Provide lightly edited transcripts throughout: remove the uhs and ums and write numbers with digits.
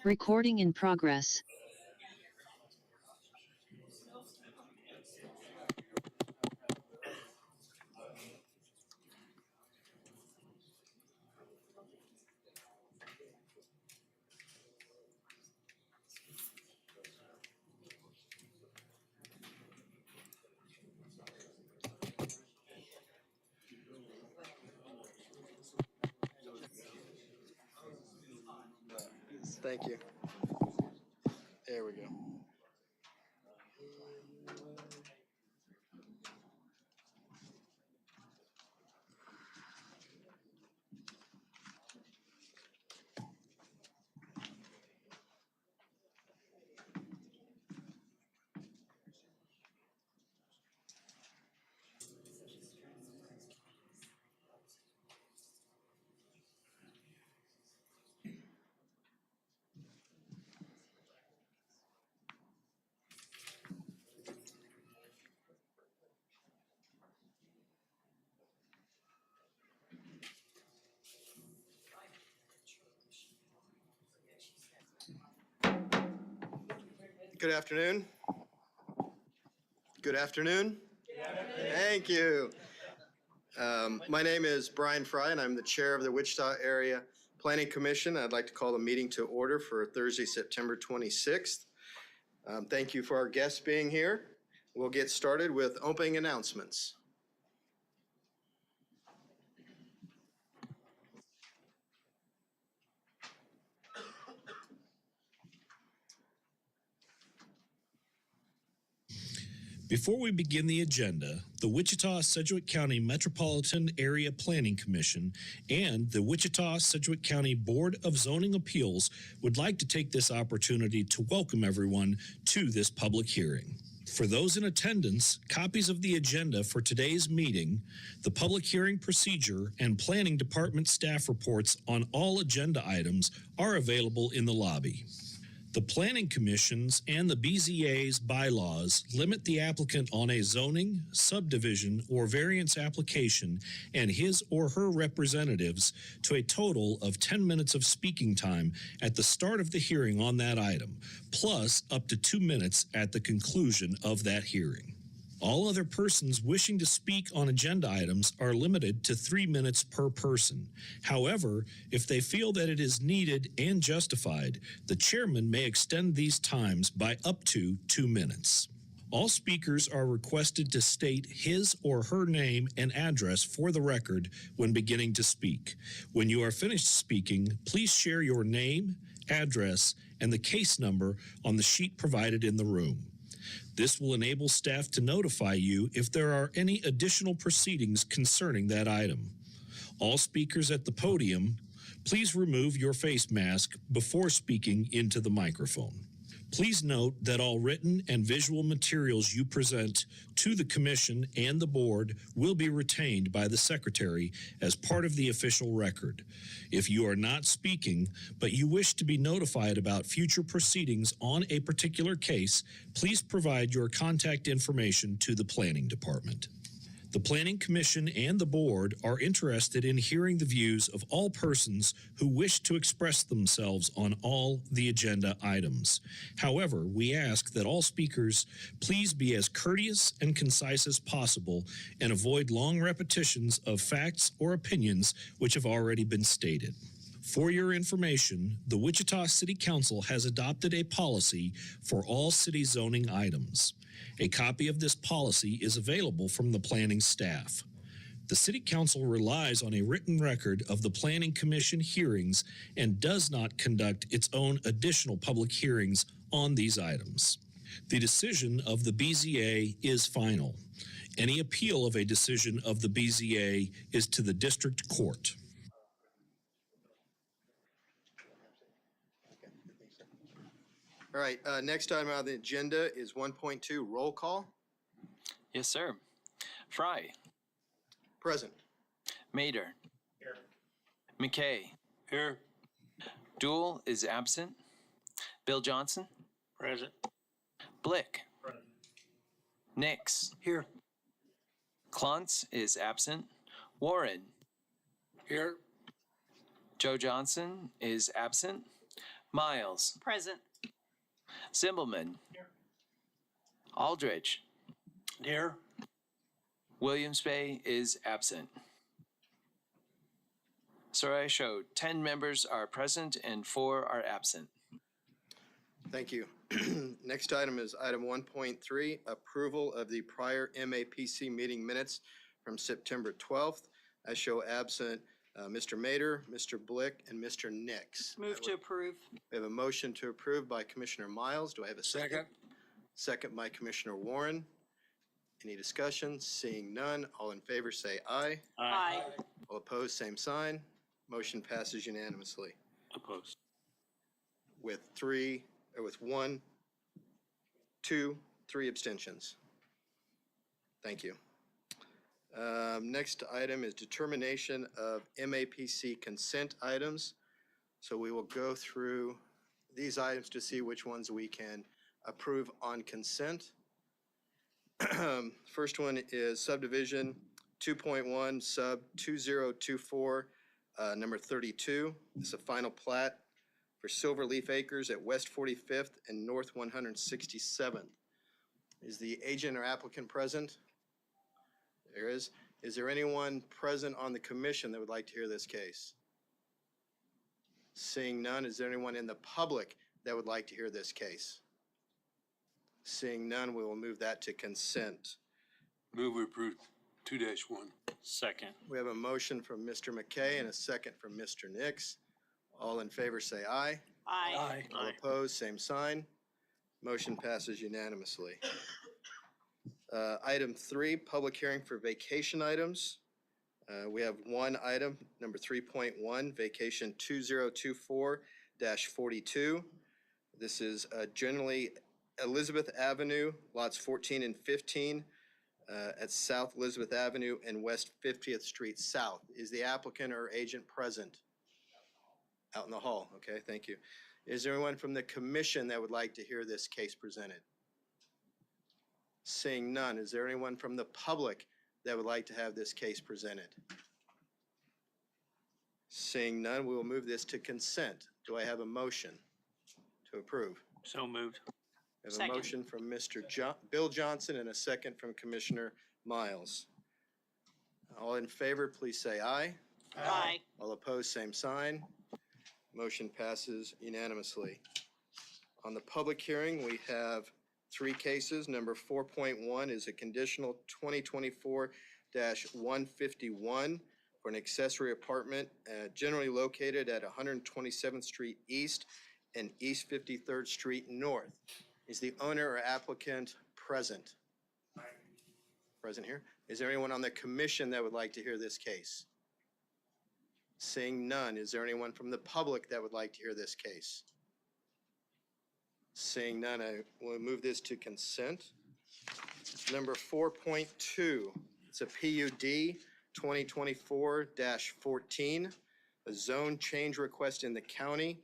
Recording in progress. Thank you. There we go. Good afternoon. Good afternoon. Thank you. My name is Brian Fry, and I'm the chair of the Wichita Area Planning Commission. I'd like to call the meeting to order for Thursday, September 26th. Thank you for our guests being here. We'll get started with opening announcements. Before we begin the agenda, the Wichita-Sedgwick County Metropolitan Area Planning Commission and the Wichita-Sedgwick County Board of Zoning Appeals would like to take this opportunity to welcome everyone to this public hearing. For those in attendance, copies of the agenda for today's meeting, the public hearing procedure, and planning department staff reports on all agenda items are available in the lobby. The Planning Commission's and the BZA's bylaws limit the applicant on a zoning, subdivision, or variance application and his or her representatives to a total of 10 minutes of speaking time at the start of the hearing on that item, plus up to 2 minutes at the conclusion of that hearing. All other persons wishing to speak on agenda items are limited to 3 minutes per person. However, if they feel that it is needed and justified, the chairman may extend these times by up to 2 minutes. All speakers are requested to state his or her name and address for the record when beginning to speak. When you are finished speaking, please share your name, address, and the case number on the sheet provided in the room. This will enable staff to notify you if there are any additional proceedings concerning that item. All speakers at the podium, please remove your face mask before speaking into the microphone. Please note that all written and visual materials you present to the commission and the board will be retained by the secretary as part of the official record. If you are not speaking, but you wish to be notified about future proceedings on a particular case, please provide your contact information to the planning department. The Planning Commission and the board are interested in hearing the views of all persons who wish to express themselves on all the agenda items. However, we ask that all speakers please be as courteous and concise as possible and avoid long repetitions of facts or opinions which have already been stated. For your information, the Wichita City Council has adopted a policy for all city zoning items. A copy of this policy is available from the planning staff. The City Council relies on a written record of the Planning Commission hearings and does not conduct its own additional public hearings on these items. The decision of the BZA is final. Any appeal of a decision of the BZA is to the district court. All right, next item on the agenda is 1.2, roll call. Yes, sir. Fry. Present. Mater. Here. McKay. Here. Dool is absent. Bill Johnson. Present. Blick. Present. Nix. Here. Klontz is absent. Warren. Here. Joe Johnson is absent. Miles. Present. Zimbelman. Here. Aldridge. Here. Williams Bay is absent. Sir, I show 10 members are present and 4 are absent. Thank you. Next item is item 1.3, approval of the prior MAPC meeting minutes from September 12th. I show absent Mr. Mater, Mr. Blick, and Mr. Nix. Move to approve. We have a motion to approve by Commissioner Miles. Do I have a second? Second. Second by Commissioner Warren. Any discussion? Seeing none, all in favor say aye. Aye. All opposed, same sign. Motion passes unanimously Opposed. with 1, 2, 3 abstentions. Thank you. Next item is determination of MAPC consent items. So we will go through these items to see which ones we can approve on consent. First one is subdivision 2.1 sub 2024, number 32. It's a final plat for Silverleaf Acres at West 45th and North 167th. Is the agent or applicant present? There is. Is there anyone present on the commission that would like to hear this case? Seeing none, is there anyone in the public that would like to hear this case? Seeing none, we will move that to consent. Move we approve 2-1. Second. We have a motion from Mr. McKay and a second from Mr. Nix. All in favor say aye. Aye. All opposed, same sign. Motion passes unanimously. Item 3, public hearing for vacation items. We have one item, number 3.1, vacation 2024-42. This is generally Elizabeth Avenue, lots 14 and 15 at South Elizabeth Avenue and West 50th Street South. Is the applicant or agent present? Out in the hall. Okay, thank you. Is there anyone from the commission that would like to hear this case presented? Seeing none, is there anyone from the public that would like to have this case presented? Seeing none, we will move this to consent. Do I have a motion to approve? So moved. We have a Second. motion from Mr. Bill Johnson and a second from Commissioner Miles. All in favor, please say aye. Aye. All opposed, same sign. Motion passes unanimously. On the public hearing, we have three cases. Number 4.1 is a conditional 2024-151 for an accessory apartment generally located at 127th Street East and East 53rd Street North. Is the owner or applicant present? Present here. Is there anyone on the commission that would like to hear this case? Seeing none, is there anyone from the public that would like to hear this case? Seeing none, I will move this to consent. Number 4.2, it's a PUD 2024-14, a zone change request in the county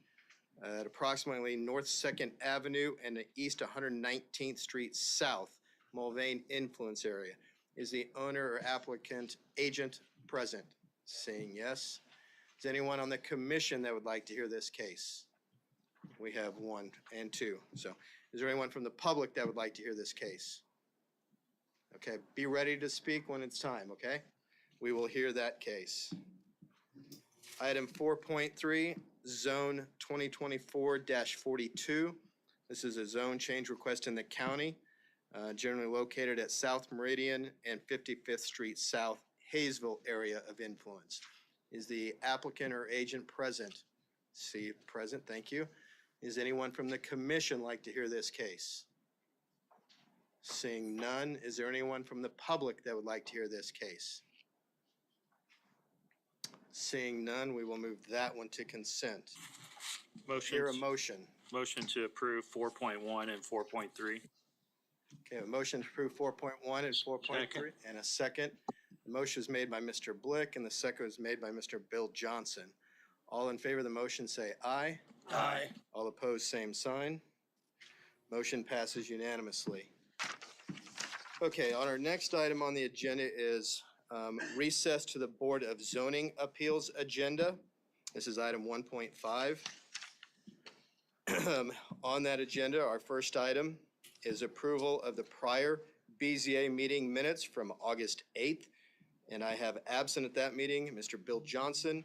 at approximately North 2nd Avenue and the East 119th Street South, Mulvane influence area. Is the owner or applicant agent present? Seeing yes. Is anyone on the commission that would like to hear this case? We have one and two. So is there anyone from the public that would like to hear this case? Okay, be ready to speak when it's time, okay? We will hear that case. Item 4.3, Zone 2024-42. This is a zone change request in the county, generally located at South Meridian and 55th Street South, Hayesville area of influence. Is the applicant or agent present? See, present, thank you. Is anyone from the commission like to hear this case? Seeing none, is there anyone from the public that would like to hear this case? Seeing none, we will move that one to consent. Hear a motion. Motion to approve 4.1 and 4.3. Okay, a motion to approve 4.1 and 4.3 and a second. The motion is made by Mr. Blick and the second was made by Mr. Bill Johnson. All in favor of the motion say aye. Aye. All opposed, same sign. Motion passes unanimously. Okay, on our next item on the agenda is recess to the Board of Zoning Appeals agenda. This is item 1.5. On that agenda, our first item is approval of the prior BZA meeting minutes from August 8th. And I have absent at that meeting, Mr. Bill Johnson,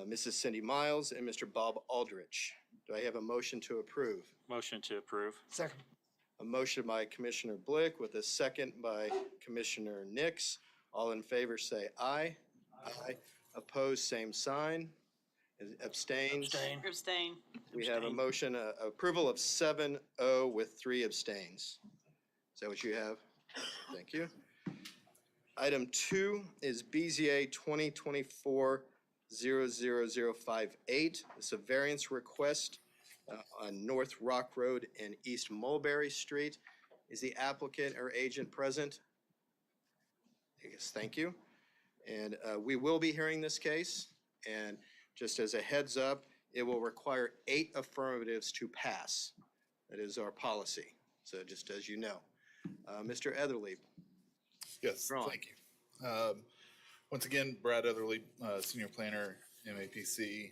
Mrs. Cindy Miles, and Mr. Bob Aldrich. Do I have a motion to approve? Motion to approve. Second. A motion by Commissioner Blick with a second by Commissioner Nix. All in favor say aye. Aye. Opposed, same sign. Abstains? Abstain. Abstain. We have a motion, approval of 7-0 with 3 abstains. Is that what you have? Thank you. Item 2 is BZA 2024-00058. It's a variance request on North Rock Road and East Mulberry Street. Is the applicant or agent present? Yes, thank you. And we will be hearing this case. And just as a heads up, it will require 8 affirmatives to pass. That is our policy. So just as you know. Mr. Etherly. Yes, Ron. thank you. Once again, Brad Etherly, Senior Planner, MAPC.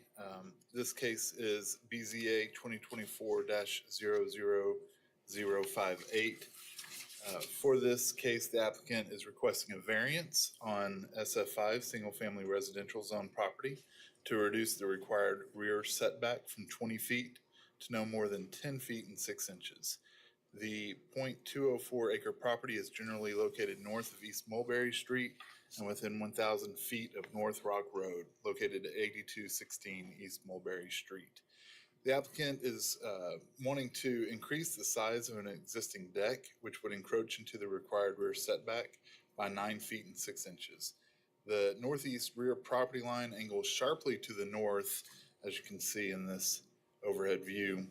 This case is BZA 2024-00058. For this case, the applicant is requesting a variance on SF5, single-family residential zone property, to reduce the required rear setback from 20 feet to no more than 10 feet and 6 inches. The .204 acre property is generally located north of East Mulberry Street and within 1,000 feet of North Rock Road, located at 8216 East Mulberry Street. The applicant is wanting to increase the size of an existing deck, which would encroach into the required rear setback by 9 feet and 6 inches. The northeast rear property line angles sharply to the north, as you can see in this overhead view,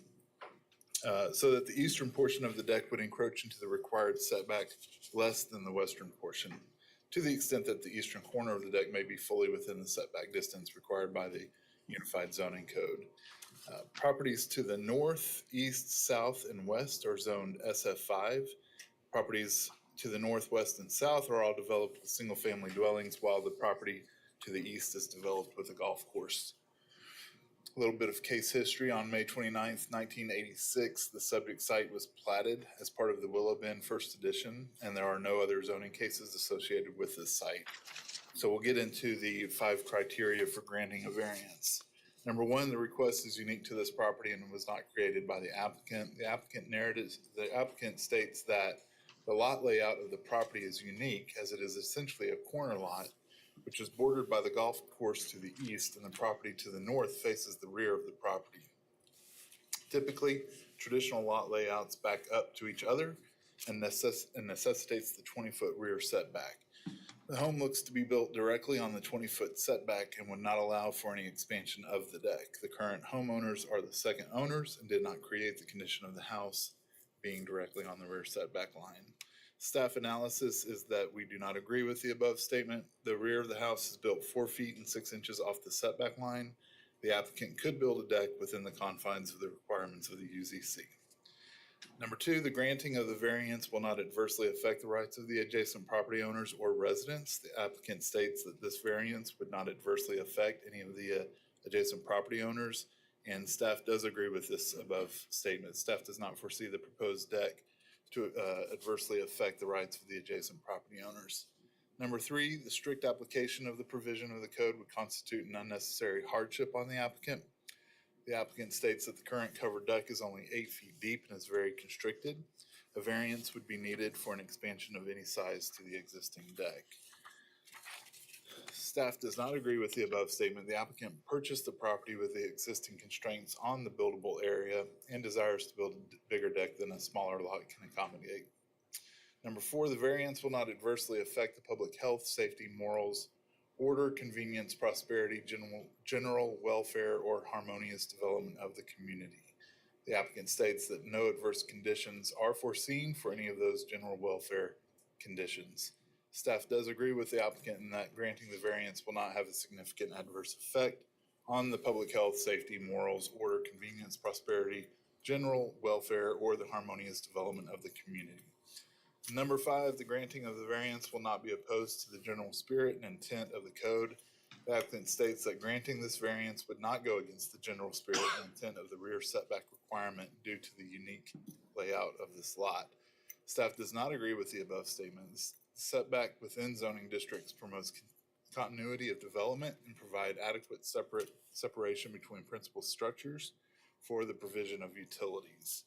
so that the eastern portion of the deck would encroach into the required setback less than the western portion, to the extent that the eastern corner of the deck may be fully within the setback distance required by the Unified Zoning Code. Properties to the north, east, south, and west are zoned SF5. Properties to the northwest and south are all developed with single-family dwellings, while the property to the east is developed with a golf course. A little bit of case history. On May 29th, 1986, the subject site was platted as part of the Willow Bend First Edition, and there are no other zoning cases associated with this site. So we'll get into the 5 criteria for granting a variance. Number 1, the request is unique to this property and was not created by the applicant. The applicant states that the lot layout of the property is unique as it is essentially a corner lot, which is bordered by the golf course to the east, and the property to the north faces the rear of the property. Typically, traditional lot layouts back up to each other and necessitates the 20-foot rear setback. The home looks to be built directly on the 20-foot setback and would not allow for any expansion of the deck. The current homeowners are the second owners and did not create the condition of the house being directly on the rear setback line. Staff analysis is that we do not agree with the above statement. The rear of the house is built 4 feet and 6 inches off the setback line. The applicant could build a deck within the confines of the requirements of the UZC. Number 2, the granting of the variance will not adversely affect the rights of the adjacent property owners or residents. The applicant states that this variance would not adversely affect any of the adjacent property owners, and staff does agree with this above statement. Staff does not foresee the proposed deck to adversely affect the rights of the adjacent property owners. Number 3, the strict application of the provision of the code would constitute an unnecessary hardship on the applicant. The applicant states that the current covered deck is only 8 feet deep and is very constricted. A variance would be needed for an expansion of any size to the existing deck. Staff does not agree with the above statement. The applicant purchased the property with the existing constraints on the buildable area and desires to build a bigger deck than a smaller lot can accommodate. Number 4, the variance will not adversely affect the public health, safety, morals, order, convenience, prosperity, general welfare, or harmonious development of the community. The applicant states that no adverse conditions are foreseen for any of those general welfare conditions. Staff does agree with the applicant in that granting the variance will not have a significant adverse effect on the public health, safety, morals, order, convenience, prosperity, general welfare, or the harmonious development of the community. Number 5, the granting of the variance will not be opposed to the general spirit and intent of the code. The applicant states that granting this variance would not go against the general spirit and intent of the rear setback requirement due to the unique layout of this lot. Staff does not agree with the above statements. Setback within zoning districts promotes continuity of development and provide adequate separation between principal structures for the provision of utilities.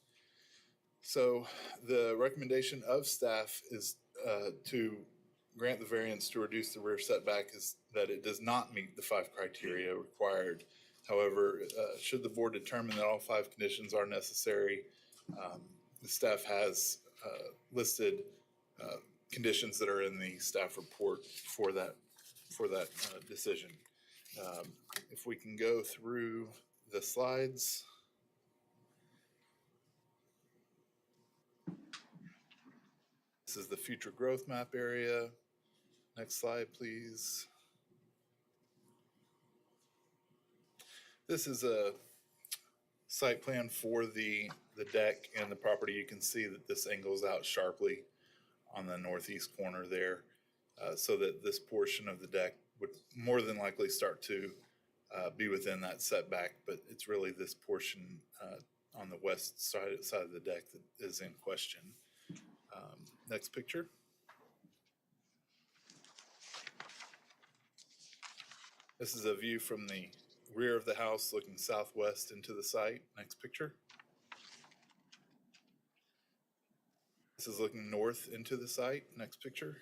So the recommendation of staff is to grant the variance to reduce the rear setback is that it does not meet the 5 criteria required. However, should the board determine that all 5 conditions are necessary, the staff has listed conditions that are in the staff report for that decision. If we can go through the slides. This is the future growth map area. Next slide, please. This is a site plan for the deck and the property. You can see that this angles out sharply on the northeast corner there, so that this portion of the deck would more than likely start to be within that setback, but it's really this portion on the west side of the deck that is in question. Next picture. This is a view from the rear of the house looking southwest into the site. Next picture. This is looking north into the site. Next picture.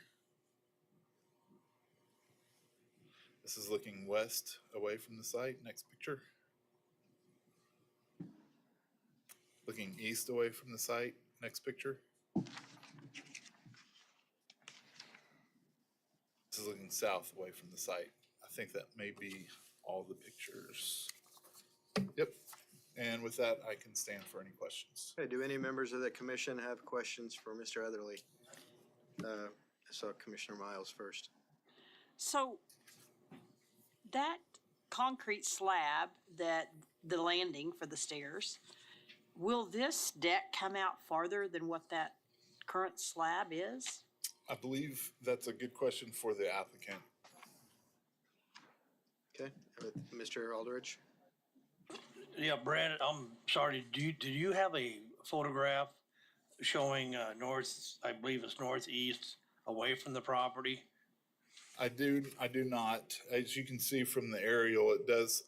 This is looking west away from the site. Next picture. Looking east away from the site. Next picture. This is looking south away from the site. I think that may be all the pictures. Yep. And with that, I can stand for any questions. Okay, do any members of the commission have questions for Mr. Etherly? I saw Commissioner Miles first. So that concrete slab, that the landing for the stairs, will this deck come out farther than what that current slab is? I believe that's a good question for the applicant. Okay, Mr. Aldridge? Yeah, Brad, I'm sorry, do you have a photograph showing, north, I believe it's northeast, away from the property? I do not. As you can see from the aerial, it does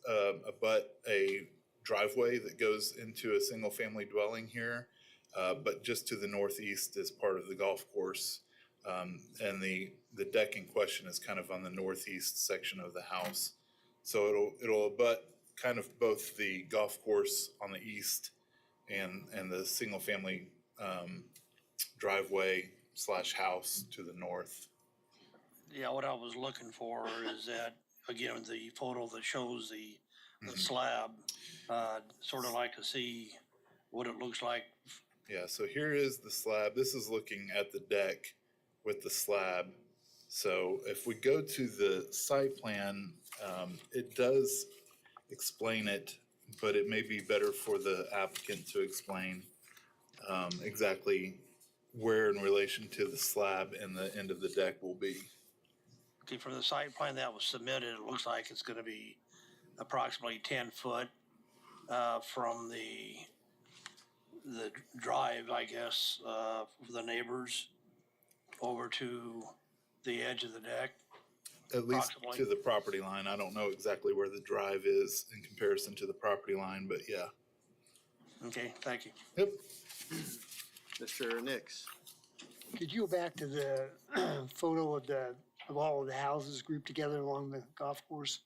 abut a driveway that goes into a single-family dwelling here, but just to the northeast is part of the golf course. And the deck in question is kind of on the northeast section of the house. So it'll abut kind of both the golf course on the east and the single-family driveway / house to the north. Yeah, what I was looking for is that, again, the photo that shows the slab, sort of like to see what it looks like. Yeah, so here is the slab. This is looking at the deck with the slab. So if we go to the site plan, it does explain it, but it may be better for the applicant to explain exactly where in relation to the slab and the end of the deck will be. Okay, from the site plan that was submitted, it looks like it's gonna be approximately 10 foot, from the drive, I guess, for the neighbors over to the edge of the deck. At least Approximately. to the property line. I don't know exactly where the drive is in comparison to the property line, but yeah. Okay, thank you. Yep. Mr. Nix. Could you go back to the photo of all of the houses grouped together along the golf course?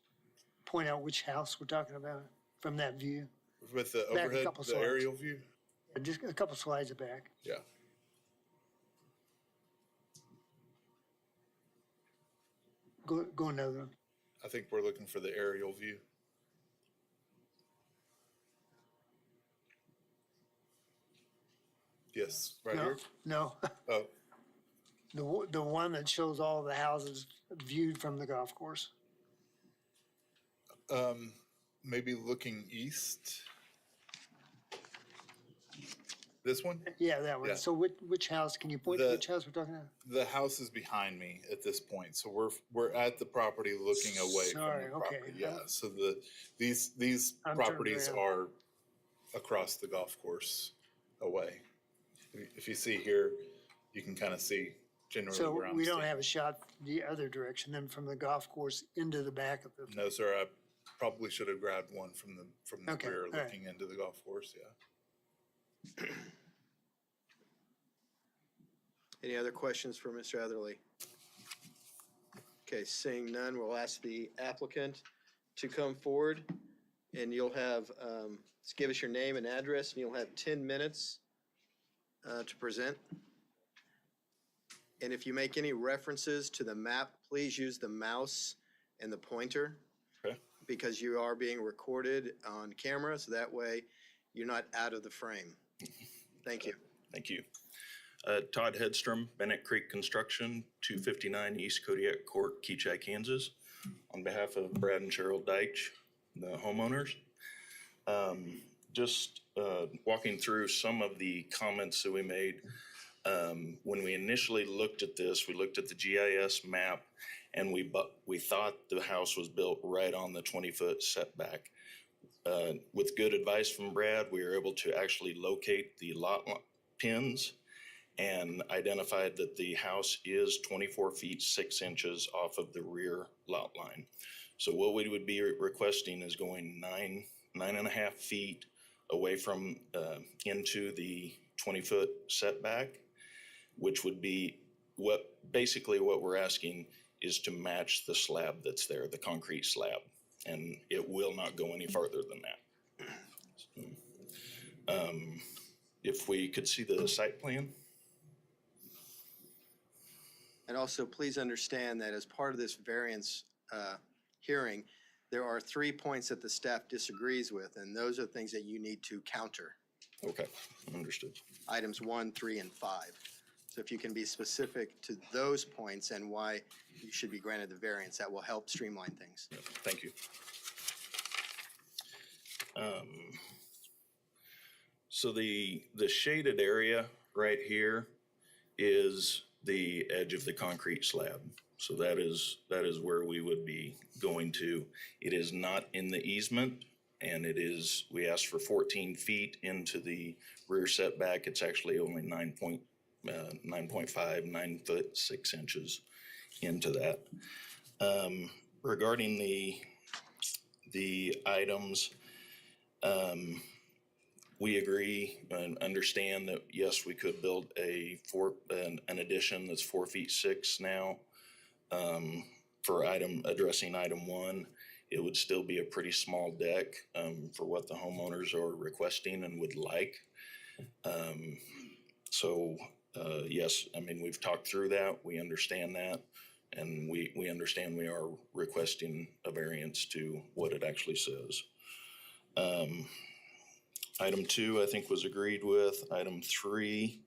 Point out which house we're talking about from that view. With the Back a overhead, couple the slides. aerial view? Just a couple slides back. Yeah. Go another one. I think we're looking for the aerial view. Yes, right No, here. no, Oh, the one that shows all the houses viewed from the golf course. maybe looking east. This one? Yeah, that one. Yeah. So which house, can you point to The- which house we're talking about? The house is behind me at this point, so we're at the property looking away Sorry, from the okay. property. Yeah, so these I'm turned properties around. are across the golf course away. If you see here, you can kind of see generally So where I'm we don't standing. have a shot the other direction, then from the golf course into the back of the. No, sir, I probably should have grabbed one from the Okay, rear all right. looking into the golf course, yeah. Any other questions for Mr. Etherly? Okay, seeing none, we'll ask the applicant to come forward, and you'll have, just give us your name and address, and you'll have 10 minutes to present. And if you make any references to the map, please use the mouse and the pointer. Okay. Because you are being recorded on camera, so that way you're not out of the frame. Thank you. Thank you. Todd Hedstrom, Bennett Creek Construction, 259 East Kodiak Court, Keachai, Kansas. On behalf of Brad and Cheryl Deitch, the homeowners. Just walking through some of the comments that we made. When we initially looked at this, we looked at the GIS map and we thought the house was built right on the 20-foot setback. With good advice from Brad, we were able to actually locate the lot pins and identified that the house is 24 feet 6 inches off of the rear lot line. So what we would be requesting is going 9.5 feet away from into the 20-foot setback, which would be basically what we're asking is to match the slab that's there, the concrete slab, and it will not go any farther than that. So, if we could see the site plan. And also, please understand that as part of this variance hearing, there are 3 points that the staff disagrees with, and those are things that you need to counter. Okay, understood. Items 1, 3, and 5. So if you can be specific to those points and why you should be granted the variance, that will help streamline things. Yep, thank you. So the shaded area right here is the edge of the concrete slab. So that is where we would be going to. It is not in the easement. and we asked for 14 feet into the rear setback. It's actually only 9.5, 9 foot 6 inches into that. Regarding the items, we agree and understand that, yes, we could build an addition that's 4 feet 6 now. For addressing item 1, it would still be a pretty small deck, for what the homeowners are requesting and would like. Yes, I mean, we've talked through that, we understand that, and we understand we are requesting a variance to what it actually says. Item 2, I think, was agreed with. Item 3,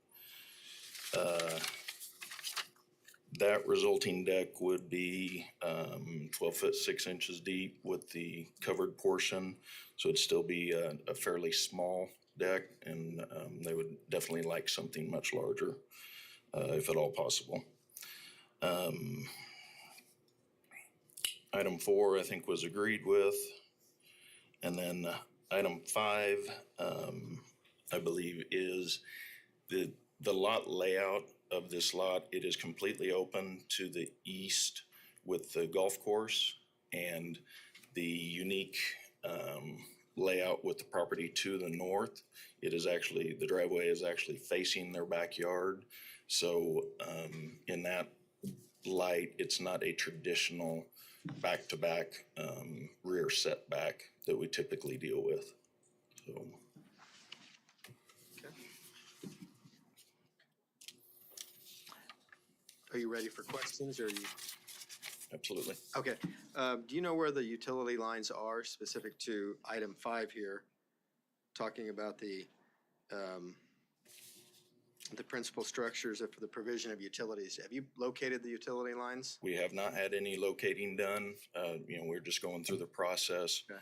that resulting deck would be 12 foot 6 inches deep with the covered portion. So it'd still be a fairly small deck, and they would definitely like something much larger, if at all possible. Item 4, I think, was agreed with. And then item 5, I believe, is the lot layout of this lot. It is completely open to the east with the golf course, and the unique layout with the property to the north. The driveway is actually facing their backyard. So in that light, it's not a traditional back-to-back rear setback that we typically deal with. So. Are you ready for questions, or are you? Absolutely. Okay. Do you know where the utility lines are specific to item 5 here? Talking about the principal structures for the provision of utilities. Have you located the utility lines? We have not had any locating done. We're just going through the process. Okay.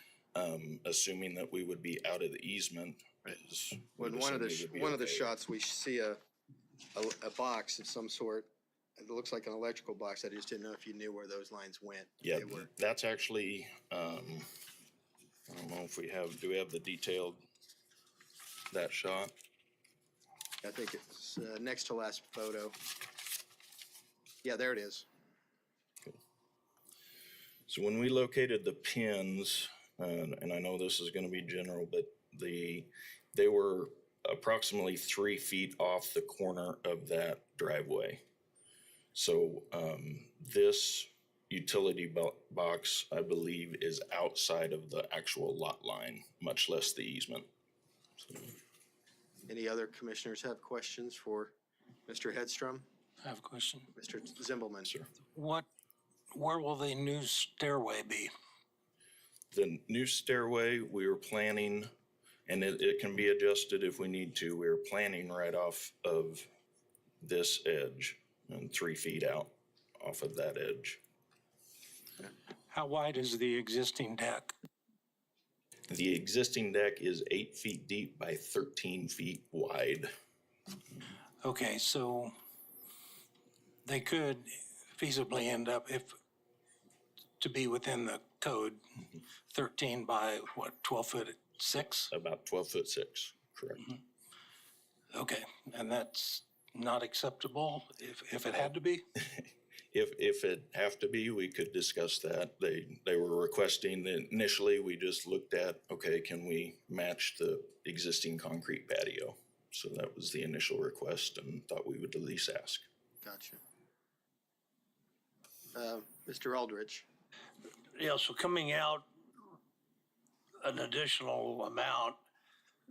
Assuming that we would be out of the easement. When one of the shots, we see a box of some sort. It looks like an electrical box. I just didn't know if you knew where those lines went. Yeah, that's actually, I don't know if do we have the detailed, that shot? I think it's next to last photo. Yeah, there it is. So when we located the pins, and I know this is going to be general, but they were approximately 3 feet off the corner of that driveway. So this utility box, I believe, is outside of the actual lot line, much less the easement. So. Any other commissioners have questions for Mr. Hedstrom? I have a question. Mr. Zimbelman? Sir. Where will the new stairway be? The new stairway, we were planning, and it can be adjusted if we need to. We were planning right off of this edge and 3 feet out off of that edge. How wide is the existing deck? The existing deck is 8 feet deep by 13 feet wide. Okay, so they could feasibly end up, to be within the code, 13 by 12 foot 6? About 12 foot 6, correct. Mm-hmm. Okay, and that's not acceptable if it had to be? If it have to be, we could discuss that. They were requesting that initially we just looked at, okay, can we match the existing concrete patio? So that was the initial request, and thought we would at least ask. Gotcha. Mr. Aldrich? Yeah, so coming out an additional amount,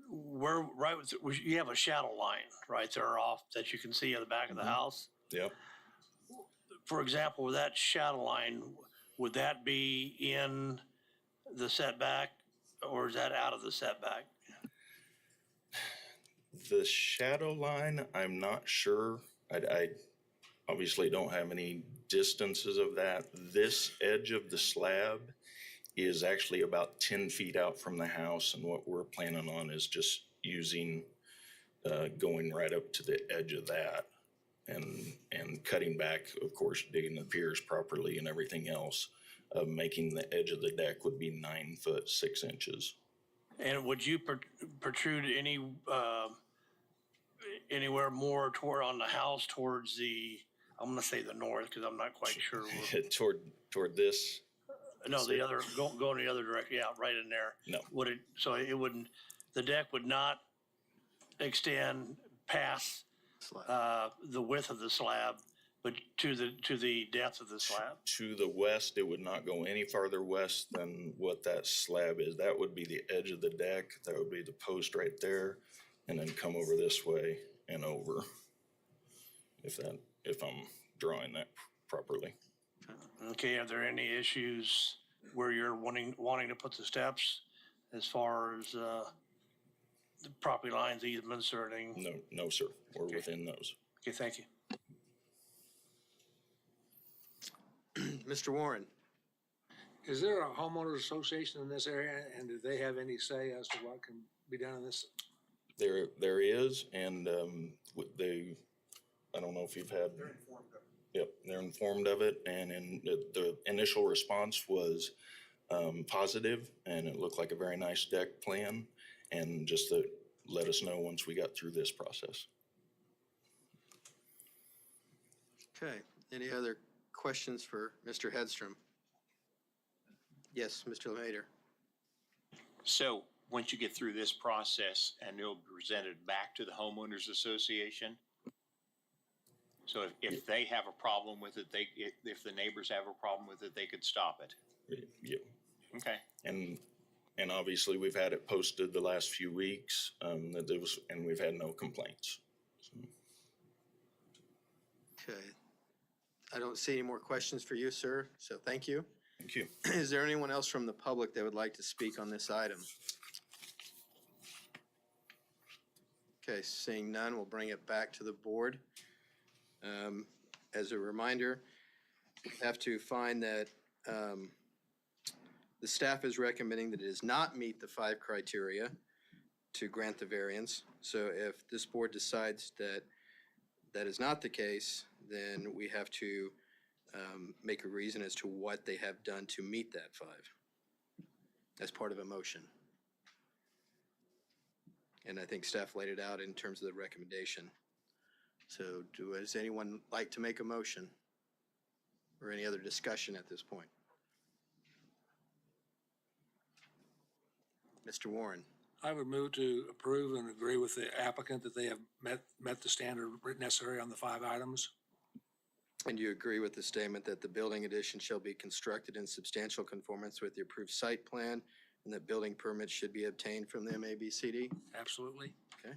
you have a shadow line right there off that you can see at the back of the house. Yep. For example, with that shadow line, would that be in the setback or is that out of the setback? The shadow line, I'm not sure. I obviously don't have any distances of that. This edge of the slab is actually about 10 feet out from the house, and what we're planning on is just using, going right up to the edge of that and cutting back, of course, digging the piers properly and everything else, making the edge of the deck would be 9 foot 6 inches. And would you protrude anywhere more toward on the house towards I'm gonna say the north, because I'm not quite sure. Toward this, No, the other, going the other direction, yeah, right in there. No. So it wouldn't, the deck would not extend past, the width of the slab, but to the depth of the slab? to the west, it would not go any farther west than what that slab is. That would be the edge of the deck. That would be the post right there, and then come over this way and over. If I'm drawing that properly. Okay, are there any issues where you're wanting to put the steps as far as, the property lines, easements or anything? No, sir. We're within those. Okay, thank you. Mr. Warren, Is there a homeowners association in this area, and do they have any say as to what can be done in this? There is, and I don't know if you've had. They're informed of it. Yep, they're informed of it, and the initial response was positive, and it looked like a very nice deck plan, and just to let us know once we got through this process. okay, any other questions for Mr. Hedstrom? Yes, Mr. Lemater. So once you get through this process and it'll be presented back to the homeowners association. So if they have a problem with it, if the neighbors have a problem with it, they could stop it. Yeah. Okay. And obviously we've had it posted the last few weeks, and we've had no complaints. So. Okay. I don't see any more questions for you, sir, so thank you. Thank you. Is there anyone else from the public that would like to speak on this item? Okay, seeing none, we'll bring it back to the board. As a reminder, we have to find that the staff is recommending that it does not meet the 5 criteria to grant the variance. So if this board decides that that is not the case, then we have to make a reason as to what they have done to meet that 5 as part of a motion. And I think staff laid it out in terms of the recommendation. So does anyone like to make a motion or any other discussion at this point? Mr. Warren. I would move to approve and agree with the applicant that they have met the standard necessary on the 5 items. And you agree with the statement that the building addition shall be constructed in substantial conformance with the approved site plan and that building permits should be obtained from the MABCD? Absolutely. Okay.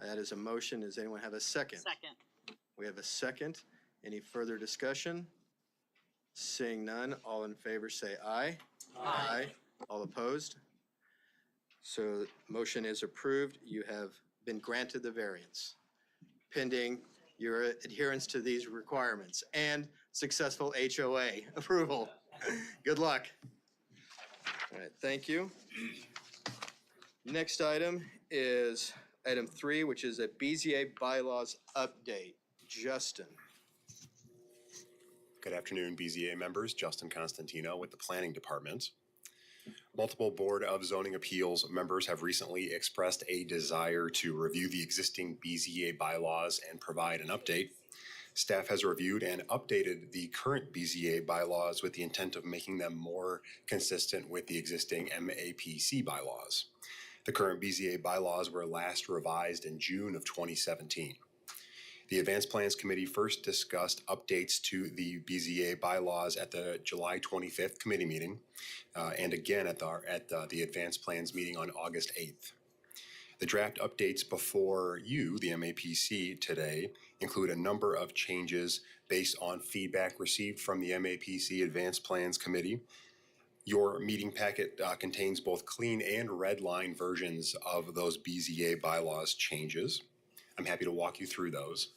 That is a motion. Does anyone have a second? Second. We have a second. Any further discussion? Seeing none, all in favor say aye. Aye. All opposed? So the motion is approved. You have been granted the variance pending your adherence to these requirements and successful HOA approval. Good luck. All right, thank you. Next item is item 3, which is a BZA bylaws update. Justin. Good afternoon, BZA members. Justin Constantino with the Planning Department. Multiple Board of Zoning Appeals members have recently expressed a desire to review the existing BZA bylaws and provide an update. Staff has reviewed and updated the current BZA bylaws with the intent of making them more consistent with the existing MAPC bylaws. The current BZA bylaws were last revised in June of 2017. The Advanced Plans Committee first discussed updates to the BZA bylaws at the July 25th committee meeting, and again at the Advanced Plans meeting on August 8th. The draft updates before you, the MAPC, today include a number of changes based on feedback received from the MAPC Advanced Plans Committee. Your meeting packet contains both clean and red line versions of those BZA bylaws changes. I'm happy to walk you through those.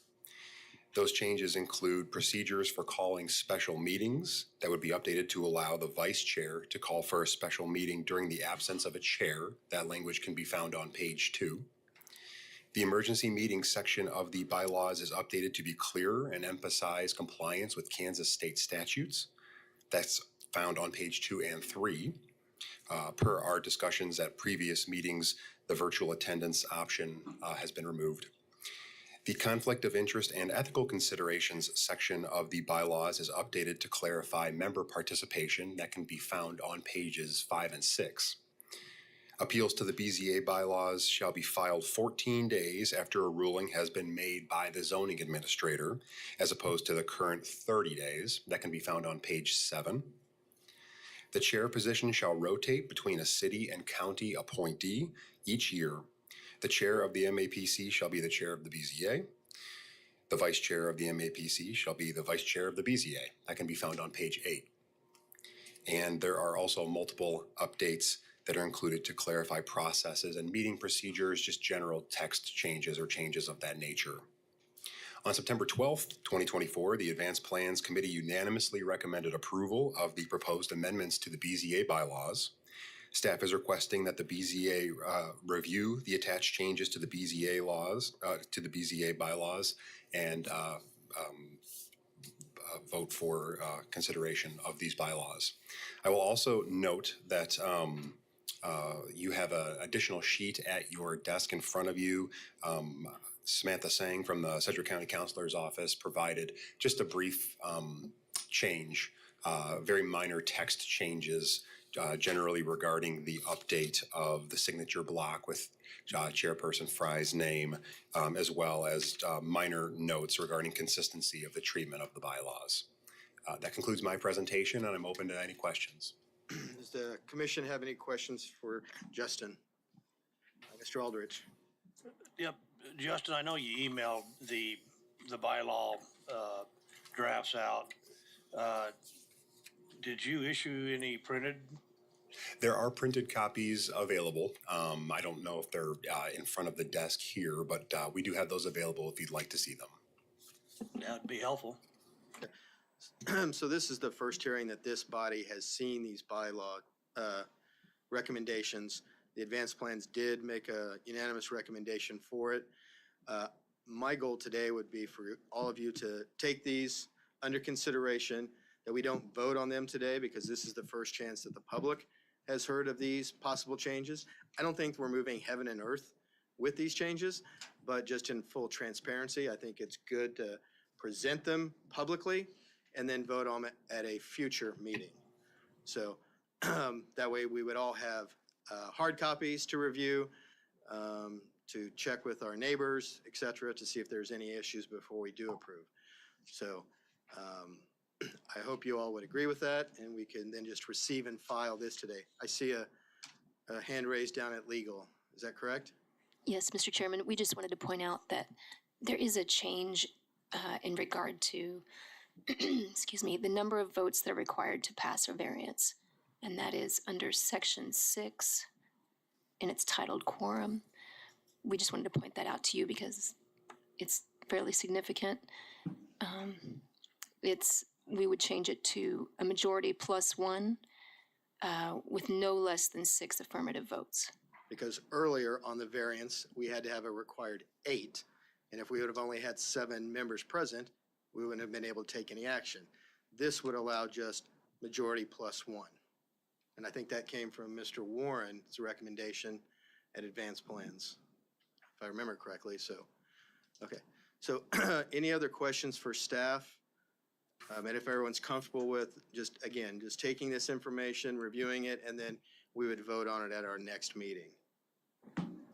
Those changes include procedures for calling special meetings that would be updated to allow the vice chair to call for a special meeting during the absence of a chair. That language can be found on page 2. The emergency meetings section of the bylaws is updated to be clearer and emphasize compliance with Kansas state statutes. That's found on page 2 and 3. Per our discussions at previous meetings, the virtual attendance option has been removed. The conflict of interest and ethical considerations section of the bylaws is updated to clarify member participation that can be found on pages 5 and 6. Appeals to the BZA bylaws shall be filed 14 days after a ruling has been made by the zoning administrator, as opposed to the current 30 days that can be found on page 7. The chair position shall rotate between a city and county appointee each year. The chair of the MAPC shall be the chair of the BZA. The vice chair of the MAPC shall be the vice chair of the BZA. That can be found on page 8. And there are also multiple updates that are included to clarify processes and meeting procedures, just general text changes or changes of that nature. On September 12th, 2024, the Advanced Plans Committee unanimously recommended approval of the proposed amendments to the BZA bylaws. Staff is requesting that the BZA review the attached changes to the BZA bylaws, and vote for consideration of these bylaws. I will also note that you have an additional sheet at your desk in front of you. Samantha Sang from the Sedgwick County Counselor's Office provided just a brief change, very minor text changes, generally regarding the update of the signature block with Chairperson Fry's name, as well as minor notes regarding consistency of the treatment of the bylaws. That concludes my presentation, and I'm open to any questions. Does the commission have any questions for Justin? Mr. Aldrich? Yep, Justin, I know you emailed the bylaw drafts out. Did you issue any printed? There are printed copies available. I don't know if they're in front of the desk here, but we do have those available if you'd like to see them. That'd be helpful. So this is the first hearing that this body has seen these bylaw recommendations. The advanced plans did make a unanimous recommendation for it. My goal today would be for all of you to take these under consideration, that we don't vote on them today because this is the first chance that the public has heard of these possible changes. I don't think we're moving heaven and earth with these changes, but just in full transparency, I think it's good to present them publicly and then vote on it at a future meeting. So that way we would all have hard copies to review, to check with our neighbors, et cetera, to see if there's any issues before we do approve. So I hope you all would agree with that, and we can then just receive and file this today. I see a hand raised down at legal. Is that correct? Yes, Mr. Chairman, we just wanted to point out that there is a change in regard to, excuse me, the number of votes that are required to pass a variance. And that is under section 6, and it's titled quorum. We just wanted to point that out to you because it's fairly significant. We would change it to a majority plus 1 with no less than 6 affirmative votes. Because earlier on the variance, we had to have a required 8. And if we would have only had 7 members present, we wouldn't have been able to take any action. This would allow just majority plus 1. And I think that came from Mr. Warren's recommendation at Advanced Plans, if I remember correctly. So, okay. So any other questions for staff? And if everyone's comfortable with just taking this information, reviewing it, and then we would vote on it at our next meeting.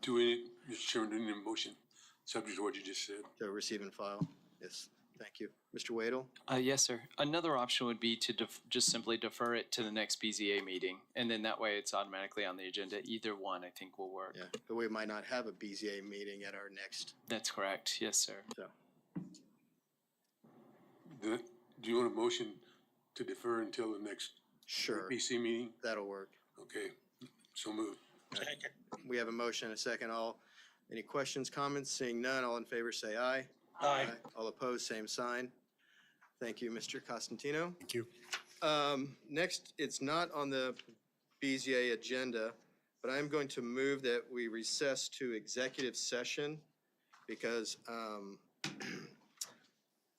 Do we, Mr. Chairman, do we need a motion subject to what you just said? To receive and file? Yes, thank you. Mr. Wadle? Yes, sir. Another option would be to just simply defer it to the next BZA meeting, and then that way it's automatically on the agenda. Either one, I think, will work. Yeah, but we might not have a BZA meeting at our next. That's correct. Yes, sir. So. Do you want a motion to defer until the next Sure. PC meeting? That'll work. Okay, so moved. Second. We have a motion and a second. Any questions, comments? Seeing none, all in favor say aye. Aye. All opposed, same sign. Thank you, Mr. Costantino. Thank you. Next, it's not on the BZA agenda, but I'm going to move that we recess to executive session because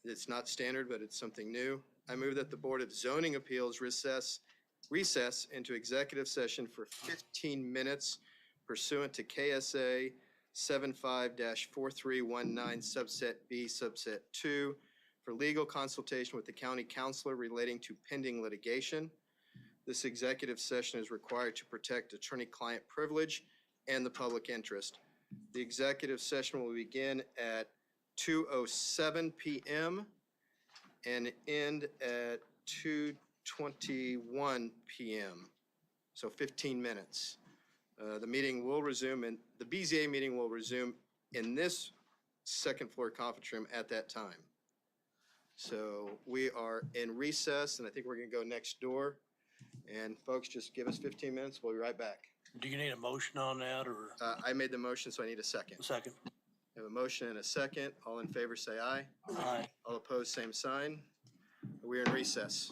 it's not standard, but it's something new. I move that the Board of Zoning Appeals recess recess into executive session for 15 minutes pursuant to KSA 75-4319 subset B subset 2 for legal consultation with the county counselor relating to pending litigation. This executive session is required to protect attorney-client privilege and the public interest. The executive session will begin at 2:07 p.m. and end at 2:21 p.m. So 15 minutes. The meeting will resume, and the BZA meeting will resume in this second floor conference room at that time. So we are in recess, and I think we're going to go next door. And folks, just give us 15 minutes. We'll be right back. Do you need a motion on that or I made the motion, so I need a second. a second? I have a motion and a second. All in favor, say aye. Aye. All opposed, same sign. We are in recess.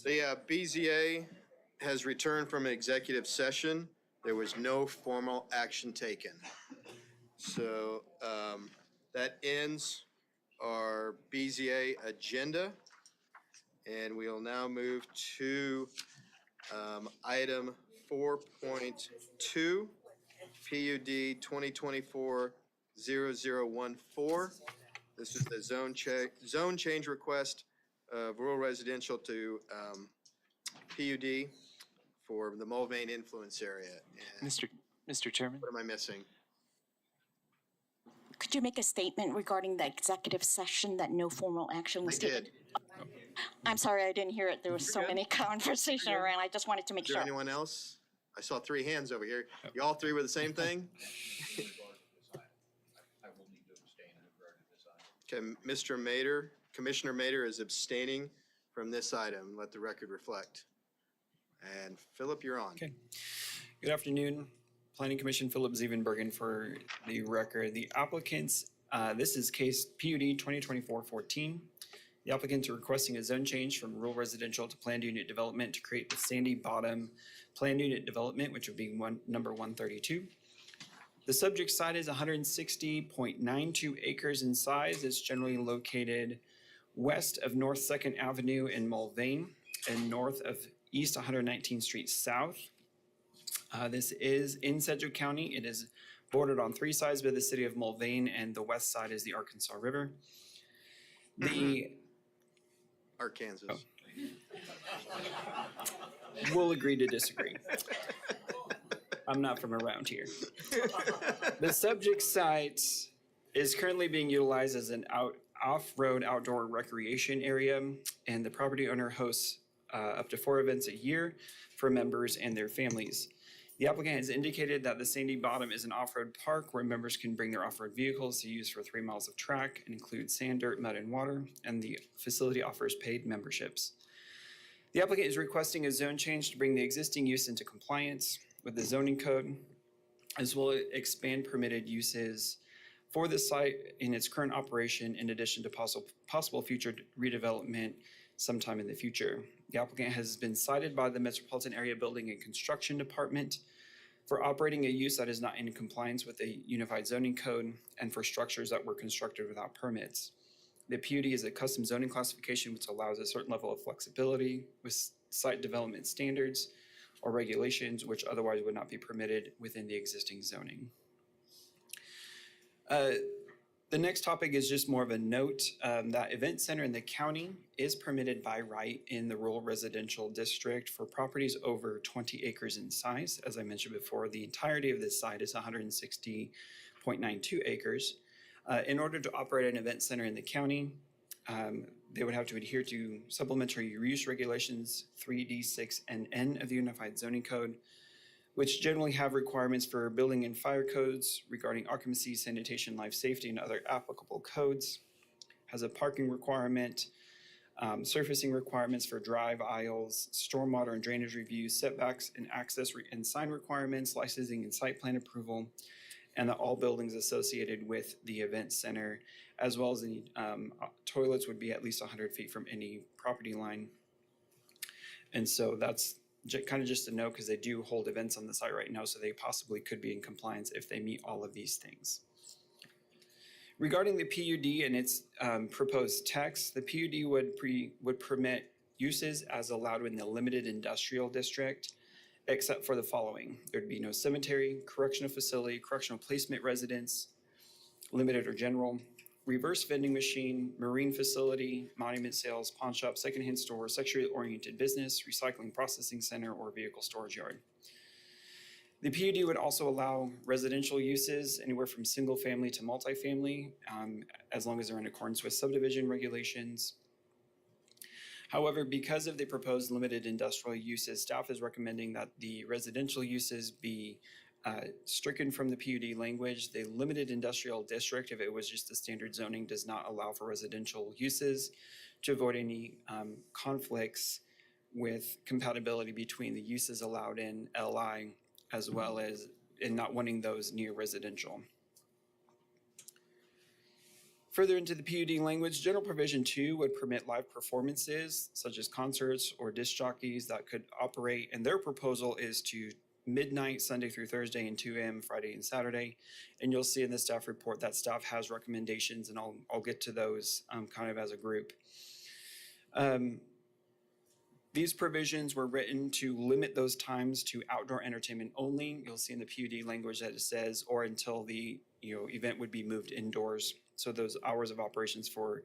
The BZA has returned from an executive session. There was no formal action taken. So that ends our BZA agenda. And we'll now move to item 4.2, PUD 2024-0014. This is the zone change request of rural residential to PUD for the Mulvane influence area. And Mr. Chairman? what am I missing? Could you make a statement regarding the executive session that no formal action was I taken? did. I'm sorry, I didn't hear it. There was so many conversation around. I just wanted to make Is there sure. anyone else? I saw 3 hands over here. You all 3 were the same thing? Okay, Mr. Mader, Commissioner Mader is abstaining from this item. Let the record reflect. And Philip, you're on. Okay. Good afternoon. Planning Commission, Philip Zevenbergen for the record. The applicants, this is case PUD 2024-14. The applicants are requesting a zone change from rural residential to planned unit development to create the Sandy Bottom planned unit development, which would be number 132. The subject site is 160.92 acres in size. It's generally located west of North 2nd Avenue in Mulvane and north of East 119th Street South. This is in Sedgwick County. It is bordered on 3 sides by the city of Mulvane, and the west side is the Arkansas River. The Arkansas. Oh. We'll agree to disagree. I'm not from around here. The subject site is currently being utilized as an off-road outdoor recreation area, and the property owner hosts up to 4 events a year for members and their families. The applicant has indicated that the Sandy Bottom is an off-road park where members can bring their off-road vehicles to use for 3 miles of track and includes sand, dirt, mud, and water, and the facility offers paid memberships. The applicant is requesting a zone change to bring the existing use into compliance with the zoning code, as well as expand permitted uses for the site in its current operation, in addition to possible future redevelopment sometime in the future. The applicant has been cited by the Metropolitan Area Building and Construction Department for operating a use that is not in compliance with the Unified Zoning Code and for structures that were constructed without permits. The PUD is a custom zoning classification which allows a certain level of flexibility with site development standards or regulations which otherwise would not be permitted within the existing zoning. The next topic is just more of a note that event center in the county is permitted by right in the rural residential district for properties over 20 acres in size. As I mentioned before, the entirety of this site is 160.92 acres. In order to operate an event center in the county, they would have to adhere to supplementary use regulations 3D, 6, and N of the Unified Zoning Code, which generally have requirements for building and fire codes regarding occupancy, sanitation, life safety, and other applicable codes, has a parking requirement, surfacing requirements for drive aisles, stormwater and drainage reviews, setbacks and access and sign requirements, licensing and site plan approval, and that all buildings associated with the event center, as well as the toilets would be at least 100 feet from any property line. And so that's kind of just a note, because they do hold events on the site right now, so they possibly could be in compliance if they meet all of these things. Regarding the PUD and its proposed text, the PUD would permit uses as allowed in the limited industrial district, except for the following. There'd be no cemetery, correctional facility, correctional placement residence, limited or general, reverse vending machine, marine facility, monument sales, pawn shop, secondhand store, sexually oriented business, recycling processing center, or vehicle storage yard. The PUD would also allow residential uses anywhere from single family to multifamily, as long as they're in accordance with subdivision regulations. However, because of the proposed limited industrial uses, staff is recommending that the residential uses be stricken from the PUD language. The limited industrial district, if it was just the standard zoning, does not allow for residential uses to avoid any conflicts with compatibility between the uses allowed in LI, as well as in not wanting those near residential. Further into the PUD language, General Provision 2 would permit live performances such as concerts or disc jockeys that could operate, and their proposal is to midnight Sunday through Thursday and 2 a.m. Friday and Saturday. And you'll see in the staff report that staff has recommendations, and I'll get to those kind of as a group. These provisions were written to limit those times to outdoor entertainment only. You'll see in the PUD language that it says, or until the event would be moved indoors. So those hours of operations for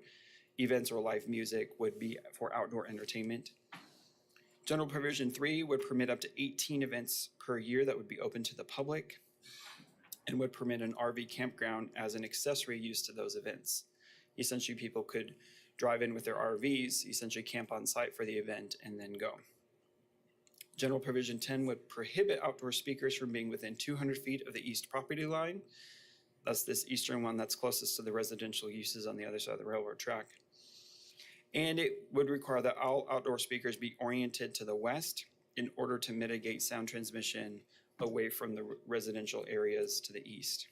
events or live music would be for outdoor entertainment. General Provision 3 would permit up to 18 events per year that would be open to the public, and would permit an RV campground as an accessory use to those events. Essentially, people could drive in with their RVs, essentially camp on site for the event, and then go. General Provision 10 would prohibit outdoor speakers from being within 200 feet of the east property line. That's this eastern one that's closest to the residential uses on the other side of the railroad track. And it would require that all outdoor speakers be oriented to the west in order to mitigate sound transmission away from the residential areas to the east.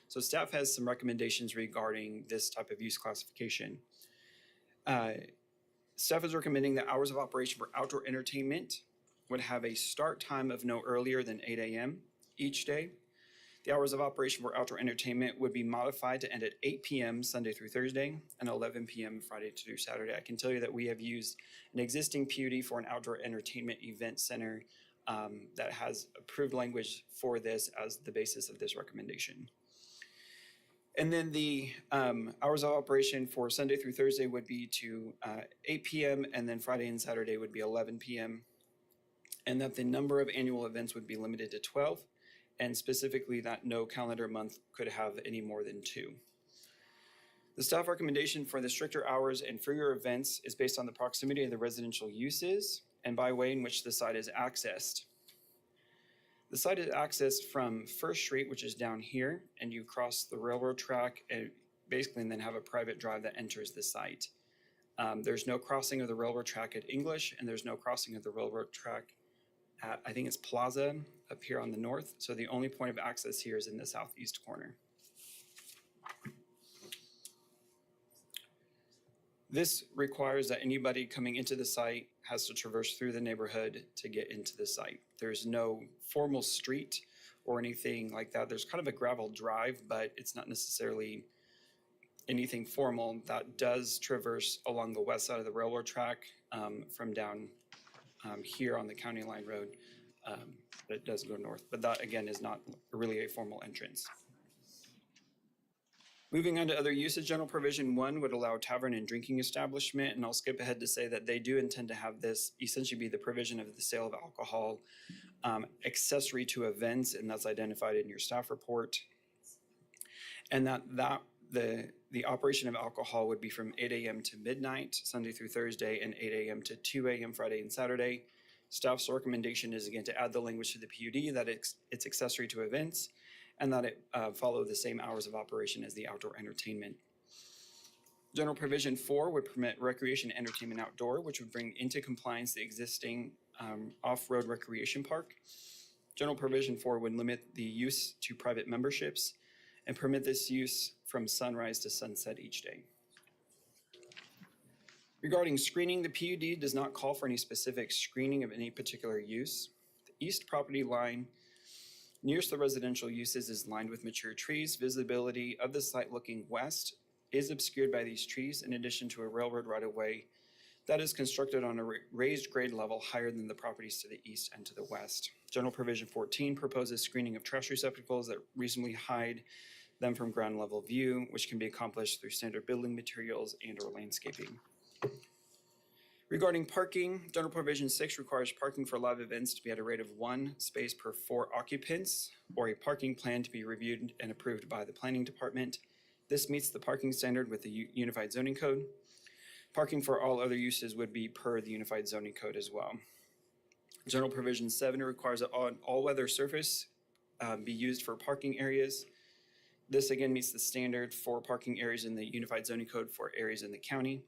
So staff has some recommendations regarding this type of use classification. Staff is recommending that hours of operation for outdoor entertainment would have a start time of no earlier than 8 a.m. each day. The hours of operation for outdoor entertainment would be modified to end at 8 p.m. Sunday through Thursday and 11 p.m. Friday through Saturday. I can tell you that we have used an existing PUD for an outdoor entertainment event center that has approved language for this as the basis of this recommendation. And then the hours of operation for Sunday through Thursday would be to 8 p.m. and then Friday and Saturday would be 11 p.m. And that the number of annual events would be limited to 12. And specifically that no calendar month could have any more than 2. The staff recommendation for the stricter hours and freer events is based on the proximity of the residential uses and by way in which the site is accessed. The site is accessed from First Street, which is down here, and you cross the railroad track and basically and then have a private drive that enters the site. There's no crossing of the railroad track at English, and there's no crossing of the railroad track at, I think it's Plaza up here on the north. So the only point of access here is in the southeast corner. This requires that anybody coming into the site has to traverse through the neighborhood to get into the site. There's no formal street or anything like that. There's kind of a gravel drive, but it's not necessarily anything formal. That does traverse along the west side of the railroad track from down here on the County Line Road. It does go north, but that again is not really a formal entrance. Moving on to other uses, General Provision 1 would allow tavern and drinking establishment, and I'll skip ahead to say that they do intend to have this essentially be the provision of the sale of alcohol accessory to events, and that's identified in your staff report. And that the operation of alcohol would be from 8 a.m. to midnight, Sunday through Thursday, and 8 a.m. to 2 a.m. Friday and Saturday. Staff's recommendation is again to add the language to the PUD that it's accessory to events, and that it follow the same hours of operation as the outdoor entertainment. General provision 4 would permit recreation, entertainment outdoor, which would bring into compliance the existing off-road recreation park. General provision 4 would limit the use to private memberships and permit this use from sunrise to sunset each day. Regarding screening, the PUD does not call for any specific screening of any particular use. The east property line nearest the residential uses is lined with mature trees. Visibility of the site looking west is obscured by these trees, in addition to a railroad right-of-way that is constructed on a raised grade level higher than the properties to the east and to the west. General provision 14 proposes screening of trash receptacles that reasonably hide them from ground level view, which can be accomplished through standard building materials and or landscaping. Regarding parking, general provision 6 requires parking for live events to be at a rate of 1 space per 4 occupants, or a parking plan to be reviewed and approved by the planning department. This meets the parking standard with the Unified Zoning Code. Parking for all other uses would be per the Unified Zoning Code as well. General provision 7 requires that all-weather surface be used for parking areas. This again meets the standard for parking areas in the Unified Zoning Code for areas in the county.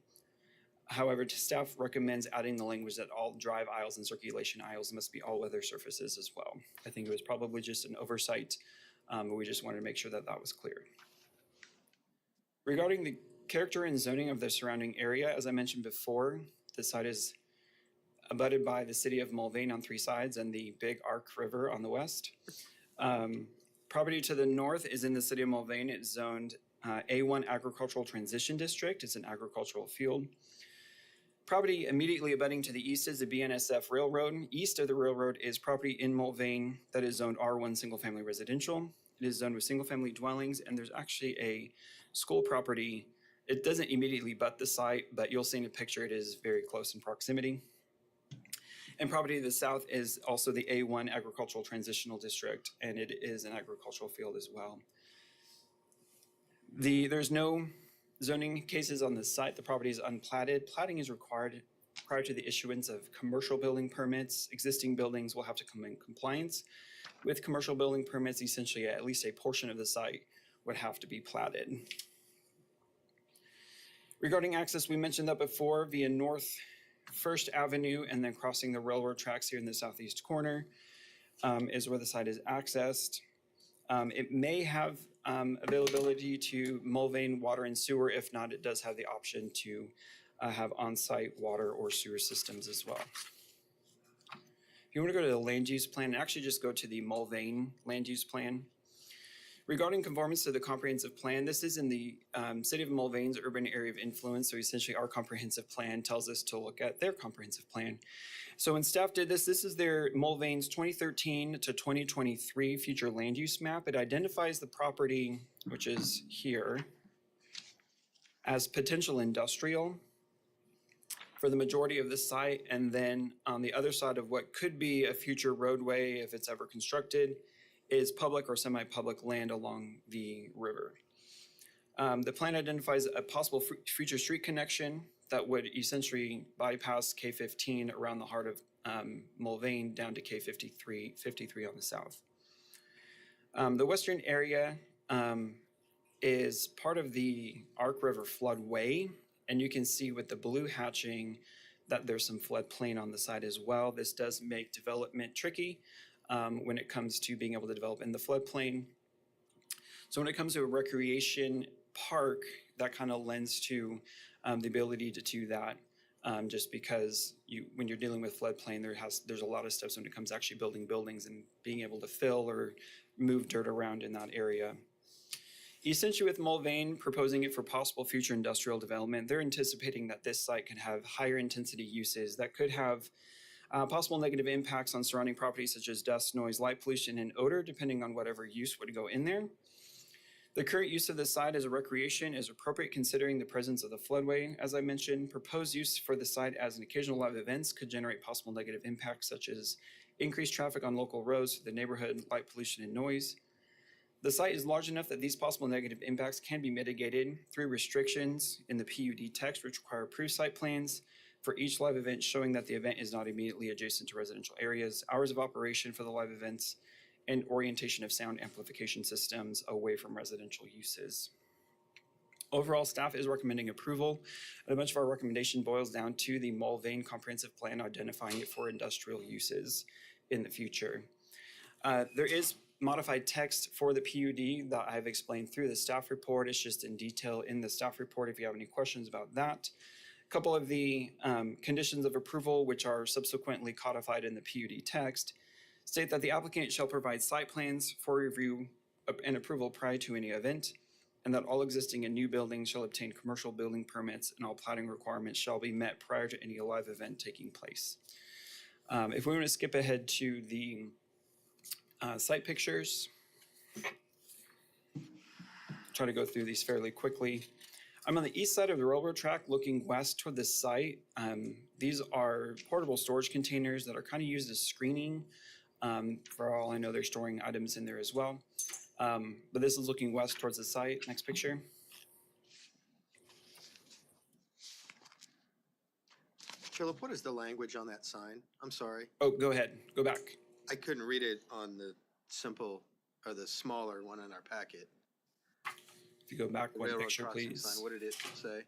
However, staff recommends adding the language that all drive aisles and circulation aisles must be all-weather surfaces as well. I think it was probably just an oversight, but we just wanted to make sure that that was clear. Regarding the character and zoning of the surrounding area, as I mentioned before, the site is abutted by the city of Mulvane on 3 sides and the Big Arc River on the west. Property to the north is in the city of Mulvane. It's zoned A1 Agricultural Transition District. It's an agricultural field. Property immediately abutting to the east is the BNSF Railroad. East of the railroad is property in Mulvane that is zoned R1 Single Family Residential. It is zoned with single family dwellings, and there's actually a school property. It doesn't immediately butt the site, but you'll see in a picture it is very close in proximity. And property to the south is also the A1 Agricultural Transitional District, and it is an agricultural field as well. There's no zoning cases on the site. The property is unplatted. Platting is required prior to the issuance of commercial building permits. Existing buildings will have to come in compliance with commercial building permits. Essentially, at least a portion of the site would have to be platted. Regarding access, we mentioned that before via North First Avenue and then crossing the railroad tracks here in the southeast corner is where the site is accessed. It may have availability to Mulvane water and sewer. If not, it does have the option to have on-site water or sewer systems as well. If you want to go to the land use plan, actually just go to the Mulvane land use plan. Regarding conformance to the comprehensive plan, this is in the city of Mulvane's urban area of influence. So essentially our comprehensive plan tells us to look at their comprehensive plan. So when staff did this, this is their Mulvane's 2013 to 2023 future land use map. It identifies the property, which is here, as potential industrial for the majority of the site. And then on the other side of what could be a future roadway, if it's ever constructed, is public or semi-public land along the river. The plan identifies a possible future street connection that would essentially bypass K15 around the heart of Mulvane down to K53 on the south. The western area is part of the Ark River floodway, and you can see with the blue hatching that there's some floodplain on the side as well. This does make development tricky when it comes to being able to develop in the floodplain. So when it comes to a recreation park, that kind of lends to the ability to do that, just because when you're dealing with floodplain, there's a lot of steps when it comes to actually building buildings and being able to fill or move dirt around in that area. Essentially with Mulvane proposing it for possible future industrial development, they're anticipating that this site could have higher intensity uses that could have possible negative impacts on surrounding properties such as dust, noise, light pollution, and odor, depending on whatever use would go in there. The current use of the site as a recreation is appropriate considering the presence of the floodway. As I mentioned, proposed use for the site as an occasional live events could generate possible negative impacts such as increased traffic on local roads for the neighborhood, light pollution, and noise. The site is large enough that these possible negative impacts can be mitigated through restrictions in the PUD text, which require approved site plans for each live event showing that the event is not immediately adjacent to residential areas, hours of operation for the live events, and orientation of sound amplification systems away from residential uses. Overall, staff is recommending approval, and a bunch of our recommendation boils down to the Mulvane Comprehensive Plan, identifying it for industrial uses in the future. There is modified text for the PUD that I've explained through the staff report. It's just in detail in the staff report if you have any questions about that. A couple of the conditions of approval, which are subsequently codified in the PUD text, state that the applicant shall provide site plans for review and approval prior to any event, and that all existing and new buildings shall obtain commercial building permits, and all plating requirements shall be met prior to any live event taking place. If we want to skip ahead to the site pictures, try to go through these fairly quickly. I'm on the east side of the railroad track looking west toward the site. These are portable storage containers that are kind of used as screening. For all I know, they're storing items in there as well. But this is looking west towards the site. Next picture. Philip, what is the language on that sign? I'm sorry. Oh, go ahead. Go back. I couldn't read it on the simple, or the smaller one in our packet. If you go back The one railroad picture, crossing please. sign, what did it say?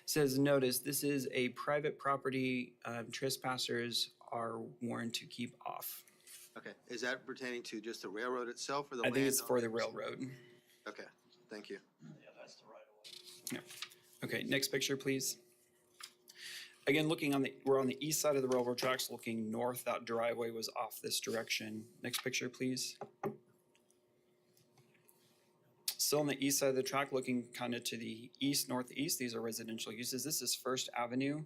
Says, notice, this is a private property. Trespassers are warned to keep off. Okay, is that pertaining to just the railroad itself or the I land? think it's for the railroad. Okay, thank you. Yeah. Okay, next picture, please. Again, we're on the east side of the railroad tracks, looking north. That driveway was off this direction. Next picture, please. Still on the east side of the track, looking kind of to the east, northeast. These are residential uses. This is First Avenue,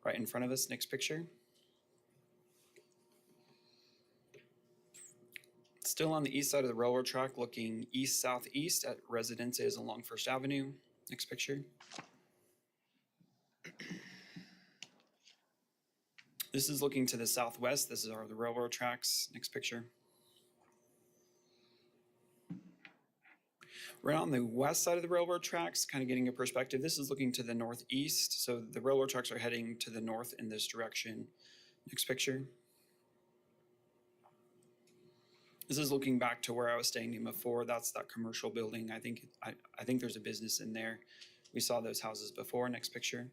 right in front of us. Next picture. Still on the east side of the railroad track, looking east-southeast at residences along First Avenue. Next picture. This is looking to the southwest. This is the railroad tracks. Next picture. Right on the west side of the railroad tracks, kind of getting a perspective. This is looking to the northeast. So the railroad tracks are heading to the north in this direction. Next picture. This is looking back to where I was standing before. That's that commercial building. I think there's a business in there. We saw those houses before. Next picture.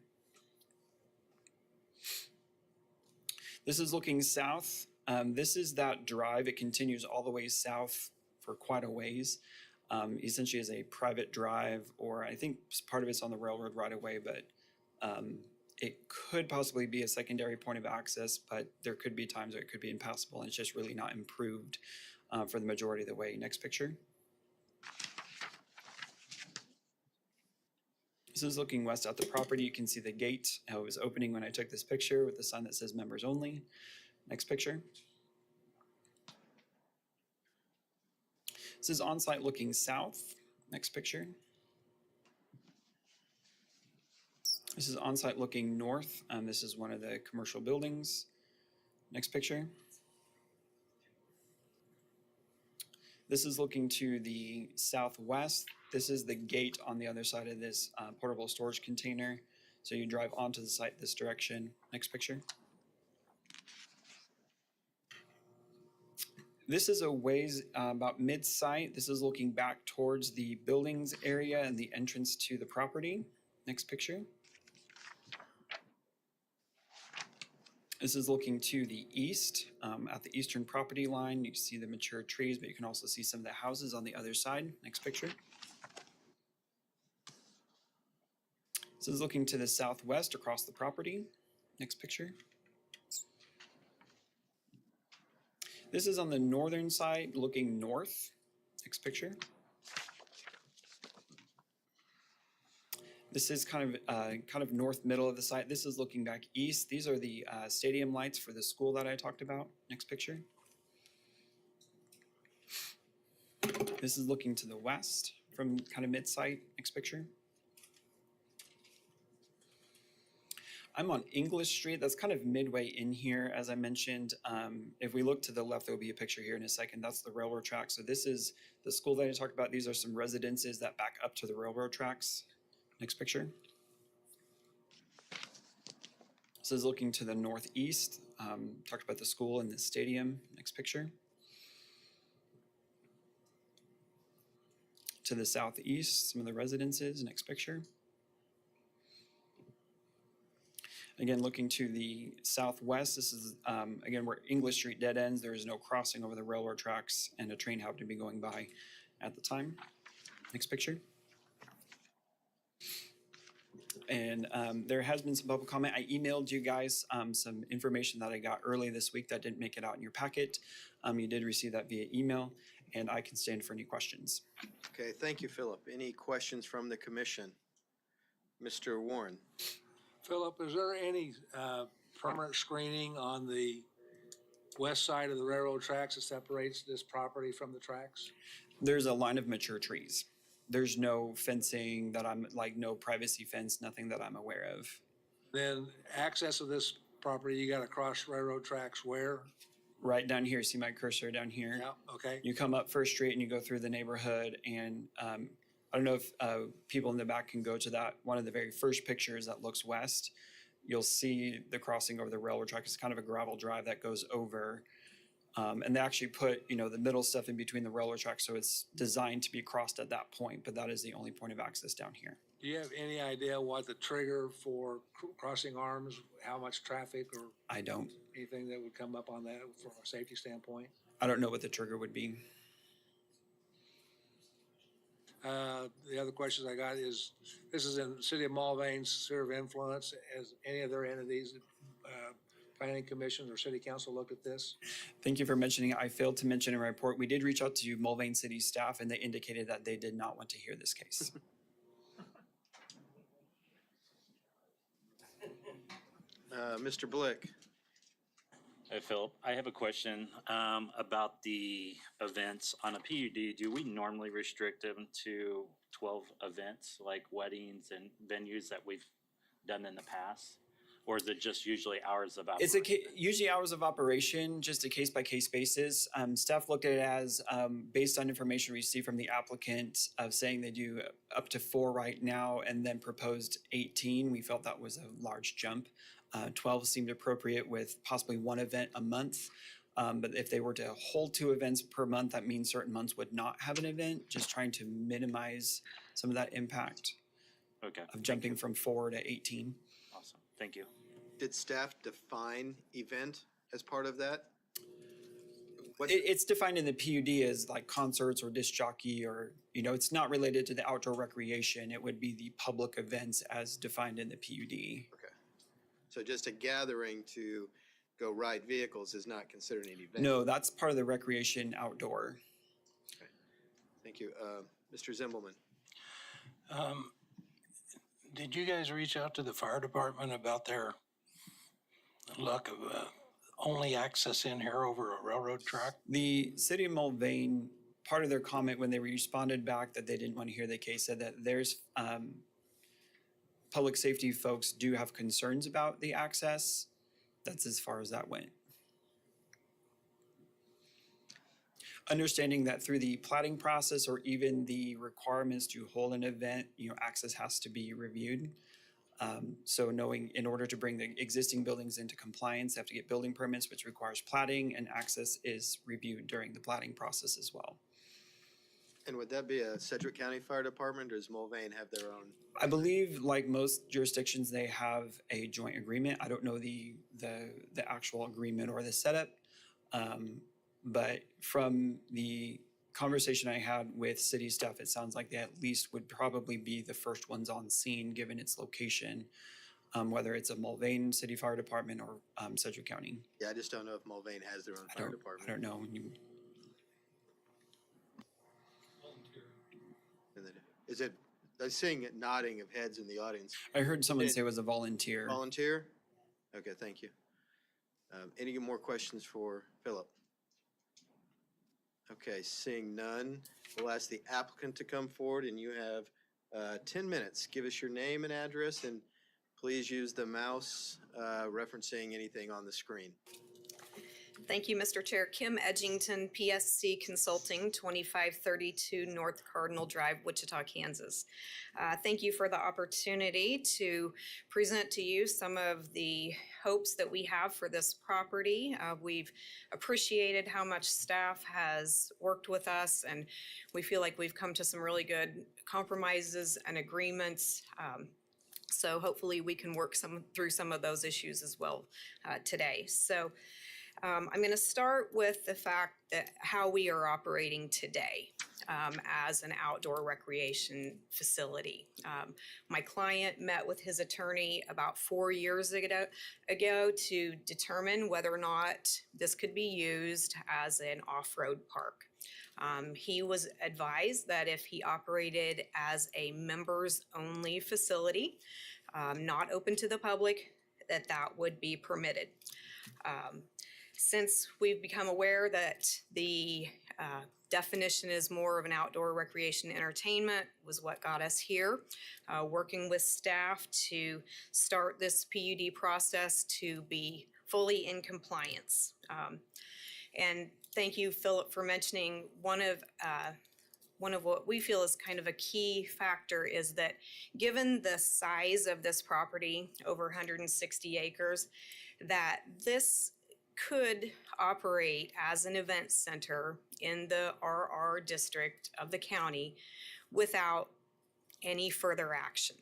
This is looking south. This is that drive. It continues all the way south for quite a ways. Essentially is a private drive, or I think part of it's on the railroad right away, but it could possibly be a secondary point of access, but there could be times where it could be impassable, and it's just really not improved for the majority of the way. Next picture. This is looking west at the property. You can see the gate. How it was opening when I took this picture with the sign that says members only. Next picture. This is on-site looking south. Next picture. This is on-site looking north. This is one of the commercial buildings. Next picture. This is looking to the southwest. This is the gate on the other side of this portable storage container. So you drive onto the site this direction. Next picture. This is a ways about mid-site. This is looking back towards the buildings area and the entrance to the property. Next picture. This is looking to the east. At the eastern property line, you see the mature trees, but you can also see some of the houses on the other side. Next picture. This is looking to the southwest across the property. Next picture. This is on the northern side looking north. Next picture. This is kind of north middle of the site. This is looking back east. These are the stadium lights for the school that I talked about. Next picture. This is looking to the west from kind of mid-site. Next picture. I'm on English Street. That's kind of midway in here, as I mentioned. If we look to the left, there'll be a picture here in a second. That's the railroad track. So this is the school that I talked about. These are some residences that back up to the railroad tracks. Next picture. This is looking to the northeast. Talked about the school and the stadium. Next picture. to the southeast, some of the residences, next picture. Again, looking to the southwest, this is, again, where English Street dead ends. There is no crossing over the railroad tracks, and a train happened to be going by at the time. Next picture. And there has been some public comment. I emailed you guys some information that I got early this week that didn't make it out in your packet. You did receive that via email, and I can stand for any questions. Okay, thank you, Philip. Any questions from the commission? Mr. Warren? Philip, is there any permanent screening on the west side of the railroad tracks that separates this property from the tracks? There's a line of mature trees. There's no fencing that I'm, like, no privacy fence, nothing that I'm aware of. Then access of this property, you gotta cross railroad tracks where? Right down here, see my cursor down here? Yeah, okay. You come up First Street and you go through the neighborhood, and I don't know if people in the back can go to that, one of the very first pictures that looks west. You'll see the crossing over the railroad track. It's kind of a gravel drive that goes over. And they actually put, you know, the middle stuff in between the railroad tracks, so it's designed to be crossed at that point, but that is the only point of access down here. Do you have any idea what the trigger for crossing arms, how much traffic or I don't. anything that would come up on that from a safety standpoint? I don't know what the trigger would be. The other questions I got is, this is in the city of Mulvane's sphere of influence. Has any of their entities, planning commission or city council looked at this? Thank you for mentioning it. I failed to mention in my report, we did reach out to Mulvane City staff, and they indicated that they did not want to hear this case. Mr. Blick? Hey, Philip, I have a question about the events on a PUD. Do we normally restrict them to 12 events, like weddings and venues that we've done in the past? Or is it just usually hours of operation? It's usually hours of operation, just a case-by-case basis. Staff looked at it as, based on information received from the applicant of saying they do up to 4 right now and then proposed 18. We felt that was a large jump. 12 seemed appropriate with possibly 1 event a month. But if they were to hold 2 events per month, that means certain months would not have an event, just trying to minimize some of that impact of jumping from 4 to 18. Awesome, thank you. Did staff define event as part of that? It's defined in the PUD as like concerts or disc jockey, or, you know, it's not related to the outdoor recreation. It would be the public events as defined in the PUD. Okay. So just a gathering to go ride vehicles is not considered an event? No, that's part of the recreation outdoor. Okay. Thank you. Mr. Zimbelman? Did you guys reach out to the fire department about their luck of only access in here over a railroad track? The city of Mulvane, part of their comment when they responded back that they didn't want to hear the case, said that there's public safety folks do have concerns about the access. That's as far as that went. Understanding that through the plating process or even the requirements to hold an event, you know, access has to be reviewed. So knowing in order to bring the existing buildings into compliance, they have to get building permits, which requires plating, and access is reviewed during the plating process as well. And would that be a Sedgwick County Fire Department, or does Mulvane have their own? I believe, like most jurisdictions, they have a joint agreement. I don't know the actual agreement or the setup, but from the conversation I had with city staff, it sounds like they at least would probably be the first ones on scene, given its location, whether it's a Mulvane City Fire Department or Sedgwick County. Yeah, I just don't know if Mulvane has their own fire department. I don't know. Is it, I'm seeing it nodding of heads in the audience. I heard someone say it was a volunteer. Volunteer? Okay, thank you. Any more questions for Philip? Okay, seeing none, we'll ask the applicant to come forward, and you have 10 minutes. Give us your name and address, and please use the mouse referencing anything on the screen. Thank you, Mr. Chair. Kim Edgington, PSC Consulting, 2532 North Cardinal Drive, Wichita, Kansas. Thank you for the opportunity to present to you some of the hopes that we have for this property. We've appreciated how much staff has worked with us, and we feel like we've come to some really good compromises and agreements. So hopefully we can work through some of those issues as well today. So I'm going to start with the fact that how we are operating today as an outdoor recreation facility. My client met with his attorney about 4 years ago to determine whether or not this could be used as an off-road park. He was advised that if he operated as a members-only facility, not open to the public, that would be permitted. Since we've become aware that the definition is more of an outdoor recreation entertainment was what got us here, working with staff to start this PUD process to be fully in compliance. And thank you, Philip, for mentioning one of what we feel is kind of a key factor is that given the size of this property, over 160 acres, that this could operate as an event center in the RR district of the county without any further action.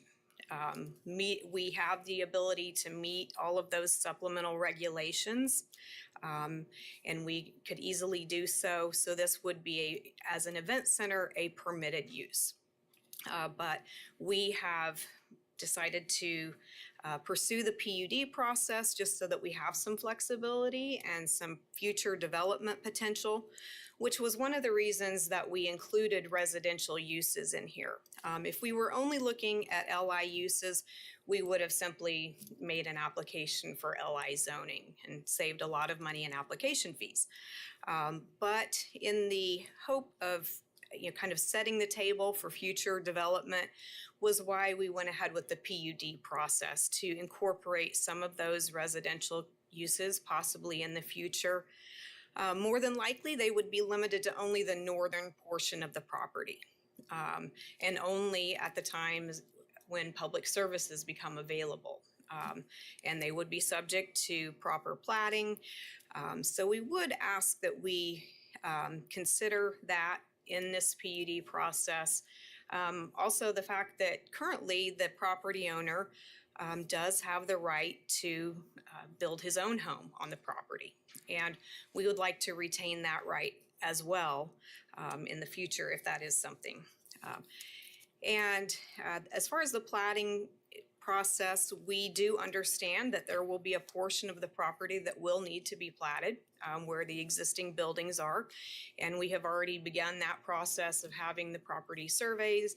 We have the ability to meet all of those supplemental regulations, and we could easily do so. So this would be, as an event center, a permitted use. But we have decided to pursue the PUD process just so that we have some flexibility and some future development potential, which was one of the reasons that we included residential uses in here. If we were only looking at LI uses, we would have simply made an application for LI zoning and saved a lot of money in application fees. But in the hope of kind of setting the table for future development was why we went ahead with the PUD process to incorporate some of those residential uses possibly in the future. More than likely, they would be limited to only the northern portion of the property and only at the times when public services become available. And they would be subject to proper platting. So we would ask that we consider that in this PUD process. Also, the fact that currently the property owner does have the right to build his own home on the property. And we would like to retain that right as well in the future if that is something. As far as the platting process, we do understand that there will be a portion of the property that will need to be platted where the existing buildings are. And we have already begun that process of having the property surveys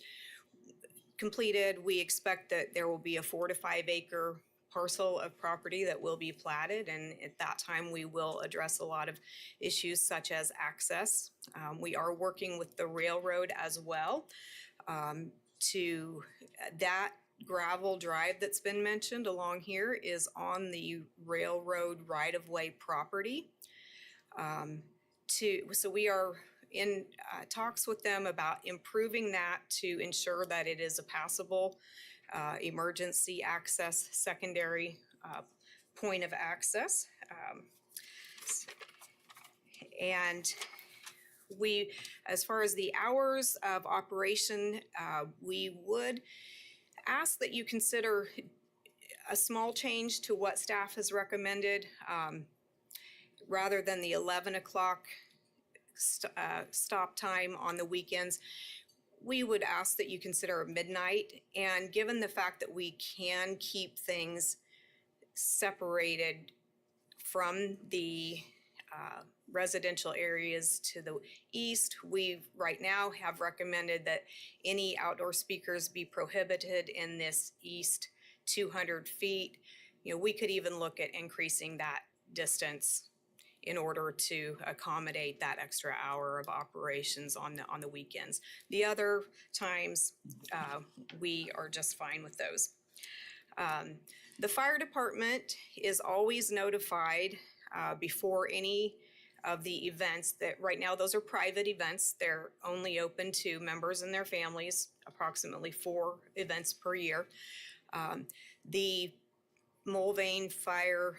completed. We expect that there will be a 4 to 5 acre parcel of property that will be platted, and at that time we will address a lot of issues such as access. We are working with the railroad as well to that gravel drive that's been mentioned along here is on the railroad right-of-way property. So we are in talks with them about improving that to ensure that it is a passable emergency access, secondary point of access. And we, as far as the hours of operation, we would ask that you consider a small change to what staff has recommended. Rather than the 11 o'clock stop time on the weekends, we would ask that you consider midnight. And given the fact that we can keep things separated from the residential areas to the east, we right now have recommended that any outdoor speakers be prohibited in this east 200 feet. We could even look at increasing that distance in order to accommodate that extra hour of operations on the weekends. The other times, we are just fine with those. The fire department is always notified before any of the events that, right now, those are private events. They're only open to members and their families, approximately 4 events per year. The Mulvane Fire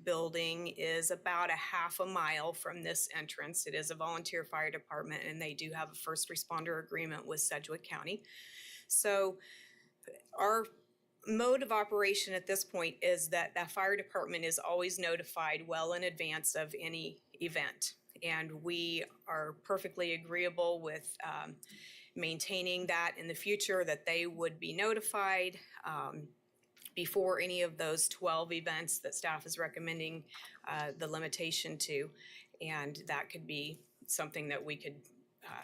Building is about a half a mile from this entrance. It is a volunteer fire department, and they do have a first responder agreement with Sedgwick County. So our mode of operation at this point is that the fire department is always notified well in advance of any event. And we are perfectly agreeable with maintaining that in the future, that they would be notified before any of those 12 events that staff is recommending the limitation to. And that could be something that we could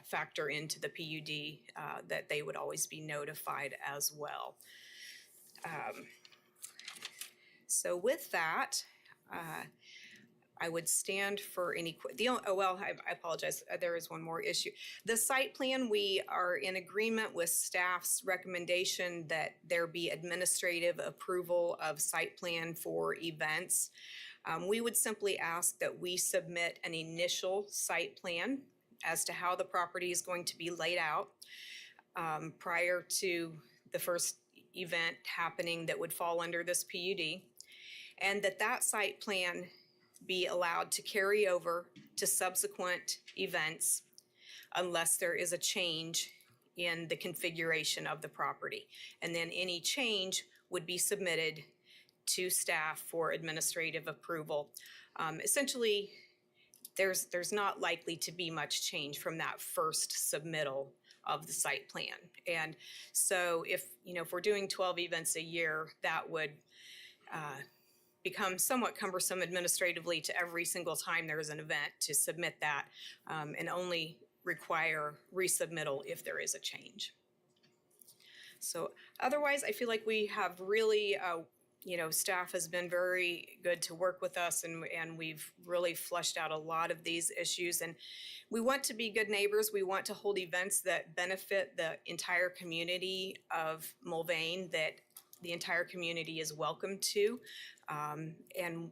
factor into the PUD, that they would always be notified as well. So with that, I would stand for any, I apologize, there is one more issue. The site plan, we are in agreement with staff's recommendation that there be administrative approval of site plan for events. We would simply ask that we submit an initial site plan as to how the property is going to be laid out prior to the first event happening that would fall under this PUD, and that site plan be allowed to carry over to subsequent events unless there is a change in the configuration of the property. And then any change would be submitted to staff for administrative approval. Essentially, there's not likely to be much change from that first submittal of the site plan. And so if we're doing 12 events a year, that would become somewhat cumbersome administratively to every single time there is an event to submit that, and only require resubmittal if there is a change. So otherwise, I feel like we have really, staff has been very good to work with us, and we've really fleshed out a lot of these issues. And we want to be good neighbors. We want to hold events that benefit the entire community of Mulvane, that the entire community is welcome to, and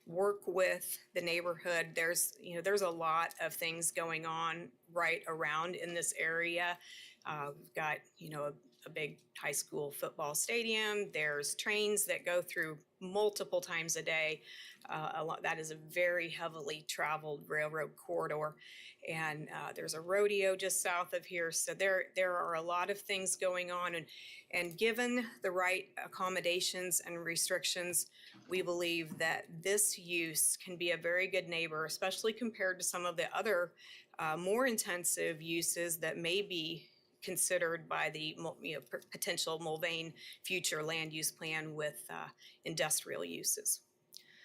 work with the neighborhood. There's a lot of things going on right around in this area. We've got, a big high school football stadium. There's trains that go through multiple times a day. That is a very heavily traveled railroad corridor. And there's a rodeo just south of here. So there are a lot of things going on. And given the right accommodations and restrictions, we believe that this use can be a very good neighbor, especially compared to some of the other more intensive uses that may be considered by the potential Mulvane future land use plan with industrial uses.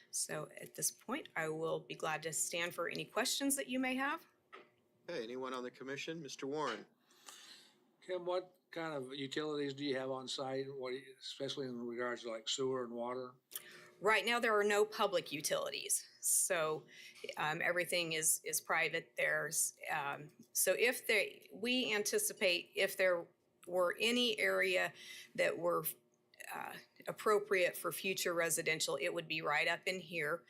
So at this point, I will be glad to stand for any questions that you may have. Okay, anyone on the commission? Mr. Warren? Kim, what kind of utilities do you have on site, especially in regards to like sewer and water? Right now, there are no public utilities, so everything is private. So we anticipate if there were any area that were appropriate for future residential, it would be right up in here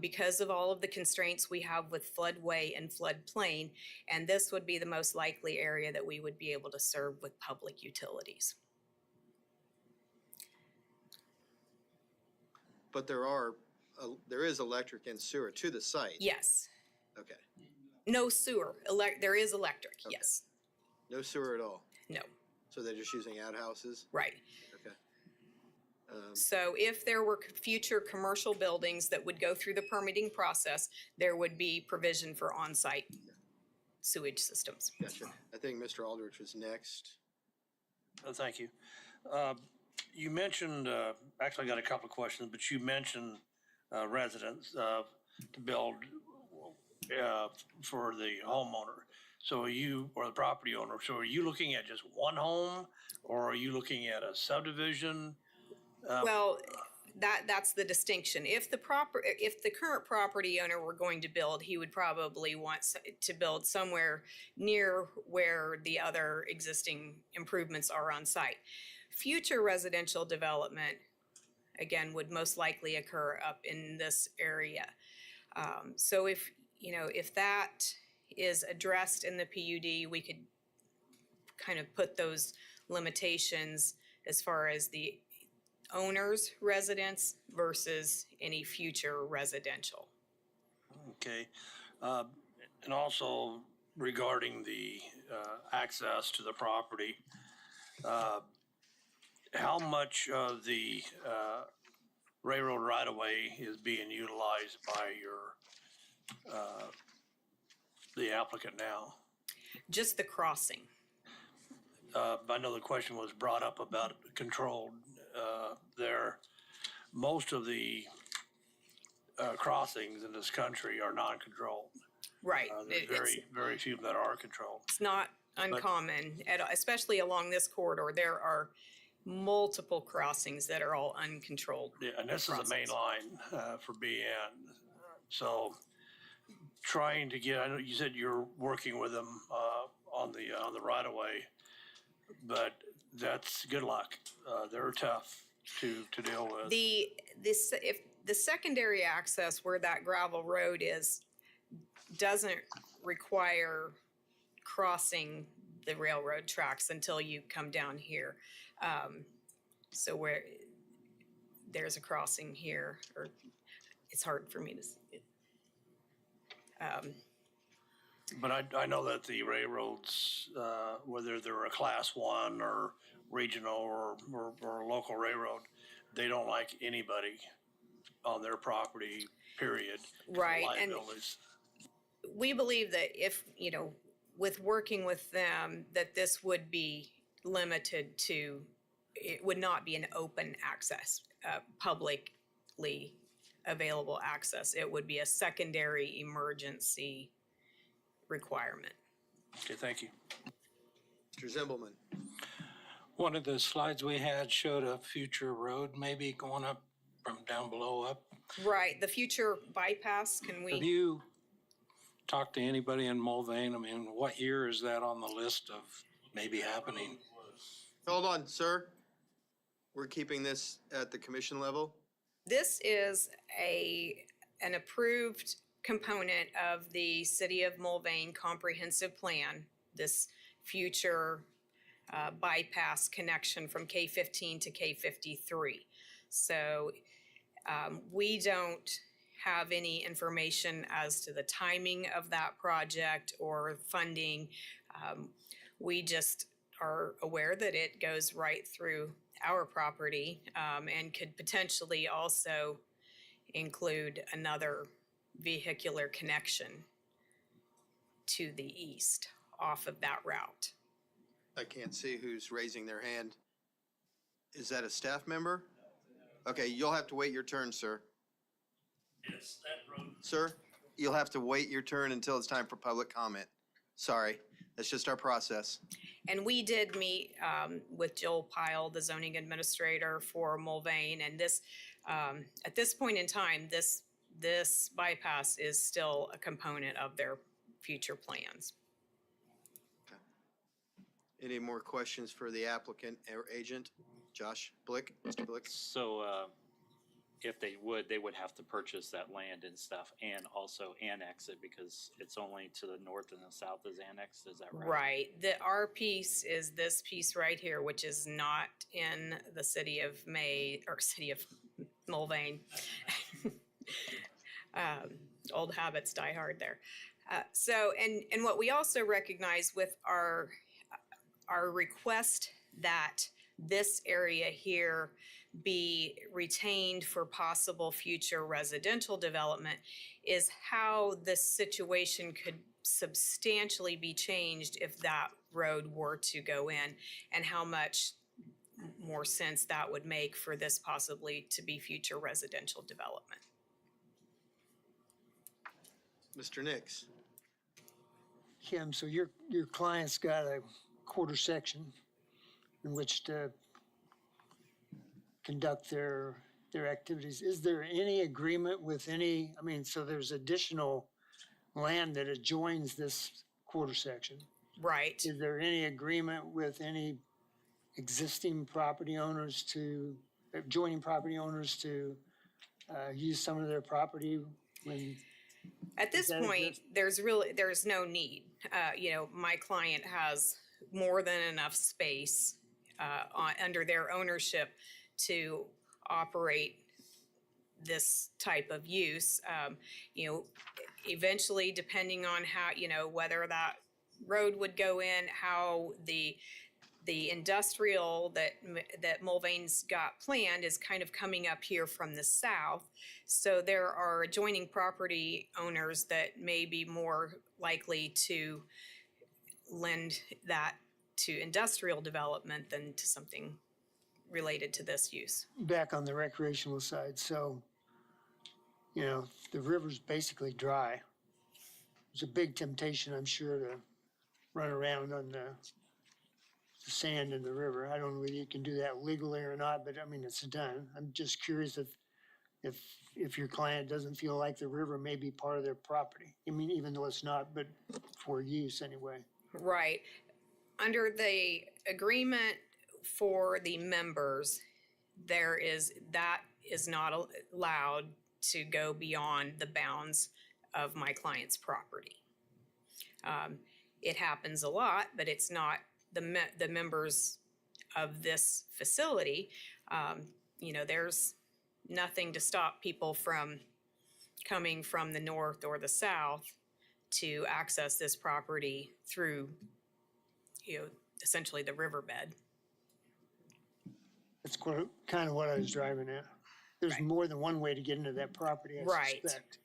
because of all of the constraints we have with floodway and floodplain, and this would be the most likely area that we would be able to serve with public utilities. But there is electric and sewer to the site? Yes. Okay. No sewer. There is electric, okay. Yes. No sewer at all? No. So they're just using outhouses? Right. Okay. So if there were future commercial buildings that would go through the permitting process, there would be provision for on-site sewage systems. Gotcha. I think Mr. Aldrich was next. Thank you. You mentioned, actually I got a couple of questions, but you mentioned residents to build for the homeowner. So are you, or the property owner, so are you looking at just one home, or are you looking at a subdivision? Well, that's the distinction. If the current property owner were going to build, he would probably want to build somewhere near where the other existing improvements are on site. Future residential development, again, would most likely occur up in this area. So if, you know, if that is addressed in the PUD, we could kind of put those limitations as far as the owner's residence versus any future residential. Okay. And also regarding the access to the property, how much of the railroad right-of-way is being utilized by the applicant now? Just the crossing. I know the question was brought up about controlled there. Most of the crossings in this country are non-controlled. Right. There's very few that are controlled. It's not uncommon, especially along this corridor. There are multiple crossings that are all uncontrolled. Yeah, and this is the main line for BN. So trying to get, I know you said you're working with them on the right of way, but that's good luck. They're tough to deal with. If the secondary access where that gravel road is doesn't require crossing the railroad tracks until you come down here. So where there's a crossing here, or it's hard for me to see it. But I know that the railroads, whether they're a class one or regional or local railroad, they don't like anybody on their property, period. Right, and liabilities. we believe that if, you know, with working with them, that this would be limited to, it would not be an open access, publicly available access. It would be a secondary emergency requirement. Okay, thank you. Mr. Zimbelman. One of the slides we had showed a future road maybe going up from down below up. Right, the future bypass, can Have we, you talked to anybody in Mulvane? I mean, what year is that on the list of maybe happening? Hold on, sir. We're keeping this at the commission level. this is an approved component of the City of Mulvane Comprehensive Plan, this future bypass connection from K-15 to K-53. So we don't have any information as to the timing of that project or funding. We just are aware that it goes right through our property and could potentially also include another vehicular connection to the east off of that route. I can't see who's raising their hand. Is that a staff member? Okay, you'll have to wait your turn, sir. Yes, that road. Sir, you'll have to wait your turn until it's time for public comment. Sorry, that's just our process. And we did meet with Joel Pyle, the zoning administrator for Mulvane, and this, at this point in time, this bypass is still a component of their future plans. Any more questions for the applicant or agent? Josh Blick, Mr. Blick? So, if they would have to purchase that land and stuff and also annex it because it's only to the north and the south is annexed, is that right? Right. Our piece is this piece right here, which is not in the city of Mulvane. Old habits die hard there. So, and what we also recognize with our request that this area here be retained for possible future residential development is how this situation could substantially be changed if that road were to go in, and how much more sense that would make for this possibly to be future residential development. Mr. Nix? Kim, so your client's got a quarter section in which to conduct their activities. Is there any agreement with any, I mean, so there's additional land that adjoins this quarter section. Right. Is there any agreement with any existing property owners adjoining property owners to use some of their property when At this that point, there's no need. My client has more than enough space under their ownership to operate this type of use. Eventually, depending on how, whether that road would go in, how the industrial that Mulvane's got planned is kind of coming up here from the south. So there are adjoining property owners that may be more likely to lend that to industrial development than to something related to this use. back on the recreational side, so, the river's basically dry. It's a big temptation, I'm sure, to run around on the sand in the river. I don't know whether you can do that legally or not, but I mean, it's done. I'm just curious if your client doesn't feel like the river may be part of their property. I mean, even though it's not, but for use anyway. Right. Under the agreement for the members, that is not allowed to go beyond the bounds of my client's property. It happens a lot, but it's not the members of this facility. There's nothing to stop people from coming from the north or the south to access this property through, essentially the riverbed. That's kind of what I was driving at. There's more than one way to get into that property, I suspect.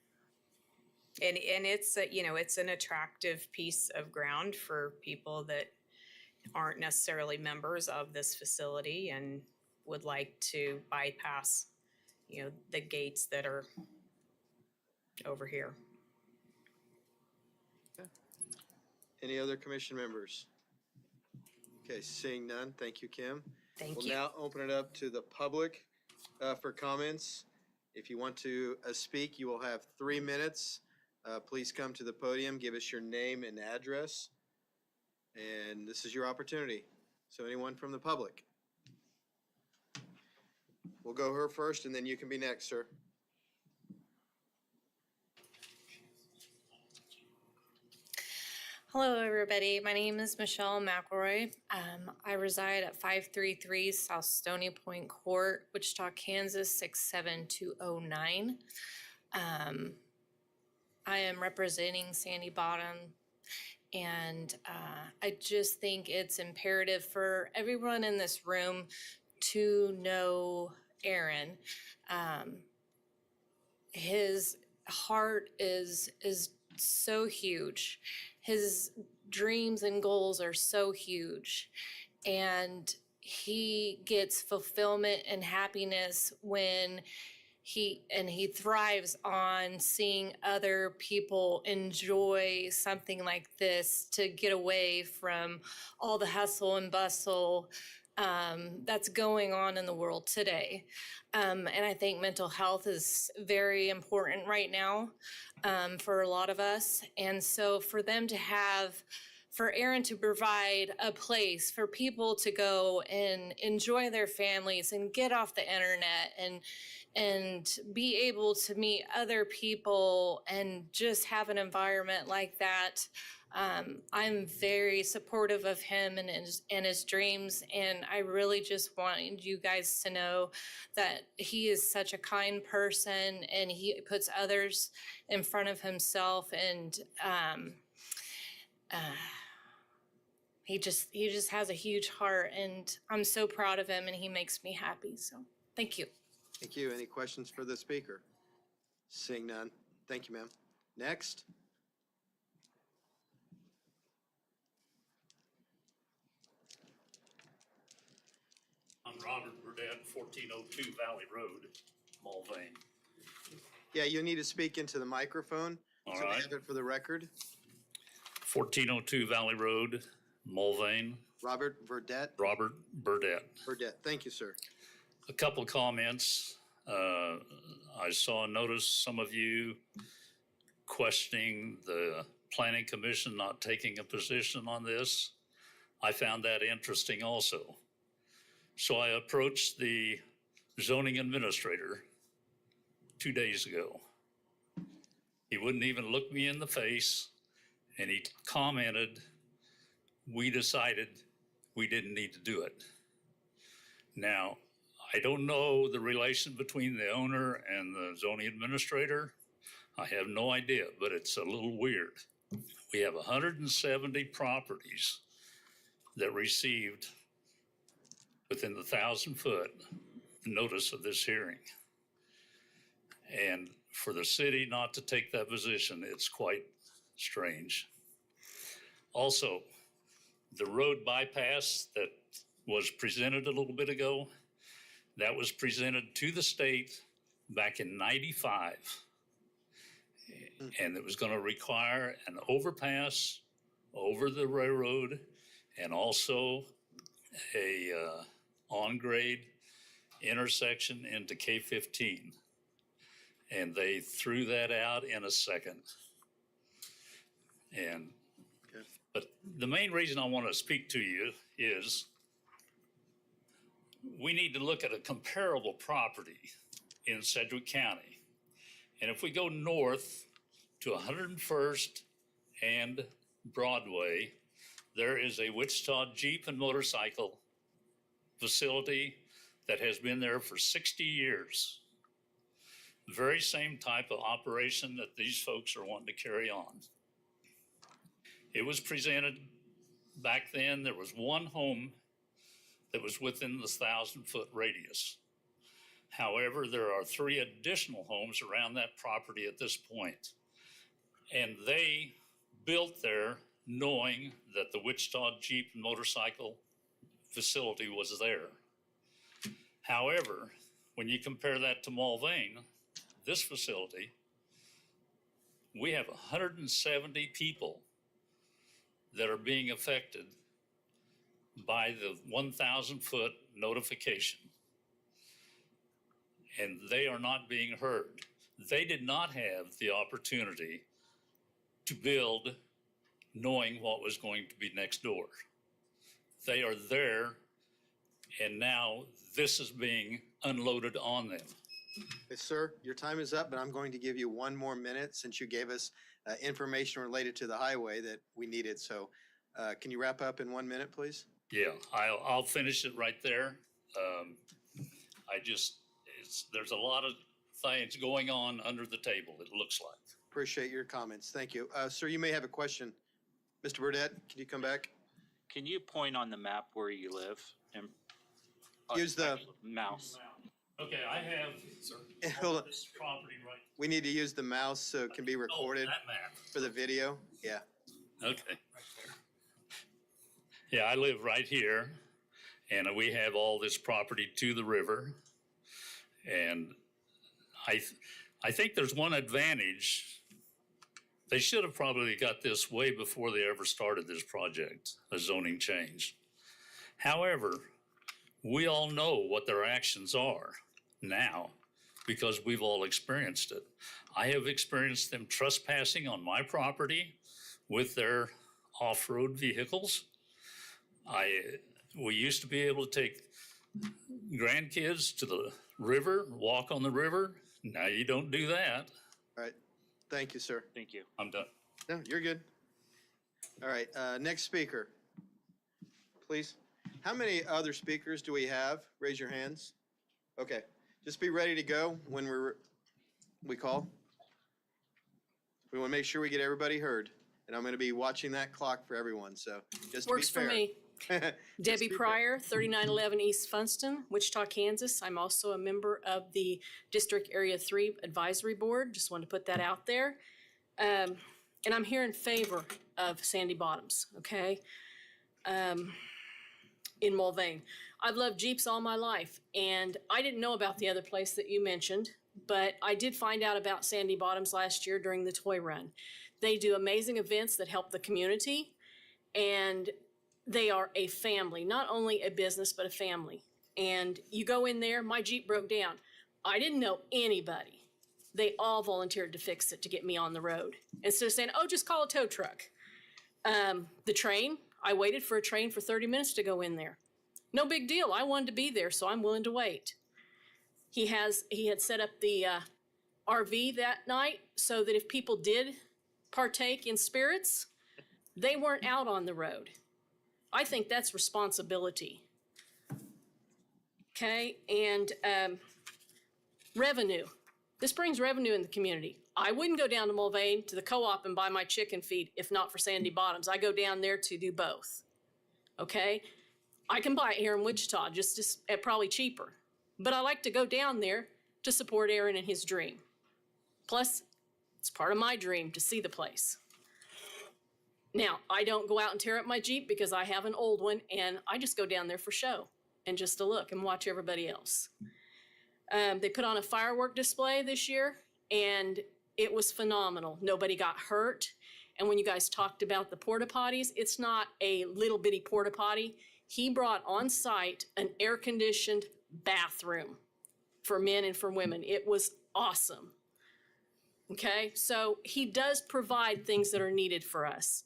And it's it's an attractive piece of ground for people that aren't necessarily members of this facility and would like to bypass, the gates that are over here. Any other commission members? Okay, seeing none, thank you, Kim. Thank We'll you. now open it up to the public for comments. If you want to speak, you will have 3 minutes. Please come to the podium, give us your name and address, and this is your opportunity. So anyone from the public? We'll go her first, and then you can be next, sir. Hello, everybody. My name is Michelle McElroy. I reside at 533 South Stony Point Court, Wichita, Kansas, 67209. I am representing Sandy Bottom, and I just think it's imperative for everyone in this room to know Aaron. His heart is so huge. His dreams and goals are so huge, and he gets fulfillment and happiness when he thrives on seeing other people enjoy something like this, to get away from all the hustle and bustle that's going on in the world today. And I think mental health is very important right now for a lot of us. And so for Aaron to provide a place for people to go and enjoy their families and get off the internet and be able to meet other people and just have an environment like that. I'm very supportive of him and his dreams, and I really just wanted you guys to know that he is such a kind person, and he puts others in front of himself, and he just has a huge heart, and I'm so proud of him, and he makes me happy. So thank you. Thank you. Any questions for the speaker? Seeing none. Thank you, ma'am. Next. I'm Robert Burdett, 1402 Valley Road, Mulvane. Yeah, you need to speak into the microphone. All so we right. have it for the record. 1402 Valley Road, Mulvane. Robert Burdett. Robert Burdett. Burdett. Thank you, sir. A couple comments. I saw and noticed some of you questioning the Planning Commission not taking a position on this. I found that interesting also. So I approached the zoning administrator 2 days ago. He wouldn't even look me in the face, and he commented, "We decided we didn't need to do it." Now, I don't know the relation between the owner and the zoning administrator. I have no idea, but it's a little weird. We have 170 properties that received within the 1,000-foot notice of this hearing. And for the city not to take that position, it's quite strange. Also, the road bypass that was presented a little bit ago, that was presented to the state back in '95. And it was going to require an overpass over the railroad and also a on-grade intersection into K-15. And they threw that out in a second. But the main reason I want to speak to you is we need to look at a comparable property in Sedgwick County. And if we go north to 101st and Broadway, there is a Wichita Jeep and motorcycle facility that has been there for 60 years. Very same type of operation that these folks are wanting to carry on. It was presented back then, there was one home that was within the 1,000-foot radius. However, there are 3 additional homes around that property at this point. And they built there knowing that the Wichita Jeep and motorcycle facility was there. However, when you compare that to Mulvane, this facility, we have 170 people that are being affected by the 1,000-foot notification. And they are not being heard. They did not have the opportunity to build knowing what was going to be next door. They are there, and now this is being unloaded on them. Hey, sir, your time is up, but I'm going to give you 1 more minute since you gave us information related to the highway that we needed. So can you wrap up in 1 minute, please? Yeah, I'll finish it right there. There's a lot of things going on under the table, it looks like. Appreciate your comments. Thank you. Sir, you may have a question. Mr. Burdette, can you come back? Can you point on the map where you live? And Use the mouse. Okay, I have Hold on. this property right. We need to use the mouse so it can be recorded that map. for the video. Yeah. Okay. Yeah, I live right here, and we have all this property to the river. And I think there's one advantage. They should have probably got this way before they ever started this project, a zoning change. However, we all know what their actions are now because we've all experienced it. I have experienced them trespassing on my property with their off-road vehicles. We used to be able to take grandkids to the river, walk on the river. Now you don't do that. All right. Thank you, sir. Thank you. I'm done. No, you're good. All right. Next speaker, please. How many other speakers do we have? Raise your hands. Okay. Just be ready to go when we call. We want to make sure we get everybody heard. And I'm going to be watching that clock for everyone. So just Works to be fair. for me. Debbie be Pryor, 3911 East Funston, Wichita, Kansas. I'm also a member of the District Area 3 Advisory Board. Just wanted to put that out there. And I'm here in favor of Sandy Bottoms, okay? In Mulvane. I've loved Jeeps all my life, and I didn't know about the other place that you mentioned, but I did find out about Sandy Bottoms last year during the toy run. They do amazing events that help the community, and they are a family, not only a business, but a family. And you go in there, my Jeep broke down. I didn't know anybody. They all volunteered to fix it to get me on the road. Instead of saying, oh, just call a tow truck. The train, I waited for a train for 30 minutes to go in there. No big deal. I wanted to be there, so I'm willing to wait. He had set up the RV that night so that if people did partake in spirits, they weren't out on the road. I think that's responsibility. Okay, and revenue. This brings revenue in the community. I wouldn't go down to Mulvane to the co-op and buy my chicken feed if not for Sandy Bottoms. I go down there to do both. Okay, I can buy here in Wichita just at probably cheaper, but I like to go down there to support Aaron and his dream. Plus, it's part of my dream to see the place. Now, I don't go out and tear up my Jeep because I have an old one, and I just go down there for show and just to look and watch everybody else. They put on a firework display this year, and it was phenomenal. Nobody got hurt. And when you guys talked about the porta potties, it's not a little bitty porta potty. He brought on site an air-conditioned bathroom for men and for women. It was awesome. Okay, so he does provide things that are needed for us.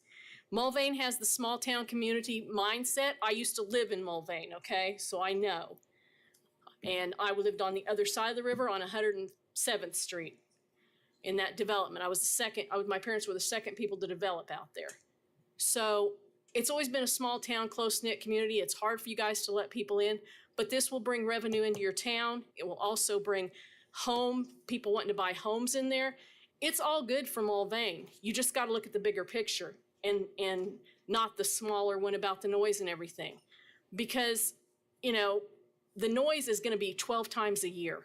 Mulvane has the small town community mindset. I used to live in Mulvane, okay, so I know. And I lived on the other side of the river on 107th Street in that development. My parents were the second people to develop out there. So it's always been a small town, close-knit community. It's hard for you guys to let people in, but this will bring revenue into your town. It will also bring people wanting to buy homes in there. It's all good for Mulvane. You just got to look at the bigger picture and not the smaller one about the noise and everything. Because, the noise is going to be 12 times a year.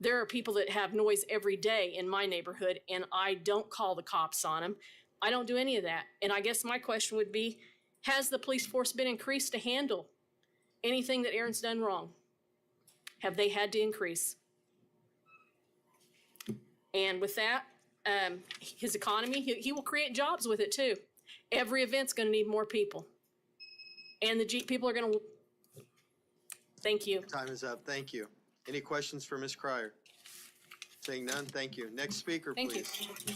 There are people that have noise every day in my neighborhood, and I don't call the cops on them. I don't do any of that. And I guess my question would be, has the police force been increased to handle anything that Aaron's done wrong? Have they had to increase? And with that, his economy, he will create jobs with it too. Every event's going to need more people. And the Jeep people are going to... Thank you. Time is up. Thank you. Any questions for Ms. Cryer? Seeing none, thank you. Next speaker, Thank please. you.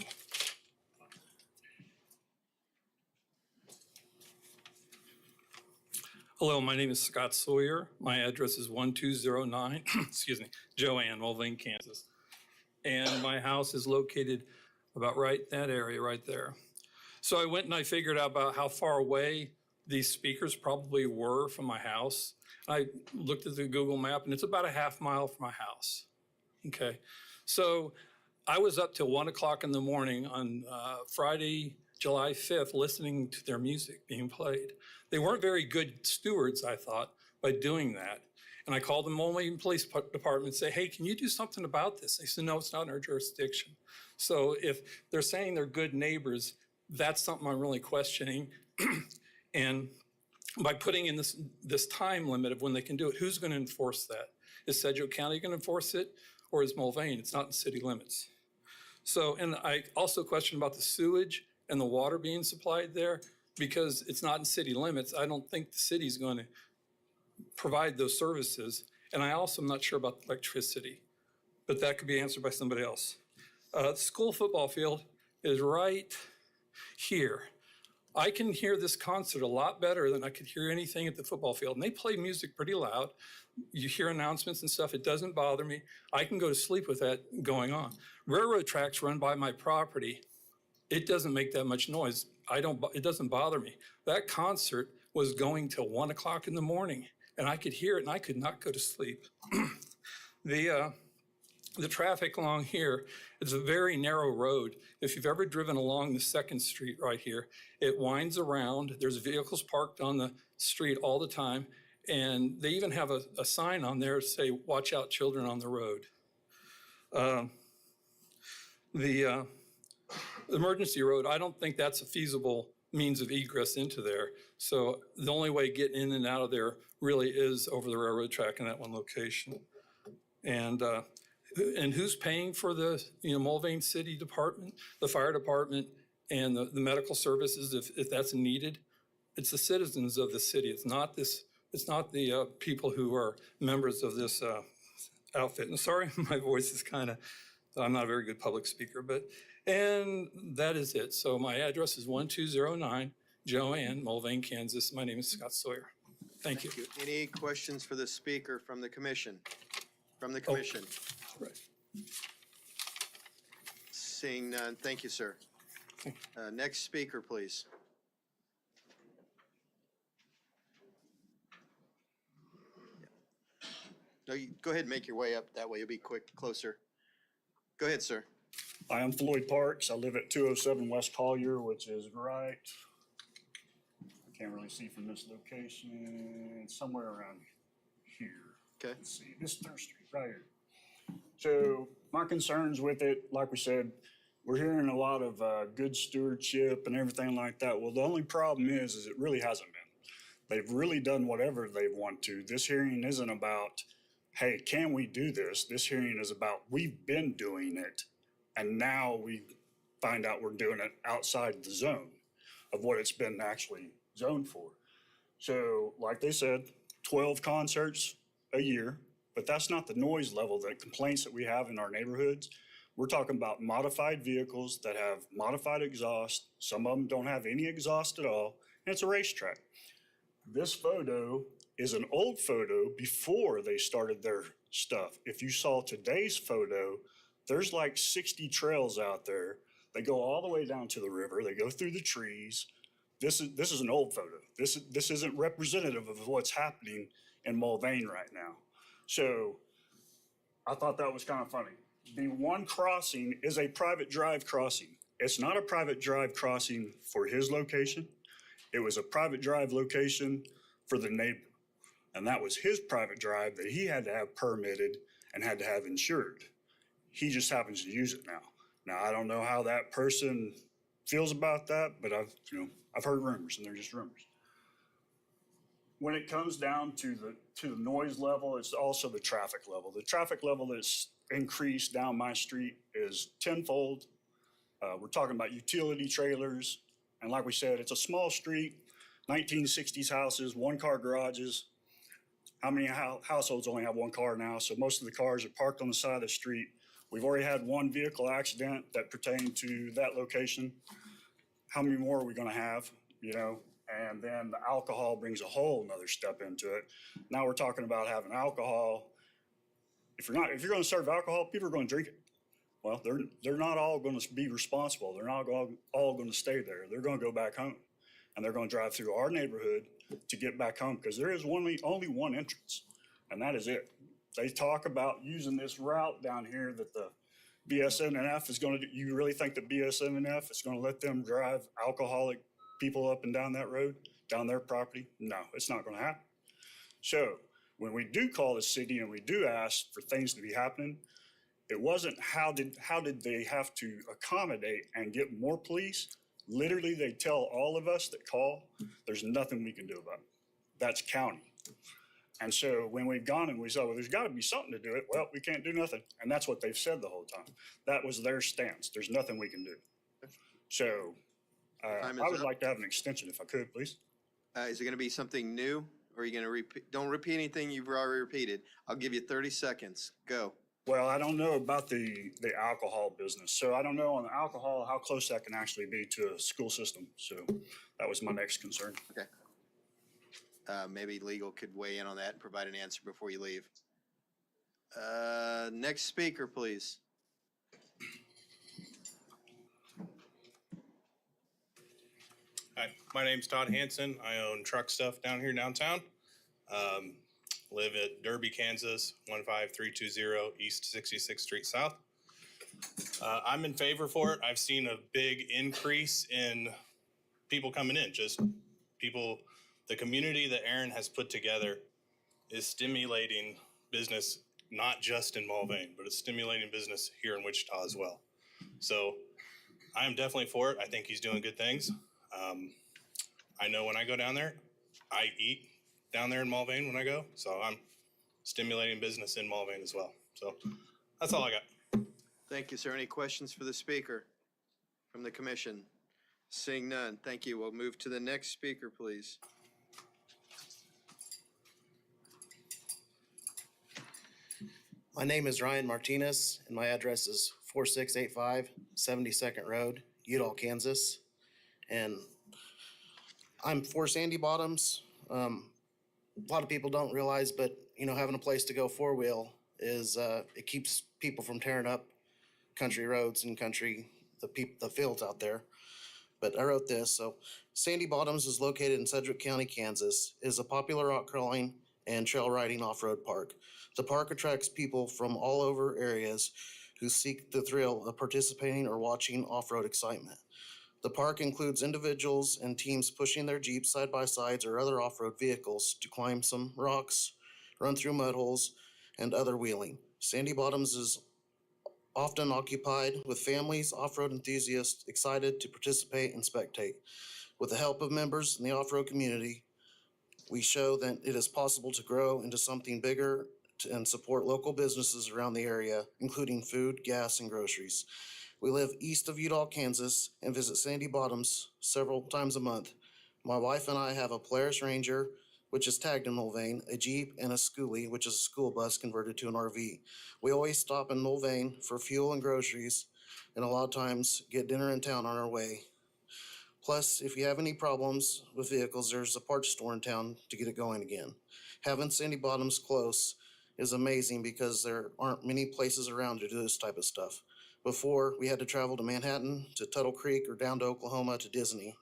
Hello, my name is Scott Sawyer. My address is 1209, excuse me, Joanne, Mulvane, Kansas. And my house is located about that area right there. So I went and I figured out about how far away these speakers probably were from my house. I looked at the Google map and it's about a half mile from my house. Okay, so I was up till 1 o'clock in the morning on Friday, July 5th, listening to their music being played. They weren't very good stewards, I thought, by doing that. And I called the Mulvane Police Department and say, hey, can you do something about this? They said, no, it's not in our jurisdiction. So if they're saying they're good neighbors, that's something I'm really questioning. And by putting in this time limit of when they can do it, who's going to enforce that? Is Sedgwick County going to enforce it, or is Mulvane? It's not in city limits. So, and I also question about the sewage and the water being supplied there, because it's not in city limits. I don't think the city's going to provide those services. And I also am not sure about the electricity, but that could be answered by somebody else. The school football field is right here. I can hear this concert a lot better than I could hear anything at the football field. And they play music pretty loud. You hear announcements and stuff. It doesn't bother me. I can go to sleep with that going on. Railroad tracks run by my property. It doesn't make that much noise. It doesn't bother me. That concert was going till 1 o'clock in the morning, and I could hear it and I could not go to sleep. The traffic along here is a very narrow road. If you've ever driven along the 2nd Street right here, it winds around. There's vehicles parked on the street all the time. And they even have a sign on there say, watch out, children on the road. The emergency road, I don't think that's a feasible means of egress into there. So the only way getting in and out of there really is over the railroad track in that one location. And who's paying for the Mulvane City Department, the fire department, and the medical services if that's needed? It's the citizens of the city. It's not the people who are members of this outfit. And sorry, my voice is I'm not a very good public speaker, and that is it. So my address is 1209 Joanne, Mulvane, Kansas. My name is Scott Sawyer. Thank you. Any questions for the speaker from the commission? Right. Seeing none, thank you, sir. Next speaker, please. No, you, go ahead and make your way up. That way you'll be quick, closer. Go ahead, sir. Hi, I'm Floyd Parks. I live at 207 West Collier, which is right, I can't really see from this location, somewhere around here. Okay. Let's see, this is 3rd Street, right here. So my concerns with it, like we said, we're hearing a lot of good stewardship and everything like that. Well, the only problem is it really hasn't been. They've really done whatever they want to. This hearing isn't about, hey, can we do this? This hearing is about, we've been doing it, and now we find out we're doing it outside the zone of what it's been actually zoned for. So, like they said, 12 concerts a year, but that's not the noise level, the complaints that we have in our neighborhoods. We're talking about modified vehicles that have modified exhaust. Some of them don't have any exhaust at all, and it's a racetrack. This photo is an old photo before they started their stuff. If you saw today's photo, there's like 60 trails out there. They go all the way down to the river. They go through the trees. This is an old photo. This isn't representative of what's happening in Mulvane right now. So I thought that was kind of funny. The one crossing is a private drive crossing. It's not a private drive crossing for his location. It was a private drive location for the neighbor. And that was his private drive that he had to have permitted and had to have insured. He just happens to use it now. Now, I don't know how that person feels about that, but I've heard rumors, and they're just rumors. When it comes down to the noise level, it's also the traffic level. The traffic level that's increased down my street is tenfold. We're talking about utility trailers. And like we said, it's a small street, 1960s houses, 1-car garages. How many households only have 1 car now? So most of the cars are parked on the side of the street. We've already had 1 vehicle accident that pertained to that location. How many more are we gonna have, And then the alcohol brings a whole nother step into it. Now we're talking about having alcohol. If you're gonna serve alcohol, people are gonna drink it. Well, they're not all gonna be responsible. They're not all gonna stay there. They're gonna go back home. And they're gonna drive through our neighborhood to get back home because there is only 1 entrance, and that is it. They talk about using this route down here that the BSNF is gonna do. You really think the BSNF is gonna let them drive alcoholic people up and down that road, down their property? No, it's not gonna happen. So when we do call the city and we do ask for things to be happening, it wasn't how did they have to accommodate and get more police? Literally, they tell all of us that call, there's nothing we can do about it. That's county. And so when we've gone and we said, well, there's gotta be something to do it, well, we can't do nothing. And that's what they've said the whole time. That was their stance. There's nothing we can do. So I would like to have an extension if I could, please. Is it gonna be something new, or are you gonna repeat? Don't repeat anything you've already repeated. I'll give you 30 seconds. Go. Well, I don't know about the alcohol business. So I don't know on the alcohol how close that can actually be to a school system. So that was my next concern. Okay. Maybe legal could weigh in on that and provide an answer before you leave. Next speaker, please. Hi, my name's Todd Hanson. I own truck stuff down here downtown. Live at Derby, Kansas, 15320 East 66th Street South. I'm in favor for it. I've seen a big increase in people coming in, just people, the community that Aaron has put together is stimulating business, not just in Mulvane, but it's stimulating business here in Wichita as well. So I'm definitely for it. I think he's doing good things. I know when I go down there, I eat down there in Mulvane when I go. So I'm stimulating business in Mulvane as well. So that's all I got. Thank you, sir. Any questions for the speaker from the commission? Seeing none, thank you. We'll move to the next speaker, please. My name is Ryan Martinez, and my address is 4685 72nd Road, Udall, Kansas. And I'm for Sandy Bottoms. A lot of people don't realize, but having a place to go 4-wheel is it keeps people from tearing up country roads and the fields out there. But I wrote this. So Sandy Bottoms is located in Sedgwick County, Kansas. It is a popular rock crawling and trail riding off-road park. The park attracts people from all over areas who seek the thrill of participating or watching off-road excitement. The park includes individuals and teams pushing their Jeeps, side-by-sides, or other off-road vehicles to climb some rocks, run through mud holes, and other wheeling. Sandy Bottoms is often occupied with families, off-road enthusiasts excited to participate and spectate. With the help of members in the off-road community, we show that it is possible to grow into something bigger and support local businesses around the area, including food, gas, and groceries. We live east of Udall, Kansas, and visit Sandy Bottoms several times a month. My wife and I have a Polaris Ranger, which is tagged in Mulvane, a Jeep, and a Schoolie, which is a school bus converted to an RV. We always stop in Mulvane for fuel and groceries, and a lot of times get dinner in town on our way. Plus, if you have any problems with vehicles, there's a parts store in town to get it going again. Having Sandy Bottoms close is amazing because there aren't many places around to do this type of stuff. Before, we had to travel to Manhattan, to Tuttle Creek, or down to Oklahoma to Disney.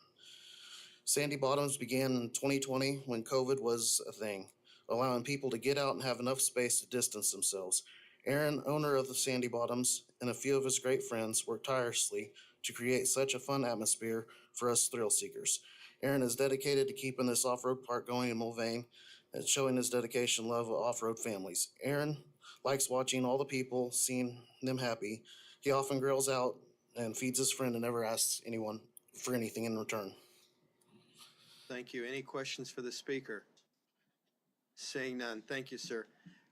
Sandy Bottoms began in 2020 when COVID was a thing, allowing people to get out and have enough space to distance themselves. Aaron, owner of the Sandy Bottoms, and a few of his great friends worked tirelessly to create such a fun atmosphere for us thrill seekers. Aaron is dedicated to keeping this off-road park going in Mulvane and showing his dedication and love of off-road families. Aaron likes watching all the people, seeing them happy. He often grills out and feeds his friend and never asks anyone for anything in return. Thank you. Any questions for the speaker? Seeing none. Thank you, sir.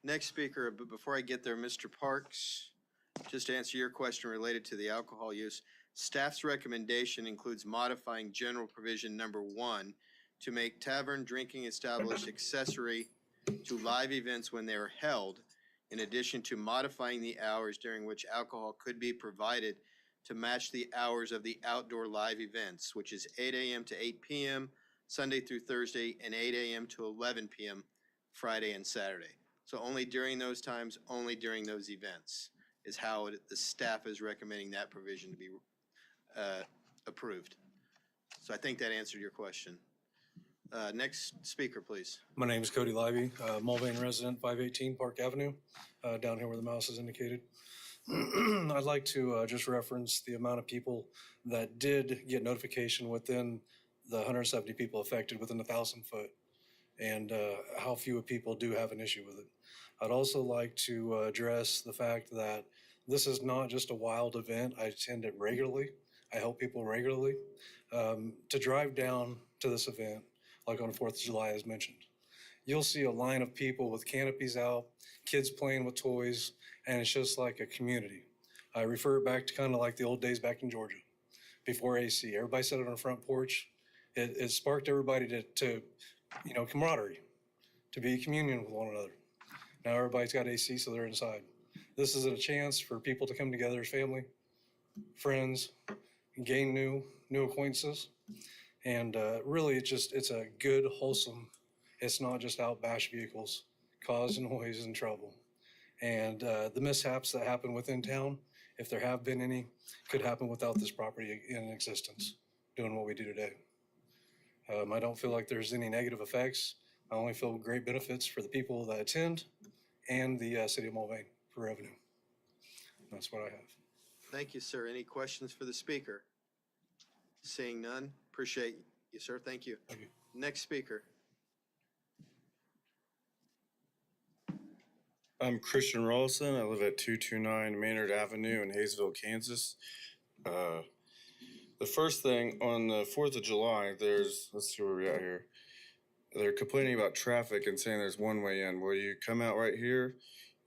Next speaker, but before I get there, Mr. Parks, just to answer your question related to the alcohol use, staff's recommendation includes modifying general provision number 1 to make tavern drinking established accessory to live events when they are held, in addition to modifying the hours during which alcohol could be provided to match the hours of the outdoor live events, which is 8 a.m. to 8 p.m., Sunday through Thursday, and 8 a.m. to 11 p.m. Friday and Saturday. So only during those times, only during those events is how the staff is recommending that provision to be approved. So I think that answered your question. Next speaker, please. My name is Cody Livey, Mulvane resident, 518 Park Avenue, down here where the mouse is indicated. I'd like to just reference the amount of people that did get notification within the 170 people affected within 1,000 foot, and how few people do have an issue with it. I'd also like to address the fact that this is not just a wild event. I attend it regularly. I help people regularly. To drive down to this event, like on 4th of July as mentioned, you'll see a line of people with canopies out, kids playing with toys, and it's just like a community. I refer back to kind of like the old days back in Georgia, before AC. Everybody sat on the front porch. It sparked everybody to camaraderie, to be communion with one another. Now everybody's got AC, so they're inside. This is a chance for people to come together as family, friends, and gain new acquaintances. And really, it's a good, wholesome, it's not just out bash vehicles, cause noise and trouble. And the mishaps that happen within town, if there have been any, could happen without this property in existence, doing what we do today. I don't feel like there's any negative effects. I only feel great benefits for the people that attend and the city of Mulvane for revenue. That's what I have. Thank you, sir. Any questions for the speaker? Seeing none, appreciate you, sir. Thank you. Thank you. Next speaker. I'm Christian Rawlson. I live at 229 Maynard Avenue in Hayesville, Kansas. The first thing, on the 4th of July, let's see where we're at here. They're complaining about traffic and saying there's one way in. Well, you come out right here,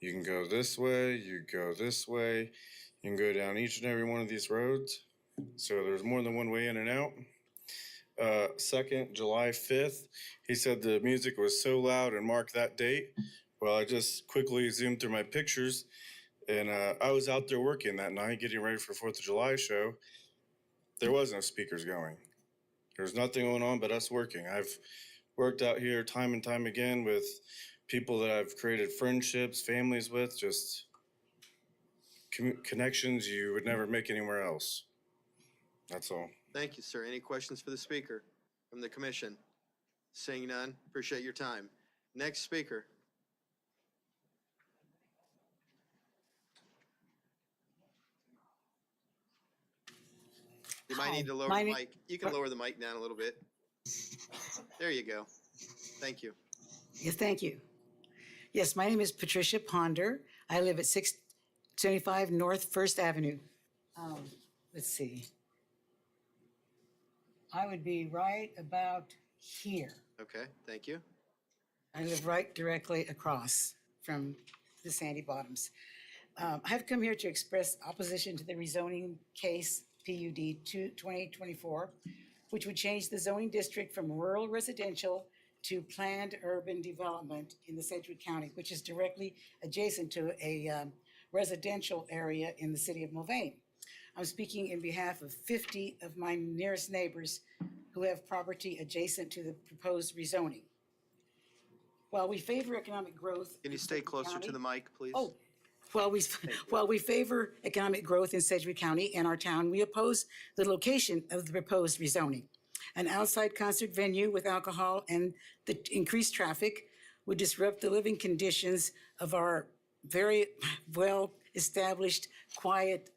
you can go this way, you go this way, you can go down each and every one of these roads. So there's more than one way in and out. Second, July 5th, he said the music was so loud and marked that date. Well, I just quickly zoomed through my pictures, and I was out there working that night, getting ready for 4th of July show. There was no speakers going. There's nothing going on but us working. I've worked out here time and time again with people that I've created friendships, families with, just connections you would never make anywhere else. That's all. Thank you, sir. Any questions for the speaker from the commission? Seeing none, appreciate your time. Next speaker. You might need to lower the mic. You can lower the mic down a little bit. There you go. Thank you. Yes, thank you. Yes, my name is Patricia Ponder. I live at 675 North First Avenue. Let's see. I would be right about here. Okay, thank you. I live right directly across from the Sandy Bottoms. I have come here to express opposition to the rezoning case PUD 2024, which would change the zoning district from rural residential to planned urban development in the Sedgwick County, which is directly adjacent to a residential area in the city of Mulvane. I'm speaking in behalf of 50 of my nearest neighbors who have property adjacent to the proposed rezoning. While we favor economic growth. Can you stay closer to the mic, please? Oh, while we favor economic growth in Sedgwick County and our town, we oppose the location of the proposed rezoning. An outside concert venue with alcohol and the increased traffic would disrupt the living conditions of our very well-established, quiet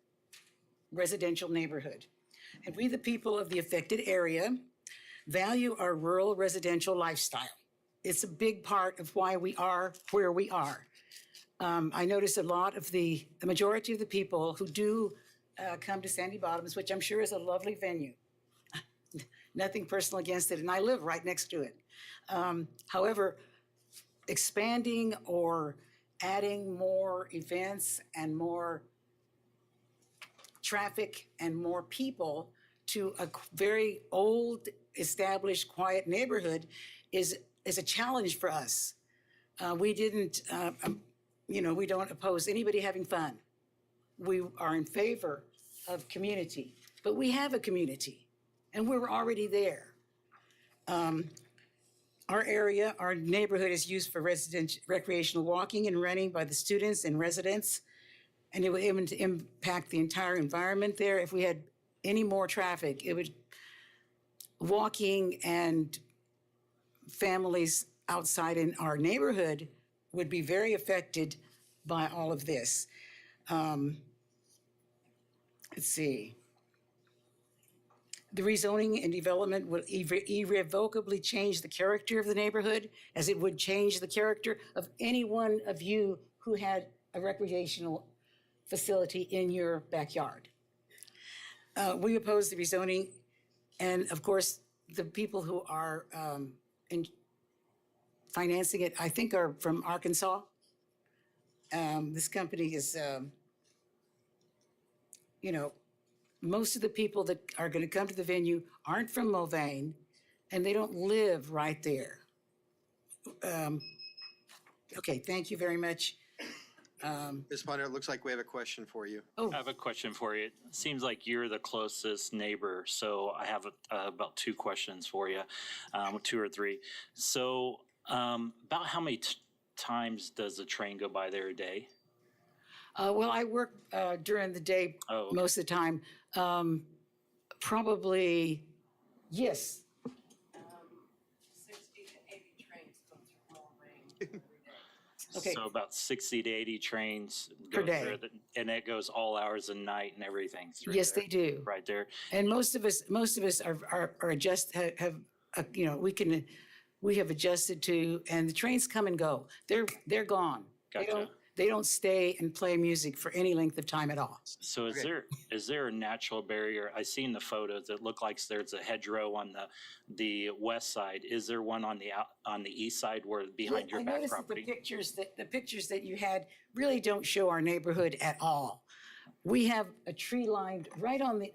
residential neighborhood. And we, the people of the affected area, value our rural residential lifestyle. It's a big part of why we are where we are. I notice a lot of the majority of the people who do come to Sandy Bottoms, which I'm sure is a lovely venue. Nothing personal against it, and I live right next to it. However, expanding or adding more events and more traffic and more people to a very old, established, quiet neighborhood is a challenge for us. We didn't, we don't oppose anybody having fun. We are in favor of community, but we have a community and we're already there. Our area, our neighborhood is used for recreational walking and running by the students and residents, and it would impact the entire environment there. If we had any more traffic, walking and families outside in our neighborhood would be very affected by all of this. Let's see. The rezoning and development will irrevocably change the character of the neighborhood, as it would change the character of any one of you who had a recreational facility in your backyard. We oppose the rezoning, and of course, the people who are financing it, I think, are from Arkansas. This company is, most of the people that are going to come to the venue aren't from Mulvane, and they don't live right there. Okay, thank you very much. Ms. Ponder, it looks like we have a question for you. I have a question for you. It seems like you're the closest neighbor, so I have about two questions for you, 2 or 3. So about how many times does the train go by there a day? Well, I work during the day most of the time. Probably, yes. 60 to 80 trains go through Mulvane every day. Okay. So about 60 to 80 trains Per go day. through, and it goes all hours of night and everything through Yes, there, they do. right there. And most of us are just we have adjusted to, and the trains come and go. They're gone. Gotcha. They don't stay and play music for any length of time at all. So is there a natural barrier? I seen the photos. It looked like there's a hedgerow on the west side. Is there one on the east side where behind your I back noticed property? that the pictures that you had really don't show our neighborhood at all. We have a tree lined right on the,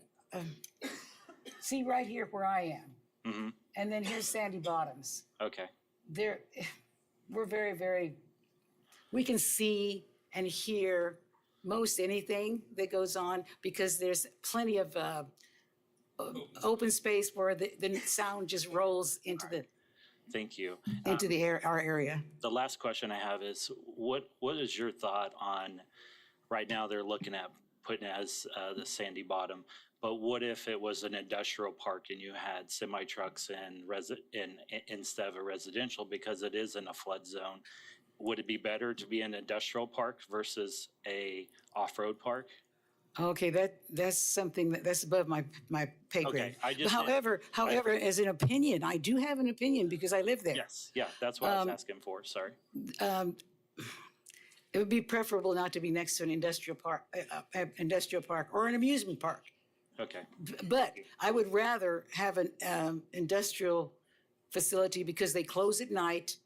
see right here where I am. Mm-hmm. And then here's Sandy Bottoms. Okay. We're very, very, we can see and hear most anything that goes on because there's plenty of open space where the sound just rolls into Thank you. our area. The last question I have is, what is your thought on right now they're looking at putting it as the Sandy Bottom. But what if it was an industrial park and you had semi trucks and instead of a residential, because it is in a flood zone? Would it be better to be an industrial park versus a off-road park? Okay, that's something that's above my pay grade. Okay, I just- However, as an opinion, I do have an opinion because I live there. Yes, yeah, that's what I was asking for, sorry. It would be preferable not to be next to an industrial park or an amusement park. Okay, But I would rather have an industrial facility because they close at night,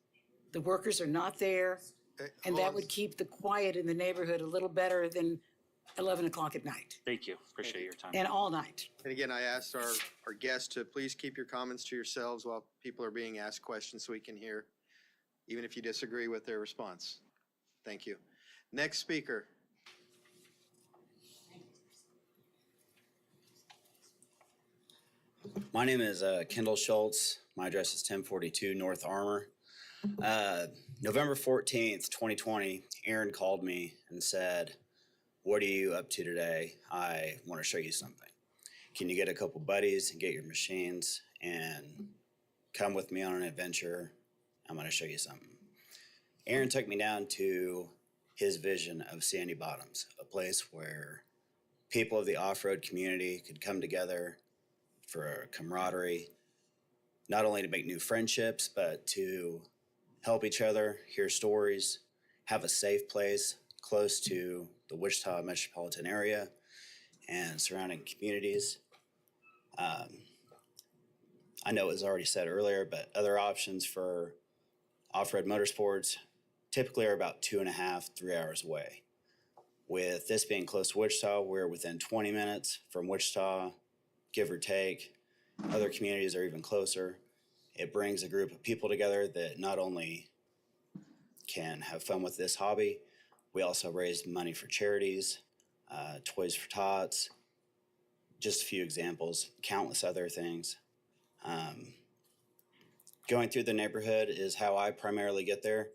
the workers are not there, and that would keep the quiet in the neighborhood a little better than 11 o'clock at night thank you, appreciate your time. and all night. And again, I asked our guests to please keep your comments to yourselves while people are being asked questions so we can hear, even if you disagree with their response. Thank you. Next speaker. My name is Kendall Schultz. My address is 1042 North Armour. November 14th, 2020, Aaron called me and said, "What are you up to today? I want to show you something. Can you get a couple buddies and get your machines and come with me on an adventure? I'm going to show you something." Aaron took me down to his vision of Sandy Bottoms, a place where people of the off-road community could come together for camaraderie, not only to make new friendships, but to help each other, hear stories, have a safe place close to the Wichita Metropolitan area and surrounding communities. I know it was already said earlier, but other options for off-road motorsports typically are about 2.5, 3 hours away. With this being close to Wichita, we're within 20 minutes from Wichita, give or take. Other communities are even closer. It brings a group of people together that not only can have fun with this hobby, we also raise money for charities, Toys for Tots, just a few examples, countless other things. Going through the neighborhood is how I primarily get there.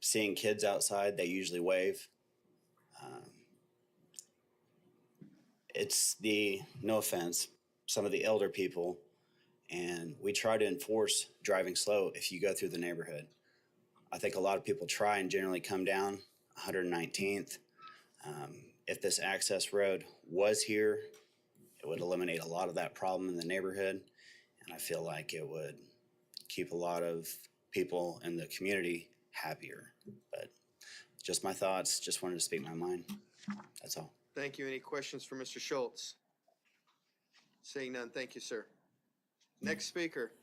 Seeing kids outside, they usually wave. It's no offense, some of the elder people, and we try to enforce driving slow if you go through the neighborhood. I think a lot of people try and generally come down 119th. If this access road was here, it would eliminate a lot of that problem in the neighborhood, and I feel like it would keep a lot of people in the community happier. But just my thoughts, just wanted to speak my mind. That's all. Thank you. Any questions for Mr. Schultz? Seeing none, thank you, sir. Next speaker.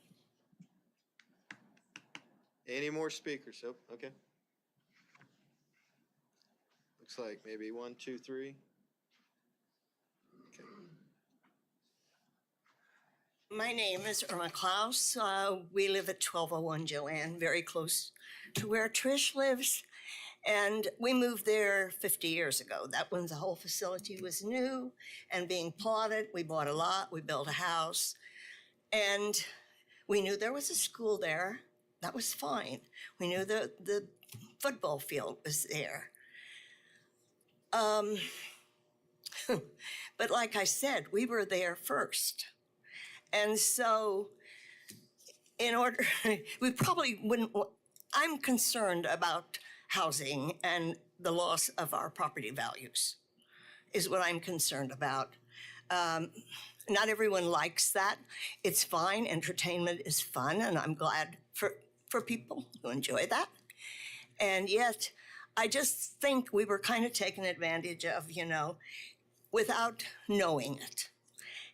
Any more speakers? Oh, okay. Looks like maybe 1, 2, 3. Okay. My name is Irma Klaus. We live at 1201 Joanne, very close to where Trish lives. And we moved there 50 years ago. That when the whole facility was new and being plotted. We bought a lot, we built a house, and we knew there was a school there. That was fine. We knew the football field was there. But like I said, we were there first. And so we probably wouldn't, I'm concerned about housing and the loss of our property values is what I'm concerned about. Not everyone likes that. It's fine. Entertainment is fun, and I'm glad for people who enjoy that. And yet, I just think we were kind of taken advantage of, without knowing it.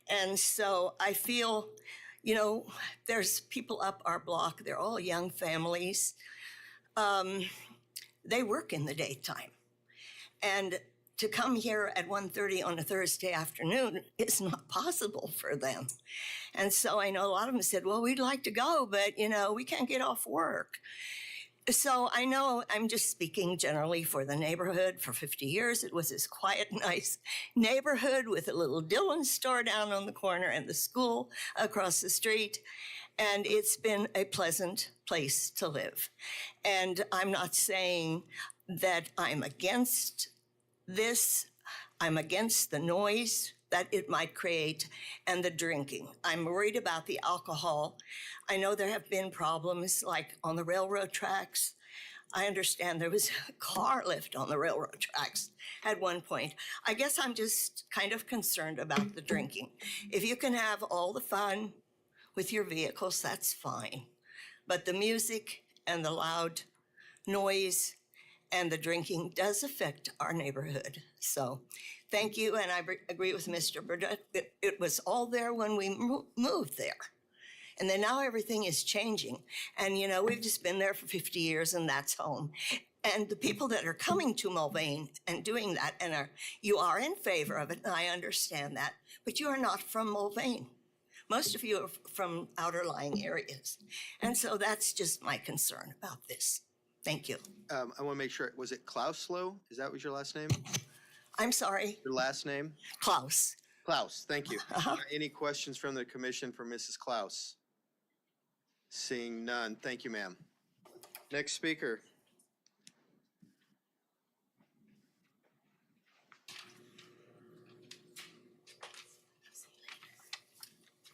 And so I feel, there's people up our block. They're all young families. They work in the daytime. And to come here at 1:30 on a Thursday afternoon is not possible for them. And so I know a lot of them said, well, we'd like to go, but, we can't get off work. So I know I'm just speaking generally for the neighborhood. For 50 years, it was this quiet, nice neighborhood with a little Dillon store down on the corner and the school across the street. And it's been a pleasant place to live. And I'm not saying that I'm against I'm against the noise that it might create and the drinking. I'm worried about the alcohol. I know there have been problems like on the railroad tracks. I understand there was a car lift on the railroad tracks at one point. I guess I'm just kind of concerned about the drinking. If you can have all the fun with your vehicles, that's fine. But the music and the loud noise and the drinking does affect our neighborhood. So thank you, and I agree with Mr. Burdett. It was all there when we moved there. And then now everything is changing. And you know, we've just been there for 50 years and that's home. And the people that are coming to Mulvane and doing that, and you are in favor of it, and I understand that, but you are not from Mulvane. Most of you are from outer lying areas. And so that's just my concern about this. Thank you. I want to make sure, was it Klauslow? Is that was your last name? I'm sorry. Your last name? Klaus. Klaus, thank you. Any questions from the commission for Mrs. Klaus? Seeing none, thank you, ma'am. Next speaker.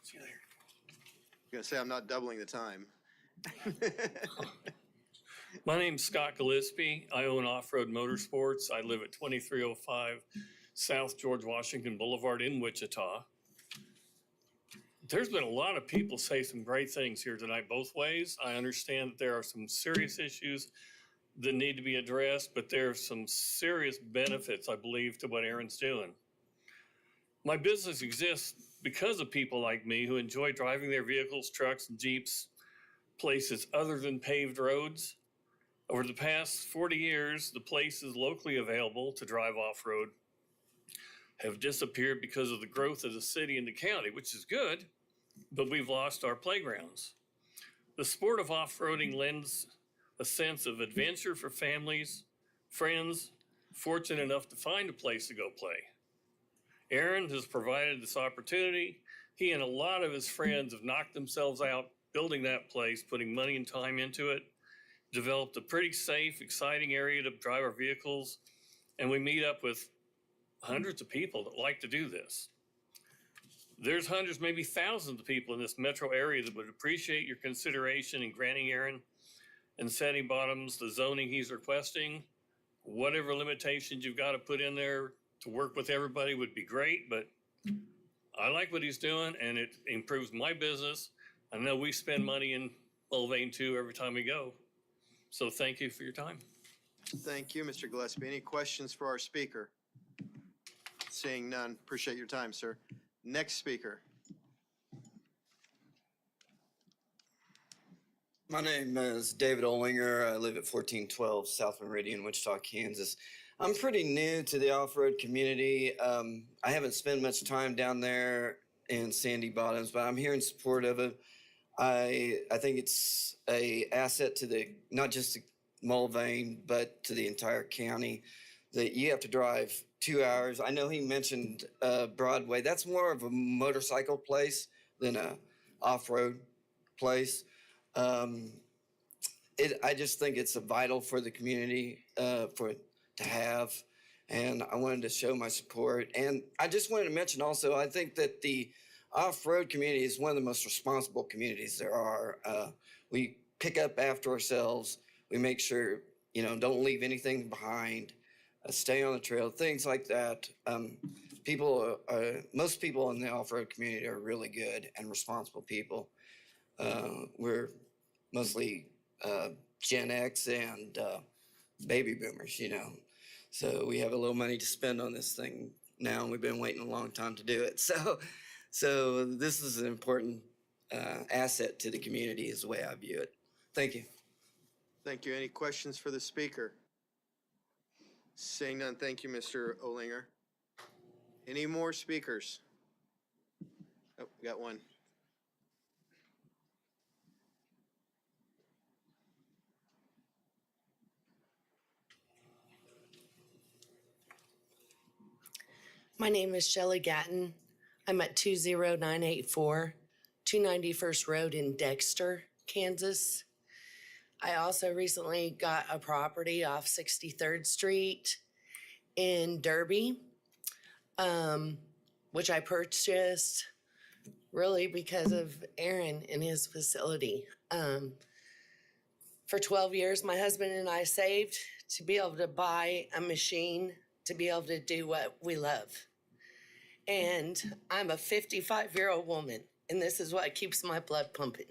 See you later. I'm gonna say I'm not doubling the time. My name's Scott Gillespie. I own Off-Road Motorsports. I live at 2305 South George Washington Boulevard in Wichita. There's been a lot of people say some great things here tonight both ways. I understand that there are some serious issues that need to be addressed, but there are some serious benefits, I believe, to what Aaron's doing. My business exists because of people like me who enjoy driving their vehicles, trucks, and Jeeps places other than paved roads. Over the past 40 years, the places locally available to drive off-road have disappeared because of the growth of the city and the county, which is good, but we've lost our playgrounds. The sport of off-roading lends a sense of adventure for families, friends, fortunate enough to find a place to go play. Aaron has provided this opportunity. He and a lot of his friends have knocked themselves out building that place, putting money and time into it, developed a pretty safe, exciting area to drive our vehicles, and we meet up with hundreds of people that like to do this. There's hundreds, maybe thousands of people in this metro area that would appreciate your consideration in granting Aaron and Sandy Bottoms the zoning he's requesting. Whatever limitations you've got to put in there to work with everybody would be great, but I like what he's doing and it improves my business. I know we spend money in Mulvane too every time we go. So thank you for your time. Thank you, Mr. Gillespie. Any questions for our speaker? Seeing none, appreciate your time, sir. Next speaker. My name is David Ollinger. I live at 1412 South Meridian, Wichita, Kansas. I'm pretty new to the off-road community. I haven't spent much time down there in Sandy Bottoms, but I'm here in support of it. I think it's a asset to the, not just to Mulvane, but to the entire county, that you have to drive 2 hours. I know he mentioned Broadway. That's more of a motorcycle place than a off-road place. I just think it's a vital for the community to have, and I wanted to show my support. And I just wanted to mention also, I think that the off-road community is one of the most responsible communities there are. We pick up after ourselves. We make sure, don't leave anything behind. Stay on the trail, things like that. Most people in the off-road community are really good and responsible people. We're mostly Gen X and baby boomers, So we have a little money to spend on this thing now, and we've been waiting a long time to do it. So this is an important asset to the community is the way I view it. Thank you. Thank you. Any questions for the speaker? Seeing none, thank you, Mr. Ollinger. Any more speakers? Oh, we got one. My name is Shelley Gatton. I'm at 20984 291st Road in Dexter, Kansas. I also recently got a property off 63rd Street, in Derby, which I purchased really because of Aaron and his facility. For 12 years, my husband and I saved to be able to buy a machine to be able to do what we love. And I'm a 55-year-old woman, and this is what keeps my blood pumping,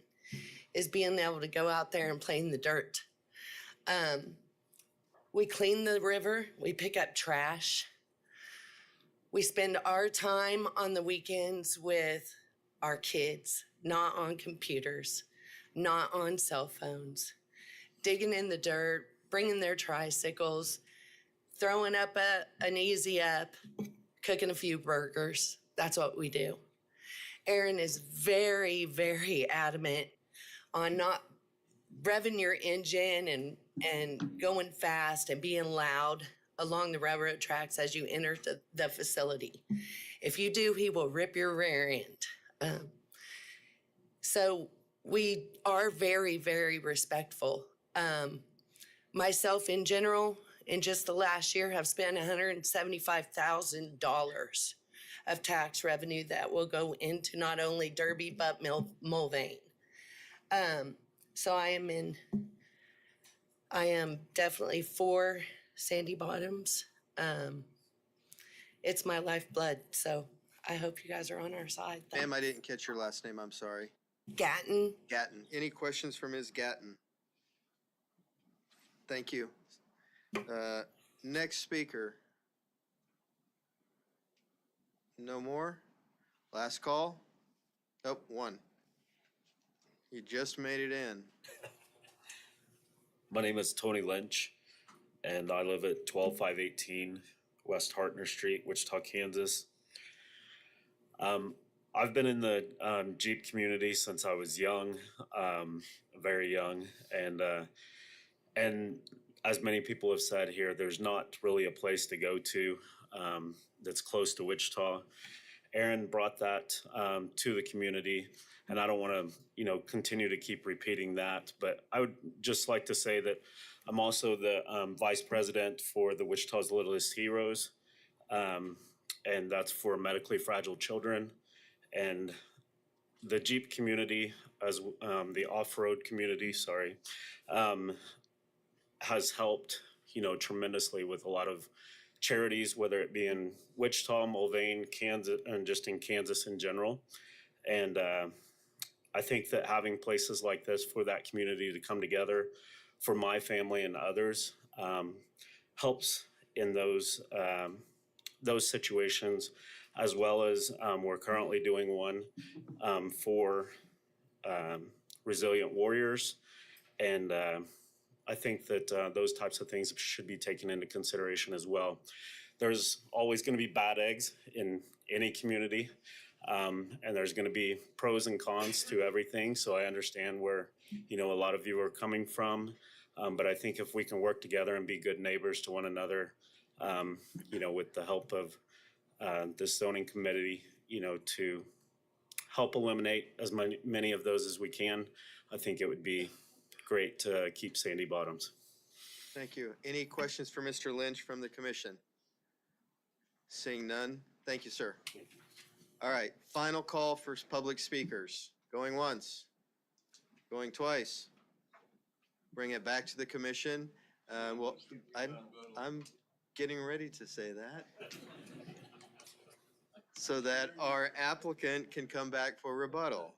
is being able to go out there and play in the dirt. We clean the river, we pick up trash. We spend our time on the weekends with our kids, not on computers, not on cell phones, digging in the dirt, bringing their tricycles, throwing up an easy up, cooking a few burgers. That's what we do. Aaron is very, very adamant on not revving your engine and going fast and being loud along the railroad tracks as you enter the facility. If you do, he will rip your rear end. So we are very, very respectful. Myself in general, in just the last year, have spent $175,000 of tax revenue that will go into not only Derby, but Mulvane. So I am definitely for Sandy Bottoms. It's my lifeblood, so I hope you guys are on our side. Ma'am, I didn't catch your last name, I'm sorry. Gatton. Gatton. Any questions for Ms. Gatton? Thank you. Next speaker. No more? Last call? Oh, one. You just made it in. My name is Tony Lynch, and I live at 12518 West Hartner Street, Wichita, Kansas. I've been in the Jeep community since I was young, very young, and as many people have said here, there's not really a place to go to that's close to Wichita. Aaron brought that to the community, and I don't want to, continue to keep repeating that, but I would just like to say that I'm also the vice president for the Wichita's Littlest Heroes, and that's for medically fragile children. And the Jeep community, as the off-road community, has helped, tremendously with a lot of charities, whether it be in Wichita, Mulvane, Kansas, and just in Kansas in general. And I think that having places like this for that community to come together, for my family and others, helps in those situations, as well as we're currently doing one for resilient warriors. And I think that those types of things should be taken into consideration as well. There's always going to be bad eggs in any community, and there's going to be pros and cons to everything. So I understand where, a lot of you are coming from. But I think if we can work together and be good neighbors to one another, with the help of this zoning committee, to help eliminate as many of those as we can, I think it would be great to keep Sandy Bottoms. Thank you. Any questions for Mr. Lynch from the commission? Seeing none, thank you, sir. All right, final call for public speakers. Going once, going twice. Bring it back to the commission. Well, I'm getting ready to say that, so that our applicant can come back for rebuttal.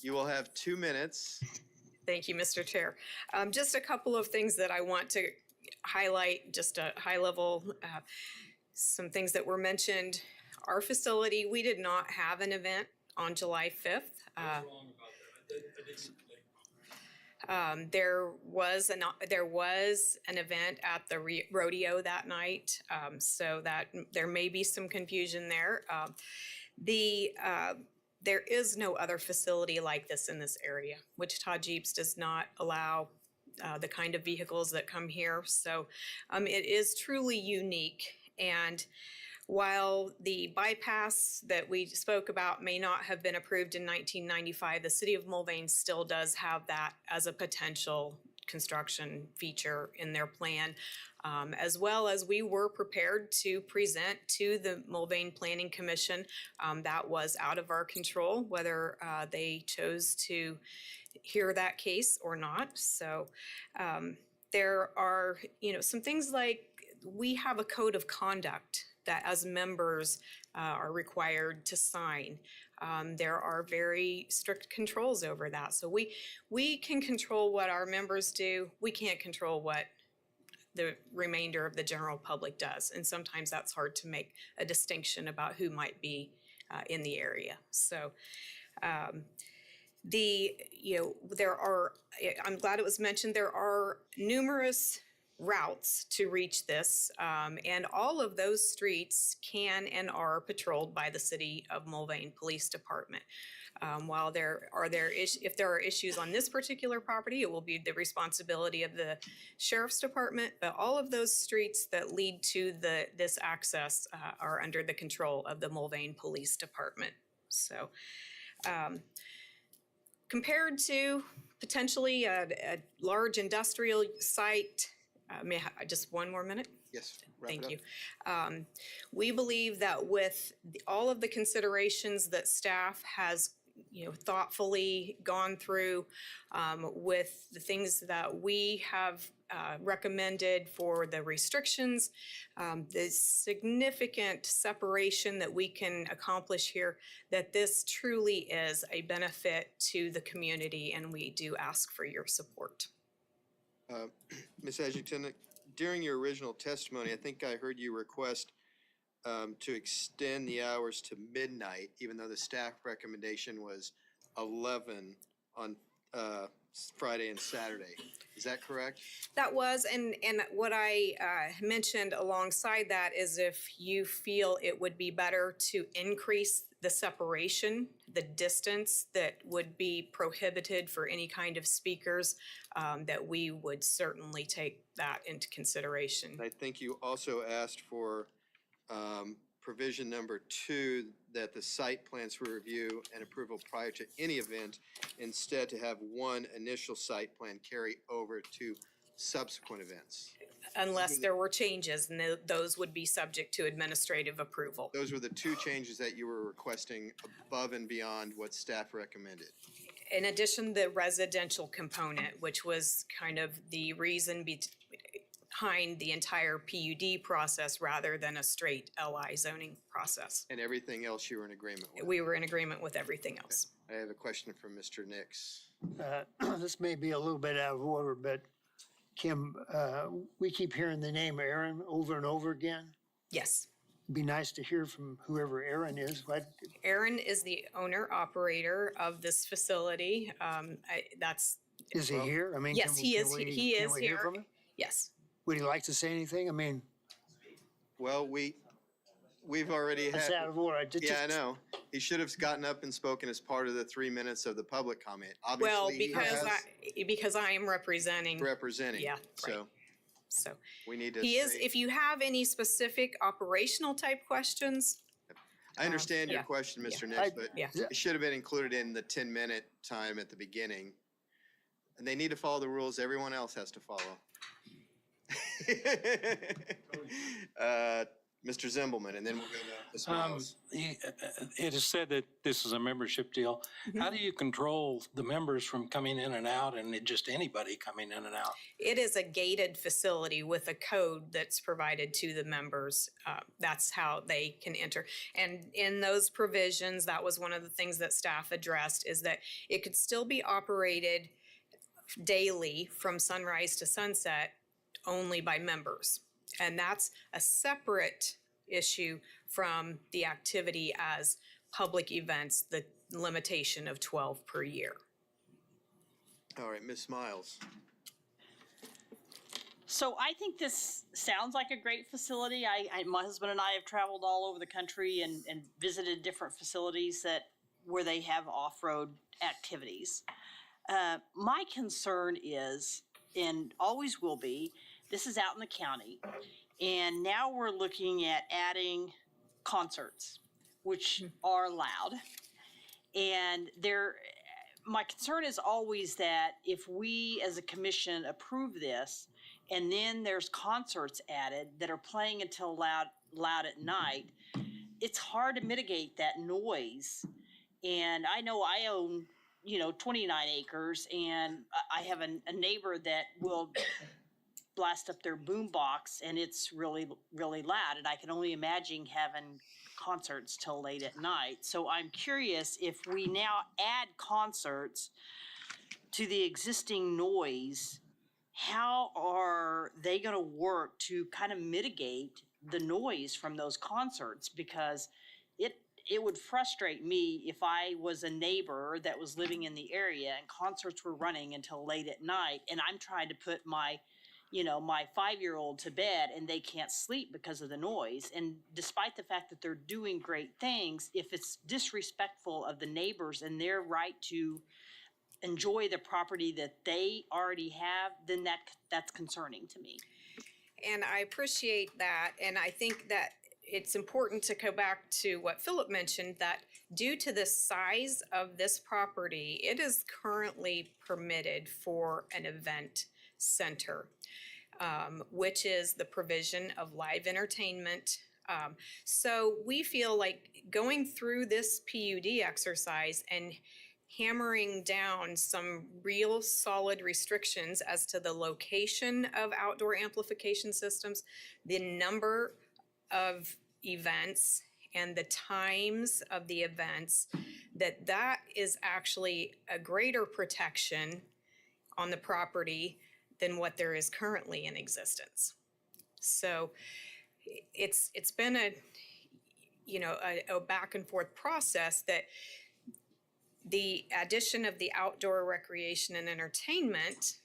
You will have 2 minutes. Thank you, Mr. Chair. Just a couple of things that I want to highlight, just a high level, some things that were mentioned. Our facility, we did not have an event on July 5th. There was an event at the rodeo that night, so that there may be some confusion there. There is no other facility like this in this area. Wichita Jeeps does not allow the kind of vehicles that come here, so it is truly unique. And while the bypass that we spoke about may not have been approved in 1995, the city of Mulvane still does have that as a potential construction feature in their plan, as well as we were prepared to present to the Mulvane Planning Commission. That was out of our control, whether they chose to hear that case or not. So there are, some things like we have a code of conduct that as members are required to sign. There are very strict controls over that. So we can control what our members do. We can't control what the remainder of the general public does. And sometimes that's hard to make a distinction about who might be in the area. So there are, I'm glad it was mentioned, there are numerous routes to reach this, and all of those streets can and are patrolled by the City of Mulvane Police Department. While if there are issues on this particular property, it will be the responsibility of the Sheriff's Department, but all of those streets that lead to this access are under the control of the Mulvane Police Department. So compared to potentially a large industrial site, may I have just one more minute? Yes. Thank you. We believe that with all of the considerations that staff has, thoughtfully gone through, with the things that we have recommended for the restrictions, the significant separation that we can accomplish here, that this truly is a benefit to the community, and we do ask for your support. Ms. Edgington, during your original testimony, I think I heard you request to extend the hours to midnight, even though the staff recommendation was 11 on Friday and Saturday. Is that correct? That was, and what I mentioned alongside that is if you feel it would be better to increase the separation, the distance that would be prohibited for any kind of speakers, that we would certainly take that into consideration. I think you also asked for provision number 2, that the site plans for review and approval prior to any event, instead to have one initial site plan carry over to subsequent events. Unless there were changes, and those would be subject to administrative approval. Those were the 2 changes that you were requesting above and beyond what staff recommended. In addition, the residential component, which was kind of the reason behind the entire PUD process rather than a straight LI zoning process. And everything else you were in agreement with? We were in agreement with everything else. I have a question from Mr. Nix. This may be a little bit out of order, but Kim, we keep hearing the name Aaron over and over again. Yes. It'd be nice to hear from whoever Aaron is. Aaron is the owner-operator of this facility. Is he here? I mean, yes, he is. He is we hear here. from him? Yes. Would he like to say anything? I mean, well, we've already had. That's out of order. Yeah, I know. He should have gotten up and spoken as part of the 3 minutes of the public comment. Well, Obviously, because I am representing. representing. Yeah. So we need to. He is. If you have any specific operational type questions. I understand your yeah. question, Mr. Yeah. Nix, but Yeah. it should have been included in the 10-minute time at the beginning. And they need to follow the rules everyone else has to follow. Mr. Zimbelman, and then we'll go to Ms. Miles. It is said that this is a membership deal. How do you control the members from coming in and out, and just anybody coming in and out? It is a gated facility with a code that's provided to the members. That's how they can enter. And in those provisions, that was one of the things that staff addressed, is that it could still be operated daily from sunrise to sunset only by members. And that's a separate issue from the activity as public events, the limitation of 12 per year. All right, Ms. Miles. So I think this sounds like a great facility. My husband and I have traveled all over the country and visited different facilities where they have off-road activities. My concern is, and always will be, this is out in the county, and now we're looking at adding concerts, which are loud. And my concern is always that if we as a commission approve this and then there's concerts added that are playing until loud at night, it's hard to mitigate that noise. And I know I own, 29 acres and I have a neighbor that will blast up their boom box and it's really, really loud. And I can only imagine having concerts till late at night. So I'm curious if we now add concerts to the existing noise, how are they going to work to kind of mitigate the noise from those concerts? Because it would frustrate me if I was a neighbor that was living in the area and concerts were running until late at night and I'm trying to put my 5-year-old to bed and they can't sleep because of the noise. And despite the fact that they're doing great things, if it's disrespectful of the neighbors and their right to enjoy the property that they already have, then that's concerning to me. And I appreciate that. And I think that it's important to go back to what Philip mentioned, that due to the size of this property, it is currently permitted for an event center, which is the provision of live entertainment. So we feel like going through this PUD exercise and hammering down some real solid restrictions as to the location of outdoor amplification systems, the number of events and the times of the events, that is actually a greater protection on the property than what there is currently in existence. So it's been a back and forth process that the addition of the outdoor recreation and entertainment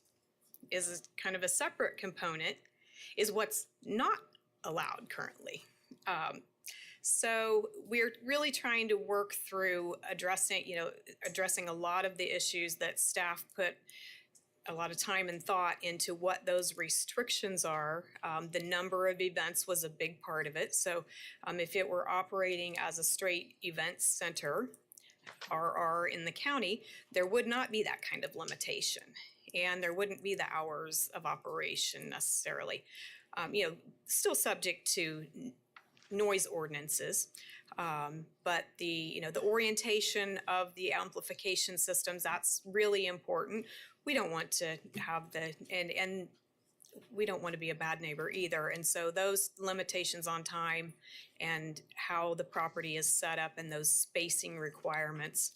is kind of a separate component, is what's not allowed currently. So we're really trying to work through addressing a lot of the issues that staff put a lot of time and thought into what those restrictions are. The number of events was a big part of it. So if it were operating as a straight event center, RR in the county, there would not be that kind of limitation. And there wouldn't be the hours of operation necessarily. Still subject to noise ordinances. But the orientation of the amplification systems, that's really important. We don't want to have and we don't want to be a bad neighbor either. And so those limitations on time and how the property is set up and those spacing requirements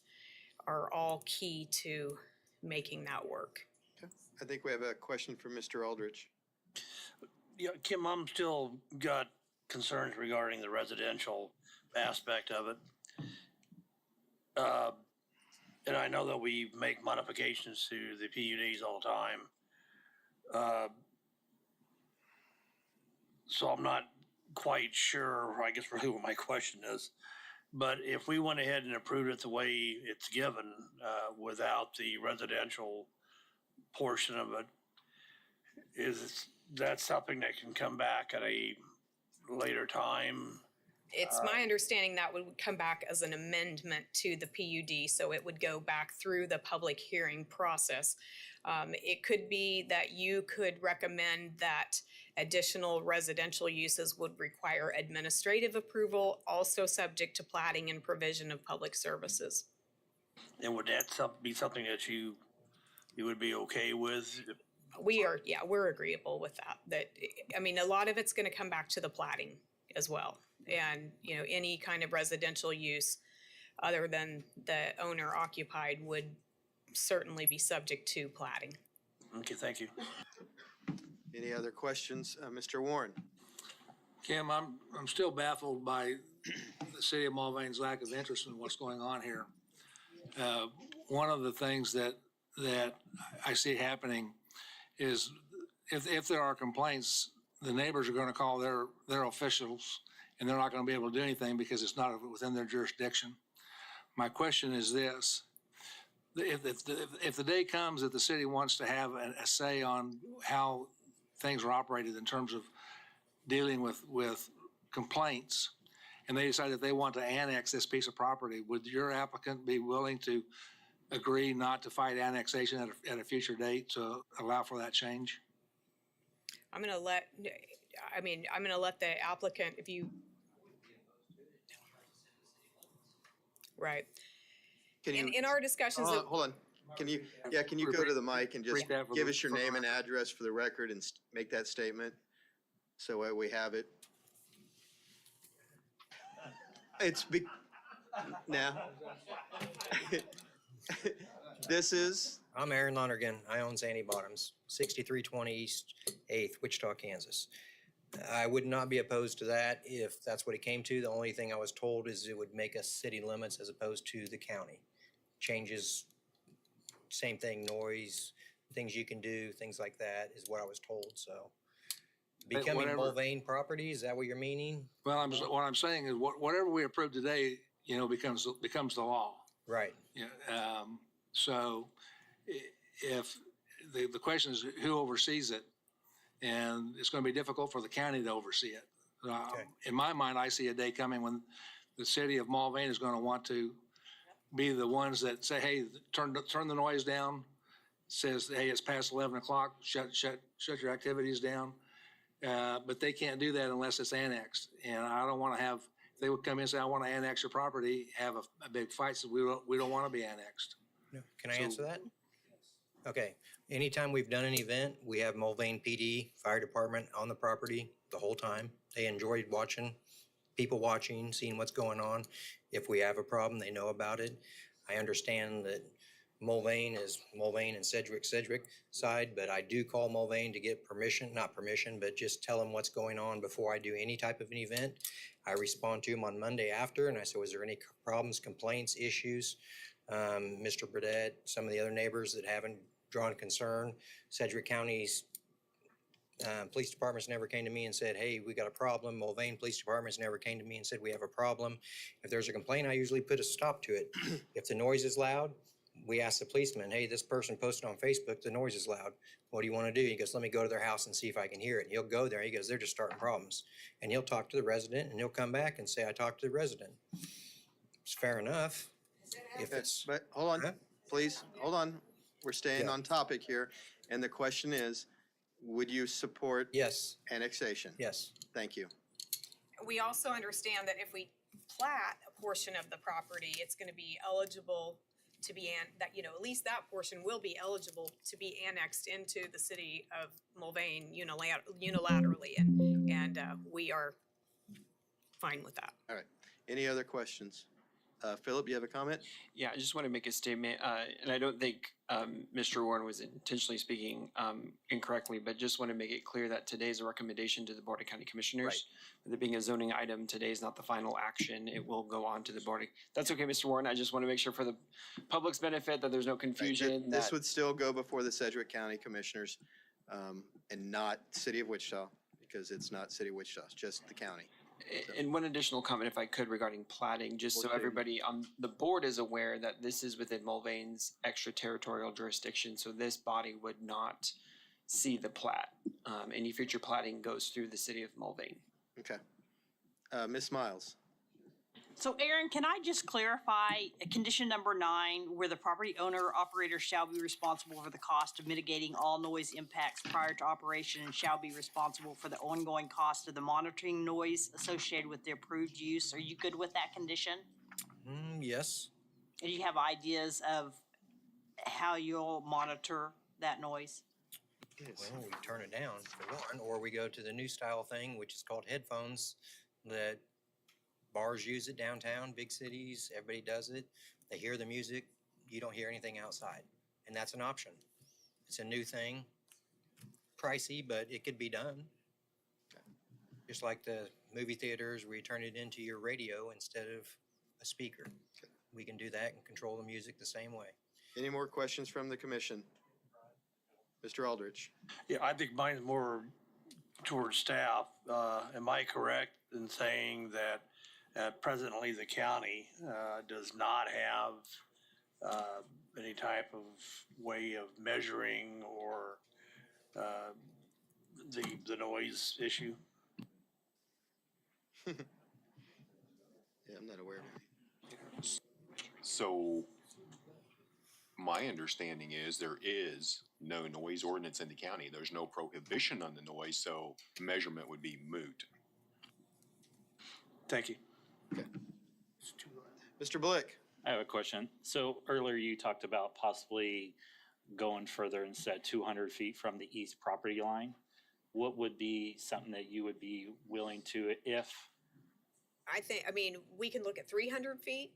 are all key to making that work. I think we have a question from Mr. Aldrich. Yeah, Kim, I'm still got concerns regarding the residential aspect of it. And I know that we make modifications to the PUDs all the time. So I'm not quite sure, I guess really what my question is. But if we went ahead and approved it the way it's given, without the residential portion of it, is that something that can come back at a later time? It's my understanding that would come back as an amendment to the PUD, so it would go back through the public hearing process. It could be that you could recommend that additional residential uses would require administrative approval, also subject to plating and provision of public services. And would that be something that you would be okay with? We're agreeable with that. A lot of it's gonna come back to the plating as well. And, any kind of residential use other than the owner occupied would certainly be subject to plating. Okay, thank you. Any other questions? Mr. Warren? Kim, I'm still baffled by the city of Mulvane's lack of interest in what's going on here. One of the things that I see happening is if there are complaints, the neighbors are going to call their officials, and they're not going to be able to do anything because it's not within their jurisdiction. My question is this: if the day comes that the city wants to have a say on how things are operated in terms of dealing with complaints, and they decide that they want to annex this piece of property, would your applicant be willing to agree not to fight annexation at a future date to allow for that change? I'm gonna let, I'm gonna let the applicant, if you. Right. Can you? In our discussions. Hold on. Can you go to the mic and just Repeat that for give the- us your for the name and record. address for the record and make that statement? So we have it. Now. This is, I'm Aaron Lonergan. I own Sandy Bottoms, 6320 East 8th, Wichita, Kansas. I would not be opposed to that if that's what it came to. The only thing I was told is it would make us city limits as opposed to the county. Changes, same thing, noise, things you can do, things like that is what I was told, so. Becoming whatever. Mulvane property, is that what you're meaning? Well, what I'm saying is whatever we approve today, becomes the law. Right. Yeah, so if the question is who oversees it, and it's going to be difficult for the county to oversee it. In my mind, I see a day coming when the city of Mulvane is going to want to be the ones that say, hey, turn the noise down, says, hey, it's past 11 o'clock, shut your activities down. But they can't do that unless it's annexed. And I don't want to have, if they would come in and say, I want to annex your property, have a big fight, so we don't want to be annexed. Can I answer that? Okay, anytime we've done an event, we have Mulvane PD, fire department on the property the whole time. They enjoyed people watching, seeing what's going on. If we have a problem, they know about it. I understand that Mulvane is Mulvane and Sedgwick side, but I do call Mulvane to get permission, not permission, but just tell them what's going on before I do any type of an event. I respond to them on Monday after, and I say, was there any problems, complaints, issues? Mr. Burdette, some of the other neighbors that haven't drawn concern. Sedgwick County's police departments never came to me and said, hey, we got a problem. Mulvane Police Departments never came to me and said, we have a problem. If there's a complaint, I usually put a stop to it. If the noise is loud, we ask the policeman, hey, this person posted on Facebook, the noise is loud. What do you want to do? He goes, let me go to their house and see if I can hear it. And he'll go there. He goes, they're just starting problems. And he'll talk to the resident and he'll come back and say, I talked to the resident. It's fair enough. If it's, but hold on, please, hold on. We're staying on topic here. And the question is, would you support? Yes. Annexation? Yes. Thank you. We also understand that if we plat a portion of the property, it's gonna be eligible to be, at least that portion will be eligible to be annexed into the city of Mulvane unilaterally, and we are fine with that. All right. Any other questions? Philip, you have a comment? Yeah, I just want to make a statement, and I don't think Mr. Warren was intentionally speaking incorrectly, but just want to make it clear that today is a recommendation to the Board of County Commissioners. With it being a zoning item, today is not the final action. It will go on to the board. That's okay, Mr. Warren. I just want to make sure for the public's benefit that there's no confusion. This would still go before the Sedgwick County Commissioners and not City of Wichita, because it's not City of Wichita, it's just the county. And one additional comment, if I could, regarding plating, just so everybody on the board is aware that this is within Mulvane's extraterritorial jurisdiction, so this body would not see the plat. Any future plating goes through the city of Mulvane. Okay. Ms. Miles? So Aaron, can I just clarify condition number 9, where the property owner or operator shall be responsible for the cost of mitigating all noise impacts prior to operation and shall be responsible for the ongoing cost of the monitoring noise associated with the approved use? Are you good with that condition? Yes. And you have ideas of how you'll monitor that noise? Well, we turn it down for one, or we go to the new style thing, which is called headphones, that bars use it downtown, big cities, everybody does it. They hear the music, you don't hear anything outside. And that's an option. It's a new thing, pricey, but it could be done. Just like the movie theaters where you turn it into your radio instead of a speaker. We can do that and control the music the same way. Any more questions from the commission? Mr. Aldrich? Yeah, I think mine's more towards staff. Am I correct in saying that presently the county does not have any type of way of measuring or the noise issue? Yeah, I'm not aware of it. So my understanding is there is no noise ordinance in the county. There's no prohibition on the noise, so measurement would be moot. Thank you. Mr. Blick? I have a question. So earlier you talked about possibly going further and said 200 feet from the east property line. What would be something that you would be willing to, if, I mean, we can look at 300 feet.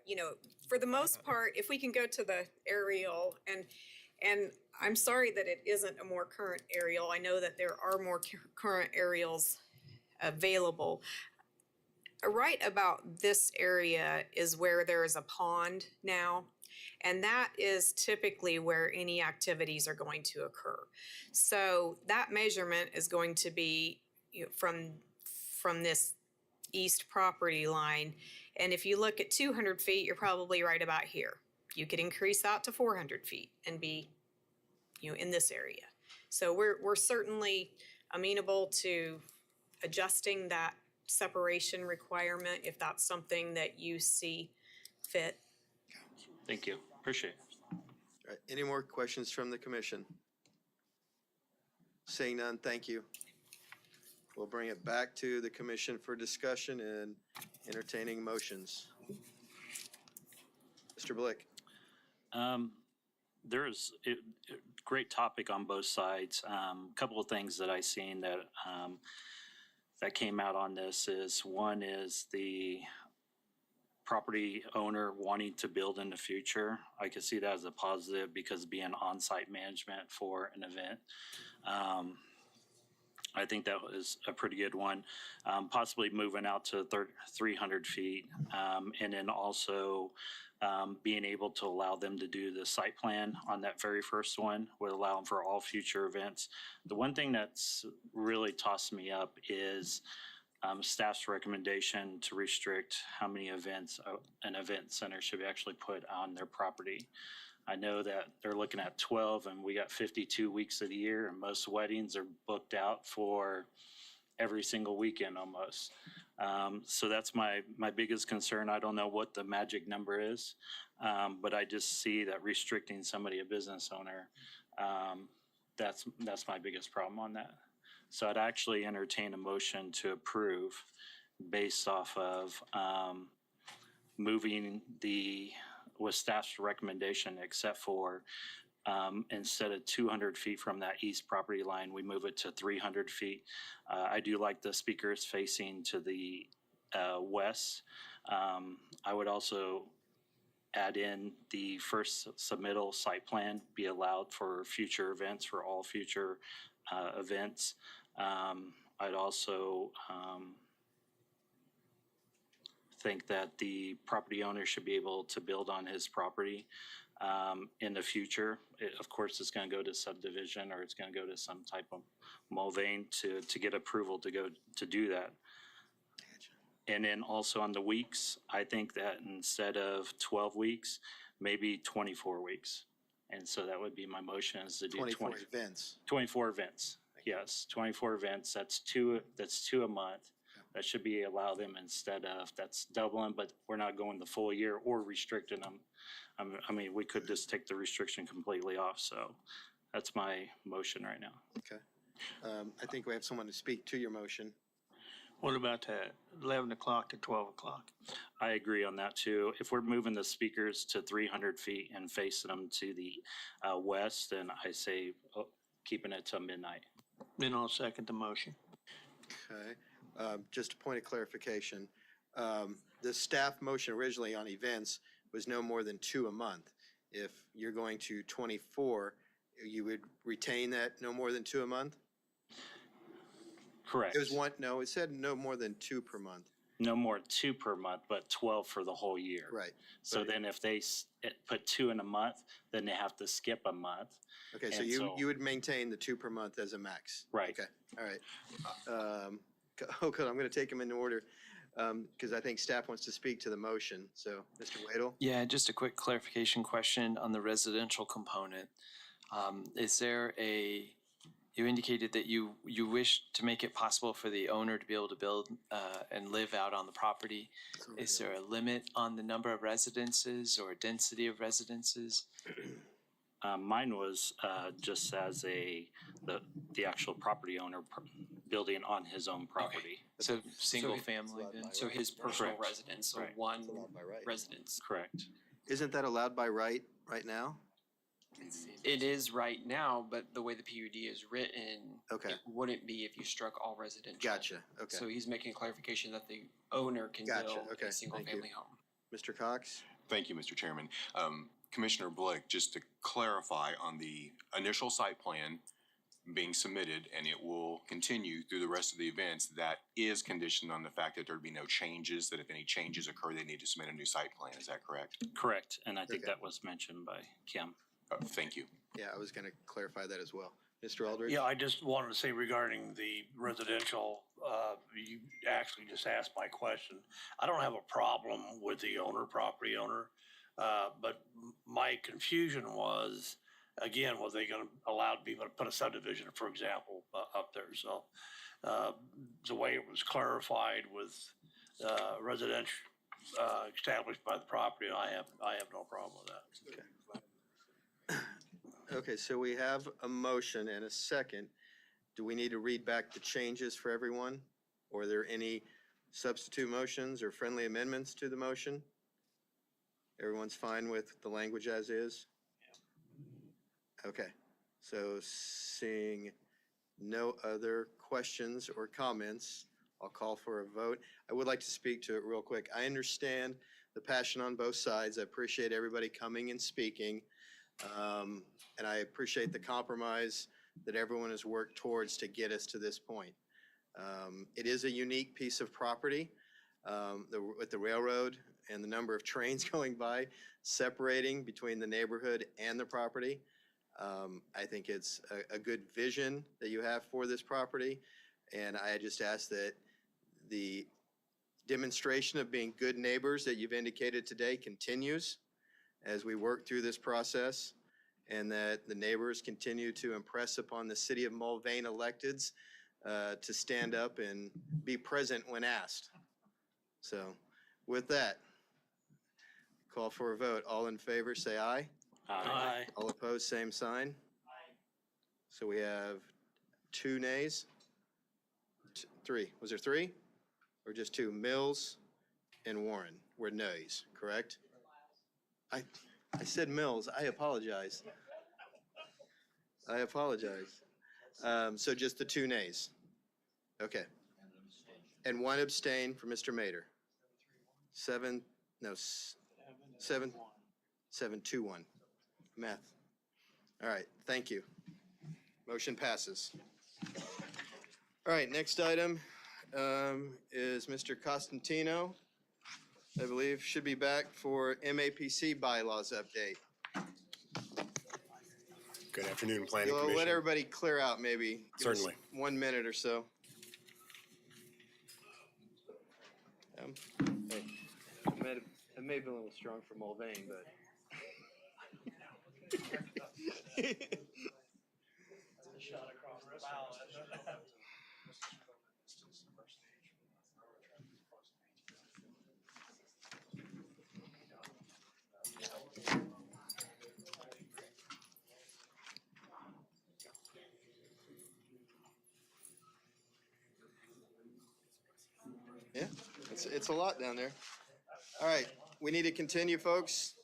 You know, for the most part, if we can go to the aerial, and I'm sorry that it isn't a more current aerial. I know that there are more current aerials available. Right about this area is where there is a pond now, and that is typically where any activities are going to occur. So that measurement is going to be, you know, from this east property line. And if you look at 200 feet, you're probably right about here. You could increase that to 400 feet and be, you know, in this area. So we're certainly amenable to adjusting that separation requirement if that's something that you see fit. thank you, appreciate it. All right, any more questions from the commission? Seeing none, thank you. We'll bring it back to the commission for discussion and entertaining motions. Mr. Blick? There's a great topic on both sides. A couple of things that I seen that that came out on this is, one is the property owner wanting to build in the future. I can see that as a positive because being on-site management for an event. I think that was a pretty good one. Possibly moving out to 300 feet, and then also being able to allow them to do the site plan on that very first one would allow them for all future events. The one thing that's really tossed me up is staff's recommendation to restrict how many events an event center should actually put on their property. I know that they're looking at 12 and we got 52 weeks of the year, and most weddings are booked out for every single weekend almost. So that's my biggest concern. I don't know what the magic number is, but I just see that restricting somebody, a business owner, that's my biggest problem on that. So I'd actually entertain a motion to approve based off of moving with staff's recommendation, except for instead of 200 feet from that east property line, we move it to 300 feet. I do like the speakers facing to the west. I would also add in the first submittal site plan be allowed for future events, for all future events. I'd also think that the property owner should be able to build on his property in the future. Of course, it's going to go to subdivision, or it's going to go to some type of mulvane to get approval to do that. And then also on the weeks, I think that instead of 12 weeks, maybe 24 weeks. And so that would be my motion, is to do 24 events. 24 events. Yes, 24 events. That's two a month. That should be allow them instead of, that's doubling, but we're not going the full year or restricting them. I mean, we could just take the restriction completely off. So that's my motion right now. Okay. I think we have someone to speak to your motion. What about 11 o'clock to 12 o'clock? I agree on that too. If we're moving the speakers to 300 feet and facing them to the west, then I say keeping it till midnight. Then I'll second the motion. Okay. Just a point of clarification. The staff motion originally on events was no more than 2 a month. If you're going to 24, you would retain that no more than 2 a month? Correct. It was one, no, it said no more than 2 per month. No more 2 per month, but 12 for the whole year. Right. So then if they put 2 in a month, then they have to skip a month. Okay, so you would maintain the 2 per month as a max? Right. Okay, all right. Okay, I'm going to take them in order because I think staff wants to speak to the motion. So, Mr. Wadle? Yeah, just a quick clarification question on the residential component. Is there you indicated that you wish to make it possible for the owner to be able to build and live out on the property. Is there a limit on the number of residences or density of residences? Mine was just as the actual property owner building on his own property. So single family then, so his personal Correct. residence, so Right. one residence. Correct. Isn't that allowed by right now? It is right now, but the way the PUD is written, Okay. it wouldn't be if you struck all residential. Gotcha, okay. So he's making clarification that the owner can Gotcha, build okay, a single thank you. family home. Mr. Cox? Thank you, Mr. Chairman. Commissioner Blick, just to clarify on the initial site plan being submitted, and it will continue through the rest of the events, that is conditioned on the fact that there'd be no changes, that if any changes occur, they need to submit a new site plan. Is that correct? Correct. And I think Okay. that was mentioned by Kim. Thank you. Yeah, I was gonna clarify that as well. Mr. Aldridge? Yeah, I just wanted to say regarding the residential, you actually just asked my question. I don't have a problem with the property owner, but my confusion was, again, was they gonna allow people to put a subdivision, for example, up there? So, the way it was clarified with, residential, established by the property, I have no problem with that. Okay, so we have a motion and a second. Do we need to read back the changes for everyone? Or are there any substitute motions or friendly amendments to the motion? Everyone's fine with the language as is? Okay, so seeing no other questions or comments, I'll call for a vote. I would like to speak to it real quick. I understand the passion on both sides. I appreciate everybody coming and speaking. And I appreciate the compromise that everyone has worked towards to get us to this point. It is a unique piece of property, with the railroad and the number of trains going by, separating between the neighborhood and the property. I think it's a good vision that you have for this property. And I just ask that the demonstration of being good neighbors that you've indicated today continues as we work through this process, and that the neighbors continue to impress upon the city of Mulvane electeds to stand up and be present when asked. So with that, call for a vote. All in favor, say aye. Aye. All opposed, same sign. So we have 2 nays. Three. Was there 3? Or just 2? Mills and Warren were nays, correct? I said Mills. I apologize. I apologize. So just the 2 nays. Okay. And 1 abstain for Mr. Mader. 7-2-1. Math. All right, thank you. Motion passes. All right, next item is Mr. Costantino. I believe should be back for MAPC bylaws update. Good afternoon, Planning You'll Commission. let everybody clear out maybe. Give us Certainly. 1 minute or so. Hey, it may have been a little strong for Mulvane, but. Yeah, it's a lot down there. All right, we need to continue, folks.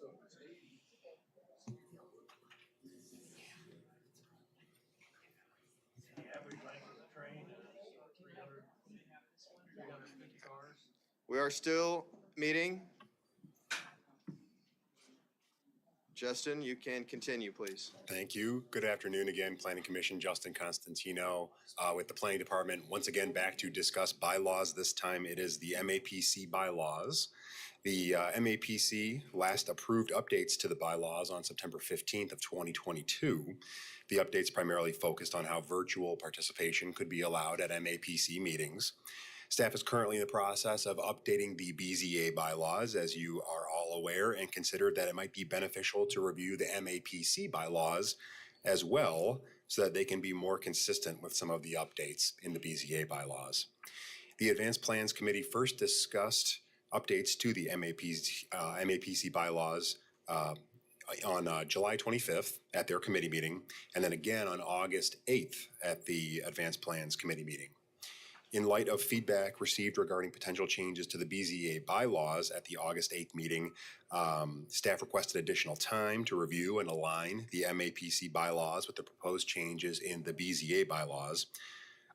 We are still meeting. Justin, you can continue, please. Thank you. Good afternoon again, Planning Commission. Justin Constantino with the Planning Department. Once again, back to discuss bylaws. This time it is the MAPC bylaws. The MAPC last approved updates to the bylaws on September 15th of 2022. The updates primarily focused on how virtual participation could be allowed at MAPC meetings. Staff is currently in the process of updating the BZA bylaws, as you are all aware, and considered that it might be beneficial to review the MAPC bylaws as well so that they can be more consistent with some of the updates in the BZA bylaws. The Advanced Plans Committee first discussed updates to the MAPC bylaws on July 25th at their committee meeting, and then again on August 8th at the Advanced Plans Committee meeting. In light of feedback received regarding potential changes to the BZA bylaws at the August 8th meeting, staff requested additional time to review and align the MAPC bylaws with the proposed changes in the BZA bylaws.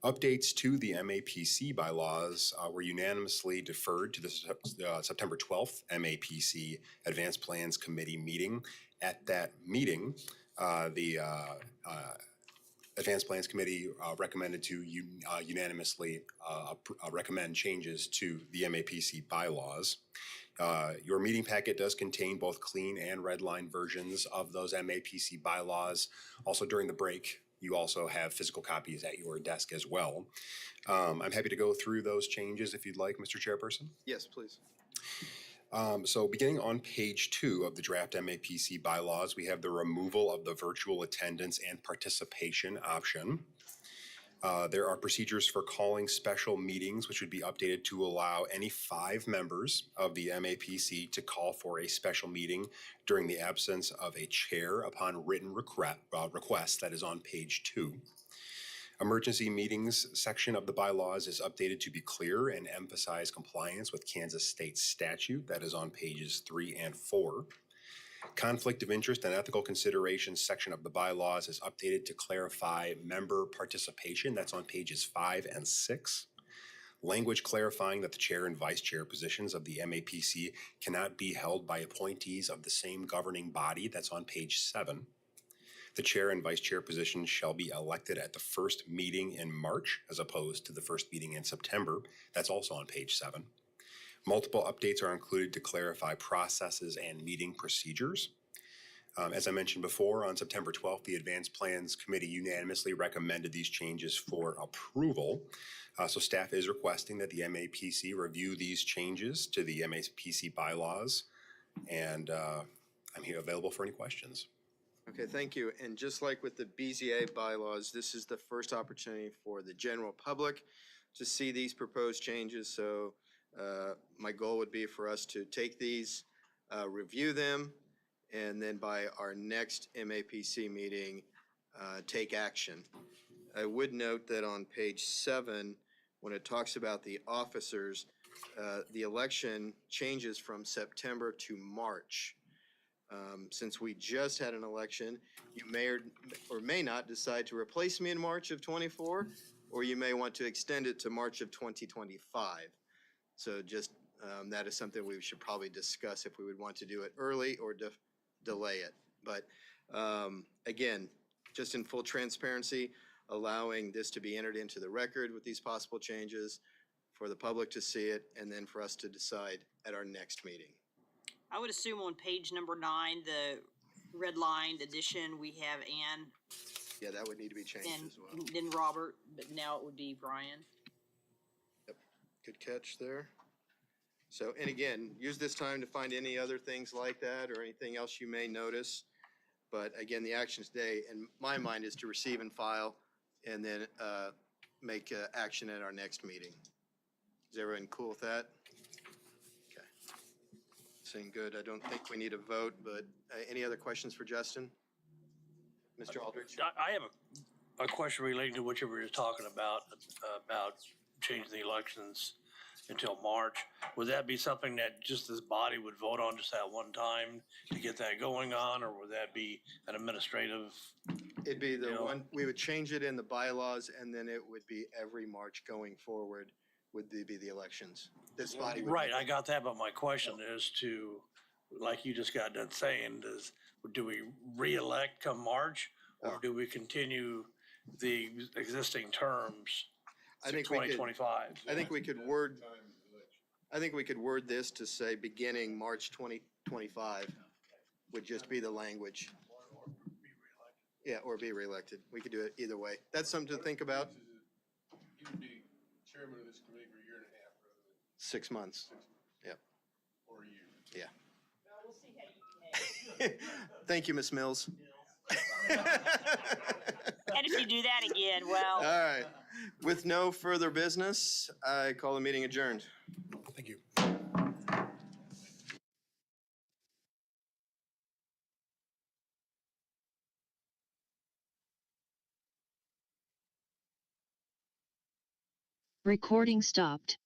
Updates to the MAPC bylaws were unanimously deferred to the September 12th MAPC Advanced Plans Committee meeting. At that meeting, the Advanced Plans Committee recommended to unanimously recommend changes to the MAPC bylaws. Your meeting packet does contain both clean and red line versions of those MAPC bylaws. Also during the break, you also have physical copies at your desk as well. I'm happy to go through those changes if you'd like, Mr. Chairperson. Yes, please. So beginning on page 2 of the draft MAPC bylaws, we have the removal of the virtual attendance and participation option. There are procedures for calling special meetings, which would be updated to allow any 5 members of the MAPC to call for a special meeting during the absence of a chair upon written request. That is on page 2. Emergency meetings section of the bylaws is updated to be clear and emphasize compliance with Kansas state statute. That is on pages 3 and 4. Conflict of interest and ethical considerations section of the bylaws is updated to clarify member participation. That's on pages 5 and 6. Language clarifying that the chair and vice chair positions of the MAPC cannot be held by appointees of the same governing body. That's on page 7. The chair and vice chair positions shall be elected at the first meeting in March as opposed to the first meeting in September. That's also on page 7. Multiple updates are included to clarify processes and meeting procedures. As I mentioned before, on September 12th, the Advanced Plans Committee unanimously recommended these changes for approval. So staff is requesting that the MAPC review these changes to the MAPC bylaws, and I'm here available for any questions. Okay, thank you. And just like with the BZA bylaws, this is the first opportunity for the general public to see these proposed changes. So my goal would be for us to take these, review them, and then by our next MAPC meeting, take action. I would note that on page 7, when it talks about the officers, the election changes from September to March. Since we just had an election, you may or may not decide to replace me in March of 24, or you may want to extend it to March of 2025. So just that is something we should probably discuss if we would want to do it early or delay it. But again, just in full transparency, allowing this to be entered into the record with these possible changes for the public to see it, and then for us to decide at our next meeting. I would assume on page number 9, the redlined addition, we have Ann. Yeah, that would need to be changed and as well. then Robert, but now it would be Brian. Yep, good catch there. So, and again, use this time to find any other things like that or anything else you may notice. But again, the action today, in my mind, is to receive and file and then make action at our next meeting. Is everyone cool with that? Okay. Seeing good. I don't think we need a vote, but any other questions for Justin? Mr. Aldridge? I have a question relating to what you were just talking about changing the elections until March. Would that be something that just this body would vote on just that one time to get that going on, or would that be an administrative? It'd be the one, we would change it in the bylaws, and then it would be every March going forward would be the elections. This body would. Right, I got that, but my question is to, like you just got done saying, do we re-elect come March, or do we continue the existing terms to 2025? I think we could word this to say beginning March 2025 would just be the language. Yeah, or be reelected. We could do it either way. That's something to think about. You would be chairman of this committee for a year and a half rather than 6 months. Yep. or a year. Yeah. Well, we'll see how you behave. Thank you, Ms. Mills. And If you do that again, well. All right. With no further business, I call the meeting adjourned. Thank you. Recording stopped.